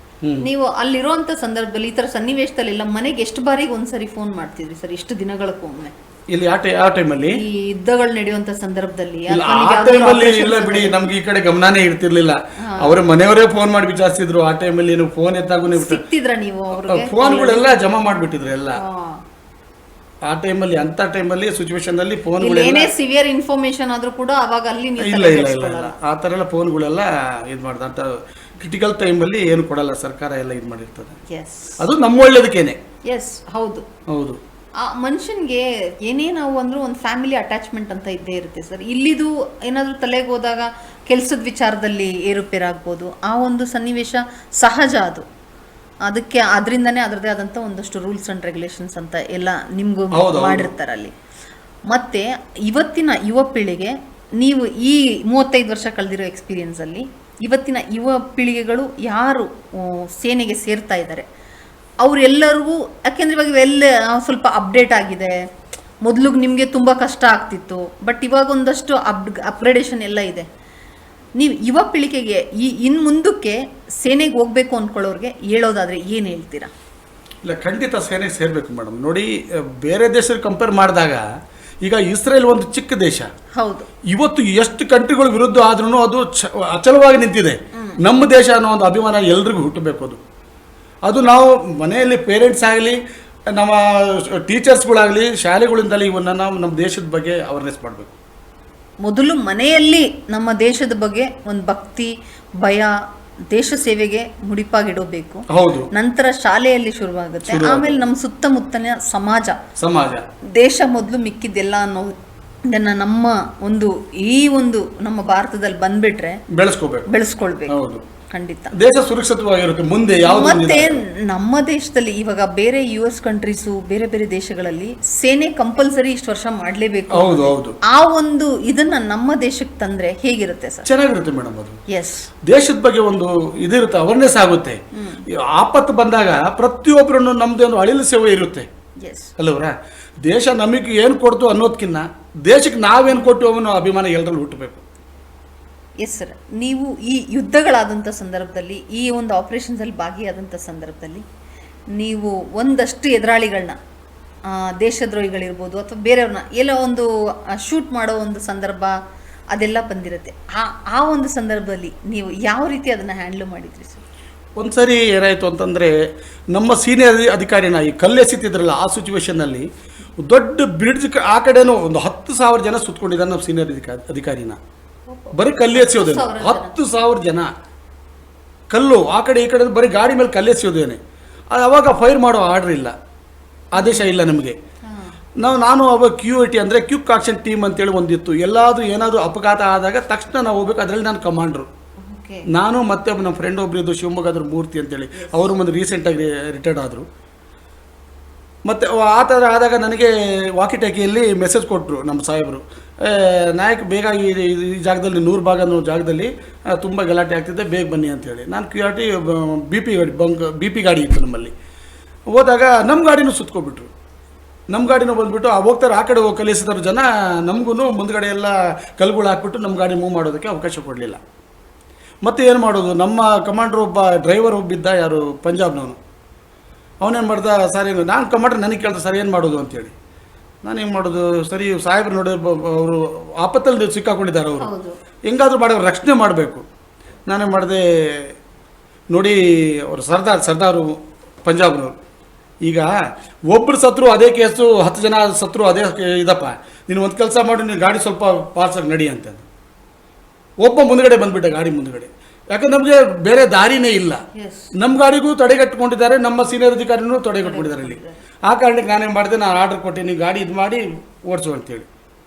ನೀವು ಅಲ್ಲಿರುವಂತ ಸಂದರ್ಭದಲ್ಲಿ ಈ ತರ ಸನ್ನಿವೇಶದಲ್ಲೆಲ್ಲ ಮನೆಗೆ ಎಷ್ಟು ಬಾರಿಗೆ ಒಂದ್ಸರಿ ಫೋನ್ ಮಾಡ್ತಿದ್ರಿ ಸರ್? ಇಷ್ಟು ದಿನಗಳಕ್ಕೊಮ್ಮೆ ಇಲ್ಲಿ ಆ ಟೈಮಲ್ಲಿ ಈ ಯುದ್ಧಗಳು ನಡೆಯುವಂತ ಸಂದರ್ಭದಲ್ಲಿ ಆ ಟೈಮಲ್ಲಿ ಇಲ್ಲ ಬಿಡಿ, ನಮ್ಗೆ ಈ ಕಡೆ ಗಮನನೇ ಇಡ್ತಿರ್ಲಿಲ್ಲ. ಅವರ ಮನೆಯವರೇ ಫೋನ್ ಮಾಡಿ ವಿಚಾರಿಸಿದ್ರು. ಆ ಟೈಮಲ್ಲಿ ಏನು ಫೋನ್ ಎತ್ತಾಗೂ ಸಿಕ್ತಿದ್ರ ನೀವು? ಫೋನ್ಗಳೆಲ್ಲ ಜಮಾ ಮಾಡ್ಬಿಟ್ಟಿದ್ರು ಎಲ್ಲ ಆ ಟೈಮಲ್ಲಿ. ಅಂತ ಟೈಮಲ್ಲಿ ಸಿಚುವೇಶನ್ ಅಲ್ಲಿ ಫೋನ್ಗಳು ಏನೇ ಸಿವಿಯರ್ ಇನ್ಫಾರ್ಮೇಶನ್ ಆದ್ರೂ ಕೂಡ ಅವಾಗ ಅಲ್ಲಿ ಇಲ್ಲ ಇಲ್ಲ ಇಲ್ಲ ಇಲ್ಲ ಆ ಥರ ಎಲ್ಲ ಫೋನ್ಗಳೆಲ್ಲ ಇದು ಮಾಡ್ದ. ಅಂತ ಕ್ರಿಟಿಕಲ್ ಟೈಮಲ್ಲಿ ಏನು ಕೊಡಲ್ಲ, ಸರ್ಕಾರ ಎಲ್ಲ ಇದು ಮಾಡಿರ್ತದೆ. ಅದು ನಮ್ಮ ಒಳ್ಳೇದಕ್ಕೇನೆ. ಎಸ್, ಹೌದು ಹೌದು. ಆ ಮನುಷ್ಯನ್ಗೆ ಏನೇ ನಾವು ಅಂದ್ರೂ ಒಂದು ಫ್ಯಾಮಿಲಿ ಅಟ್ಯಾಚ್ಮೆಂಟ್ ಅಂತ ಇದ್ದೇ ಇರುತ್ತೆ ಸರ್. ಇಲ್ಲಿದು ಏನಾದರೂ ತಲೆಗೆ ಹೋದಾಗ ಕೆಲಸದ ವಿಚಾರದಲ್ಲಿ ಏರುಪೇರಾಗ್ಬೋದು. ಆ ಒಂದು ಸನ್ನಿವೇಶ ಸಹಜ. ಅದಕ್ಕೆ ಅದರಿಂದನೇ ಅದರದೇ ಆದಂಥ ಒಂದಷ್ಟು ರೂಲ್ಸ್ ಆ್ಯಂಡ್ ರೆಗ್ಯುಲೇಷನ್ಸ್ ಅಂತ ಎಲ್ಲ ನಿಮಗೂ ಮಾಡಿರ್ತಾರೆ ಅಲ್ಲಿ. ಮತ್ತು ಇವತ್ತಿನ ಯುವ ಪೀಳಿಗೆ, ನೀವು ಈ 35 ವರ್ಷ ಕಳೆದಿರೋ ಎಕ್ಸ್ಪೀರಿಯನ್ಸಲ್ಲಿ ಇವತ್ತಿನ ಯುವ ಪೀಳಿಗೆಗಳು ಯಾರು ಸೇನೆಗೆ ಸೇರ್ತಾ ಇದ್ದಾರೆ ಅವರೆಲ್ಲರಿಗೂ, ಯಾಕೆಂದರೆ ಇವಾಗ ಇವೆಲ್ಲ ಸ್ವಲ್ಪ ಅಪ್ಡೇಟ್ ಆಗಿದೆ. ಮೊದಲು ನಿಮಗೆ ತುಂಬ ಕಷ್ಟ ಆಗ್ತಿತ್ತು, ಬಟ್ ಇವಾಗ ಒಂದಷ್ಟು ಅಪ್ಗ್ರೇಡೇಷನ್ ಎಲ್ಲ ಇದೆ. ನೀವು ಯುವ ಪೀಳಿಗೆಗೆ ಇನ್ನು ಮುಂದಕ್ಕೆ ಸೇನೆಗೆ ಹೋಗ್ಬೇಕು ಅಂದ್ಕೊಳ್ಳೋರಿಗೆ ಹೇಳೋದಾದರೆ ಏನು ಹೇಳ್ತೀರಾ? ಇಲ್ಲ, ಖಂಡಿತ ಸೇನೆಗೆ ಸೇರಬೇಕು ಮೇಡಮ್. ನೋಡಿ, ಬೇರೆ ದೇಶಕ್ಕೆ ಕಂಪೇರ್ ಮಾಡಿದಾಗ ಈಗ ಇಸ್ರೇಲ್ ಒಂದು ಚಿಕ್ಕ ದೇಶ. ಹೌದು. ಇವತ್ತು ಎಷ್ಟು ಕಂಟ್ರಿಗಳ ವಿರುದ್ಧ ಆದ್ರೂ ಅದು ಅಚಲವಾಗಿ ನಿಂತಿದೆ. ನಮ್ಮ ದೇಶ ಅನ್ನೋ ಒಂದು ಅಭಿಮಾನ ಎಲ್ರಿಗೂ ಹುಟ್ಟಬೇಕು. ಅದು ನಾವು ಮನೆಯಲ್ಲಿ ಪೇರೆಂಟ್ಸ್ ಆಗಲಿ, ನಮ್ಮ ಟೀಚರ್ಸ್ಗಳಾಗಲಿ, ಶಾಲೆಗಳಿಂದಲೇ ಇವನ್ನ ನಾವು ನಮ್ಮ ದೇಶದ ಬಗ್ಗೆ ಅವೇರ್ನೆಸ್ ಮಾಡಬೇಕು. ಮೊದಲು ಮನೆಯಲ್ಲಿ ನಮ್ಮ ದೇಶದ ಬಗ್ಗೆ ಒಂದು ಭಕ್ತಿ, ಭಯ, ದೇಶ ಸೇವೆಗೆ ಮುಡಿಪಾಗಿಡಬೇಕು. ಹೌದು. ನಂತರ ಶಾಲೆಯಲ್ಲಿ ಶುರುವಾಗುತ್ತೆ. ಆಮೇಲೆ ನಮ್ಮ ಸುತ್ತಮುತ್ತಲಿನ ಸಮಾಜ, ದೇಶ ಮೊದಲು ಮಿಕ್ಕಿದ್ದೆಲ್ಲ ಅನ್ನೋದನ್ನ ನಮ್ಮ ನಮ್ಮ ಭಾರತದಲ್ಲಿ ಬಂದ್ಬಿಟ್ರೆ ಬೆಳೆಸ್ಕೊಳ್ಬೇಕು. ಖಂಡಿತ ದೇಶ ಸುರಕ್ಷಿತವಾಗಿರುತ್ತೆ ಮುಂದೆ. ಮತ್ತೆ ನಮ್ಮ ದೇಶದಲ್ಲಿ ಇವಾಗ ಬೇರೆ US ಕಂಟ್ರೀಸು, ಬೇರೆ ಬೇರೆ ದೇಶಗಳಲ್ಲಿ ಸೇನೆ ಕಂಪಲ್ಸರಿ ಇಷ್ಟು ವರ್ಷ ಮಾಡ್ಲೇಬೇಕು. ಆ ಒಂದು ಇದನ್ನ ನಮ್ಮ ದೇಶಕ್ಕೆ ತಂದ್ರೆ ಹೇಗಿರುತ್ತೆ ಸರ್? ಚೆನ್ನಾಗಿರುತ್ತೆ ಮೇಡಮ್. ಅದು ಎಸ್, ದೇಶದ ಬಗ್ಗೆ ಒಂದು ಇದಿರುತ್ತೆ, ಅವೇರ್ನೆಸ್ ಆಗುತ್ತೆ. ಆಪತ್ತು ಬಂದಾಗ ಪ್ರತಿಯೊಬ್ಬರನ್ನು ನಮ್ದೇ ಒಂದು ಅಳಿಲು ಸೇವೆ ಇರುತ್ತೆ ಅಲ್ಲವರ. ದೇಶ ನಮಗೆ ಏನು ಕೊಡ್ತು ಅನ್ನೋದಕ್ಕಿಂತ ದೇಶಕ್ಕೆ ನಾವೇನು ಕೊಟ್ಟು ಅನ್ನೋ ಅಭಿಮಾನ ಎಲ್ಲರಲ್ಲೂ ಹುಟ್ಟಬೇಕು. ಎಸ್ ಸರ್, ನೀವು ಈ ಯುದ್ಧಗಳಾದಂಥ ಸಂದರ್ಭದಲ್ಲಿ, ಈ ಒಂದು ಆಪರೇಷನ್ಸಲ್ಲಿ ಭಾಗಿಯಾದಂಥ ಸಂದರ್ಭದಲ್ಲಿ ನೀವು ಒಂದಷ್ಟು ಎದುರಾಳಿಗಳನ್ನ, ದೇಶದ್ರೋಹಿಗಳಿರ್ಬೋದು ಅಥವಾ ಬೇರೆಯವ್ರನ್ನ ಎಲ್ಲ ಒಂದು ಶೂಟ್ ಮಾಡೋ ಒಂದು ಸಂದರ್ಭ ಅದೆಲ್ಲ ಬಂದಿರುತ್ತೆ. ಆ ಒಂದು ಸಂದರ್ಭದಲ್ಲಿ ನೀವು ಯಾವ ರೀತಿ ಅದನ್ನು ಹ್ಯಾಂಡ್ಲ್ ಮಾಡಿದ್ರಿ ಸರ್? ಒಂದು ಸರಿ ಏನಾಯಿತು ಅಂತಂದರೆ, ನಮ್ಮ ಸೀನಿಯರ್ ಅಧಿಕಾರಿನ ಈ ಕಲ್ಲೆಸಿತಿದ್ರಲ್ಲ, ಆ ಸಿಚುವೇಶನ್ನಲ್ಲಿ ದೊಡ್ಡ ಬ್ರಿಡ್ಜ್ ಆ ಕಡೆನೂ ಒಂದು 10,000 ಜನ ಸುತ್ತಕೊಂಡಿದ್ದಾರೆ ನಮ್ಮ ಸೀನಿಯರ್ ಅಧಿಕಾರಿನ. ಬರೀ ಕಲ್ಲು ಎಸೆಯೋದೇನೆ, 10,000 ಜನ ಕಲ್ಲು ಆ ಕಡೆ ಈ ಕಡೆ, ಬರೀ ಗಾಡಿ ಮೇಲೆ ಕಲ್ಲು ಎಸೆಯೋದೇನೆ. ಅವಾಗ ಫೈರ್ ಮಾಡೋ ಆರ್ಡ್ರ್ ಇಲ್ಲ, ಆದೇಶ ಇಲ್ಲ ನಮಗೆ. ನಾನು ಅವಾಗ QAT ಅಂದರೆ ಕ್ವಿಕ್ ಆಕ್ಷನ್ ಟೀಮ್ ಅಂತೇಳಿ ಒಂದಿತ್ತು. ಎಲ್ಲಾದರೂ ಏನಾದರೂ ಅಪಘಾತ ಆದಾಗ ತಕ್ಷಣ ನಾವು ಹೋಗ್ಬೇಕು. ಅದರಲ್ಲಿ ನಾನು ಕಮಾಂಡ್ರು. ನಾನು ಮತ್ತೆ ನಮ್ಮ ಫ್ರೆಂಡ್ ಒಬ್ಬರಿದ್ದು ಶಿವಮೊಗ್ಗದ್ರ ಮೂರ್ತಿ ಅಂತೇಳಿ, ಅವರು ಒಂದು ರೀಸೆಂಟಾಗಿ ರಿಟೈರ್ಡ್ ಆದರು. ಮತ್ತು ಆ ಥರ ಆದಾಗ ನನಗೆ ವಾಕಿ ಟಾಕಿಯಲ್ಲಿ ಮೆಸೇಜ್ ಕೊಟ್ಟರು ನಮ್ಮ ಸಾಹೇಬರು, ನಾಯಕ್ ಬೇಗ ಈ ಜಾಗದಲ್ಲಿ 100 ಭಾಗ ಅನ್ನೋ ಜಾಗದಲ್ಲಿ ತುಂಬ ಗಲಾಟೆ ಆಗ್ತಿದೆ, ಬೇಗ ಬನ್ನಿ ಅಂತೇಳಿ. ನಾನು QRT BP ಗಾಡಿ ಇತ್ತು ನಮ್ಮಲ್ಲಿ. ಹೋದಾಗ ನಮ್ಮ ಗಾಡಿನೂ ಸುತ್ಕೊಬಿಟ್ರು. ನಮ್ಮ ಗಾಡಿನೂ ಬಂದುಬಿಟ್ಟು ಹೋಗ್ತಾರೆ ಆ ಕಡೆ ಹೋಗಿ ಕಲಿಸಿದ್ರು ಜನ. ನಮಗೂ ಮುಂದ್ಗಡೆ ಎಲ್ಲ ಕಲ್ಗಳು ಹಾಕ್ಬಿಟ್ಟು ನಮ್ಮ ಗಾಡಿ ಮೂವ್ ಮಾಡೋದಕ್ಕೆ ಅವಕಾಶ ಕೊಡಲಿಲ್ಲ. ಮತ್ತು ಏನು ಮಾಡೋದು, ನಮ್ಮ ಕಮಾಂಡ್ರ್ ಒಬ್ಬ ಡ್ರೈವರ್ ಒಬ್ಬಿದ್ದ, ಯಾರು ಪಂಜಾಬ್ನವನು. ಅವನೇನು ಮಾಡ್ದ, ಸರ್ ಏನು ನಾನು ಕಮಾಂಡ್ರ್ ನನಗೆ ಕೇಳ್ದೆ, ಸರ್ ಏನು ಮಾಡೋದು ಅಂತೇಳಿ. ನಾನೇನು ಮಾಡೋದು, ಸರಿ ಸಾಹೇಬ್ರು ನೋಡಿ ಅವರು ಆಪತ್ತಲ್ಲಿ ಸಿಕ್ಕಾಕೊಂಡಿದ್ದಾರೆ, ಅವರು ಹೆಂಗಾದರೂ ಮಾಡಿ ಅವ್ರು ರಕ್ಷಣೆ ಮಾಡಬೇಕು. ನಾನೇನು ಮಾಡಿದೆ ನೋಡಿ, ಅವರು ಸರ್ದಾರು ಪಂಜಾಬ್ನವರು. ಈಗ ಒಬ್ಬರು ಸತ್ರು ಅದೇ ಕೇಸು, 10 ಜನ ಸತ್ರು ಅದೇ ಇದಪ್ಪ, ನೀನು ಒಂದು ಕೆಲಸ ಮಾಡಿ, ನೀನು ಗಾಡಿ ಸ್ವಲ್ಪ ಪಾರ್ಸಾಗಿ ನಡಿ ಅಂತ. ಒಬ್ಬ ಮುಂದ್ಗಡೆ ಬಂದುಬಿಟ್ಟೆ, ಗಾಡಿ ಮುಂದ್ಗಡೆ. ಯಾಕಂದ್ರೆ ನಮಗೆ ಬೇರೆ ದಾರಿನೇ ಇಲ್ಲ. ನಮ್ಮ ಗಾಡಿಗೂ ತಡೆಗಟ್ಟಿಕೊಂಡಿದ್ದಾರೆ, ನಮ್ಮ ಸೀನಿಯರ್ ಅಧಿಕಾರಿನೂ ತಡೆಗಟ್ಟಿಕೊಂಡಿದ್ದಾರೆ ಇಲ್ಲಿ. ಆ ಕಾರಣಕ್ಕೆ ನಾನೇನು ಮಾಡಿದೆ, ನಾನು ಆರ್ಡರ್ ಕೊಟ್ಟೆ, ನೀವು ಗಾಡಿ ಇದು ಮಾಡಿ ಓಡಿಸು ಅಂತೇಳಿ.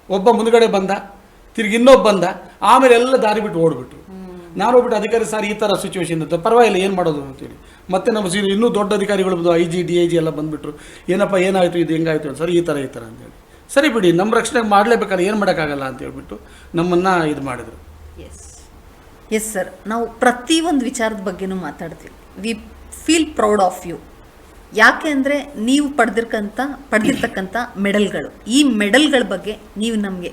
ಒಬ್ಬ ಮುಂದ್ಗಡೆ ಬಂದ, ತಿರ್ಗಿ ಇನ್ನೊಬ್ಬ ಬಂದ, ಆಮೇಲೆ ಎಲ್ಲ ದಾರಿ ಬಿಟ್ಟು ಓಡ್ಬಿಟ್ರು. ನಾನು ಹೋಗ್ಬಿಟ್ಟು ಅಧಿಕಾರಿ ಸರ್ ಈ ಥರ ಸಿಚುವೇಶನ್ ಇತ್ತು, ಪರವಾಗಿಲ್ಲ ಏನು ಮಾಡೋದು ಅಂತೇಳಿ. ಮತ್ತೆ ನಮ್ಮ ಇನ್ನೂ ದೊಡ್ಡ ಅಧಿಕಾರಿಗಳು ಬಂದು IG DIG ಎಲ್ಲ ಬಂದುಬಿಟ್ರು. ಏನಪ್ಪ ಏನಾಯಿತು, ಇದು ಹೆಂಗಾಯಿತು ಸರ್, ಈ ಥರ ಅಂತೇಳಿ. ಸರಿ ಬಿಡಿ, ನಮ್ಮ ರಕ್ಷಣೆ ಮಾಡಲೇಬೇಕಲ್ಲ, ಏನು ಮಾಡೋಕ್ಕಾಗಲ್ಲ ಅಂತ ಹೇಳ್ಬಿಟ್ಟು ನಮ್ಮನ್ನು ಇದು ಮಾಡಿದರು. ಎಸ್ ಸರ್, ನಾವು ಪ್ರತಿಯೊಂದು ವಿಚಾರದ ಬಗ್ಗೆನೂ ಮಾತಾಡ್ತೀವಿ. We feel proud of you. ಯಾಕೆ ಅಂದರೆ ನೀವು ಪಡೆದಿರ್ತಕ್ಕಂಥ ಮೆಡಲ್ಗಳು, ಈ ಮೆಡಲ್ಗಳ ಬಗ್ಗೆ ನೀವು ನಮಗೆ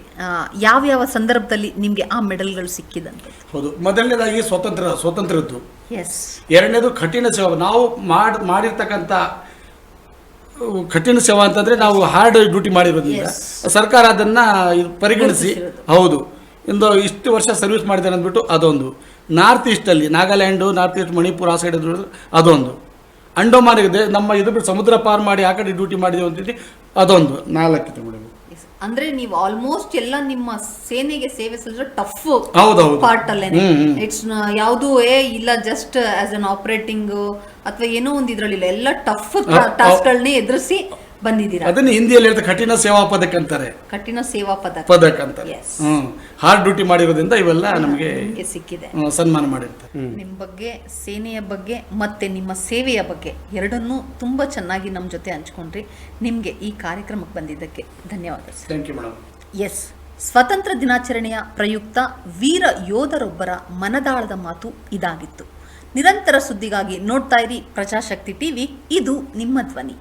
ಯಾವ ಸಂದರ್ಭದಲ್ಲಿ ನಿಮಗೆ ಆ ಮೆಡಲ್ಗಳು ಸಿಕ್ಕಿದಂತೆ? ಹೌದು, ಮೊದಲನೇದಾಗಿ ಸ್ವಾತಂತ್ರ್ಯದ್ದು. ಎಸ್. ಎರಡನೇದು ಕಠಿಣ ಸೇವೆ. ನಾವು ಮಾಡಿರ್ತಕ್ಕಂಥ ಕಠಿಣ ಸೇವೆ ಅಂತಂದರೆ ನಾವು ಹಾರ್ಡ್ ಡ್ಯೂಟಿ ಮಾಡಿರೋದ್ರಿಂದ ಸರ್ಕಾರ ಅದನ್ನು ಪರಿಗಣಿಸಿ, ಹೌದು ಇಷ್ಟು ವರ್ಷ ಸರ್ವಿಸ್ ಮಾಡಿದ್ದಾರೆ ಅಂದ್ಬಿಟ್ಟು ಅದೊಂದು. ನಾರ್ತ್ ಈಸ್ಟಲ್ಲಿ ನಾಗಾಲ್ಯಾಂಡು, ನಾರ್ತ್ ಈಸ್ಟ್, ಮಣಿಪುರ ಆ ಸೈಡ್ ಅದೊಂದು. ಅಂಡೋಮಾನ್ ಇದೆ, ನಮ್ಮ ಇದು ಬಿಟ್ಟು ಸಮುದ್ರ ಪಾರ್ ಮಾಡಿ ಆ ಕಡೆ ಡ್ಯೂಟಿ ಮಾಡಿದೆವು ಅಂತೇಳಿ ಅದೊಂದು 4 ಇತ್ತು ಮೇಡಮ್. ಅಂದ್ರೆ ನೀವು ಆಲ್ಮೋಸ್ಟ್ ಎಲ್ಲ ನಿಮ್ಮ ಸೇನೆಗೆ ಸೇವೆ ಸಲ್ಲಿಸೋ ಟಫ್ ಹೌದೌದು ಪಾರ್ಟ್ ಅಲ್ಲೇ. ಇಟ್ಸ್ ಯಾವುದು ಇಲ್ಲ ಜಸ್ಟ್ ಆಸ್ ಅನ್ ಆಪರೇಟಿಂಗ್ ಅಥವಾ ಏನೋ ಒಂದು ಇದ್ರಲ್ಲಿಲ್ಲ, ಎಲ್ಲ ಟಫ್ ಟಾಸ್ಕ್ ಗಳನ್ನೇ ಎದುರಿಸಿ ಬಂದಿದ್ದೀರಾ. ಅದನ್ನ ಹಿಂದಿಯಲ್ಲಿ ಹೇಳ್ತಾರೆ ಕಠಿಣ ಸೇವಾ ಪದಕ ಅಂತಾರೆ. ಕಠಿಣ ಸೇವಾ ಪದಕ ಅಂತಾರೆ. ಹಾರ್ಡ್ ಡ್ಯೂಟಿ ಮಾಡಿರೋದ್ರಿಂದ ಇವೆಲ್ಲ ನಮಗೆ ಸಿಕ್ಕಿದೆ, ಸನ್ಮಾನ ಮಾಡಿರ್ತಾರೆ. ನಿಮ್ಮ ಬಗ್ಗೆ, ಸೇನೆಯ ಬಗ್ಗೆ ಮತ್ತೆ ನಿಮ್ಮ ಸೇವೆಯ ಬಗ್ಗೆ ಎರಡನ್ನೂ ತುಂಬಾ ಚೆನ್ನಾಗಿ ನಮ್ಮ ಜೊತೆ ಹಂಚ್ಕೊಂಡ್ರಿ. ನಿಮಗೆ ಈ ಕಾರ್ಯಕ್ರಮಕ್ಕೆ ಬಂದಿದ್ದಕ್ಕೆ ಧನ್ಯವಾದ. Thank you madam. ಎಸ್, ಸ್ವಾತಂತ್ರ್ಯ ದಿನಾಚರಣೆಯ ಪ್ರಯುಕ್ತ ವೀರ ಯೋಧರೊಬ್ಬರ ಮನದಾಳದ ಮಾತು ಇದಾಗಿತ್ತು. ನಿರಂತರ ಸುದ್ದಿಗಾಗಿ ನೋಡ್ತಾ ಇರಿ ಪ್ರಜಾಶಕ್ತಿ TV. ಇದು ನಿಮ್ಮ ಧ್ವನಿ.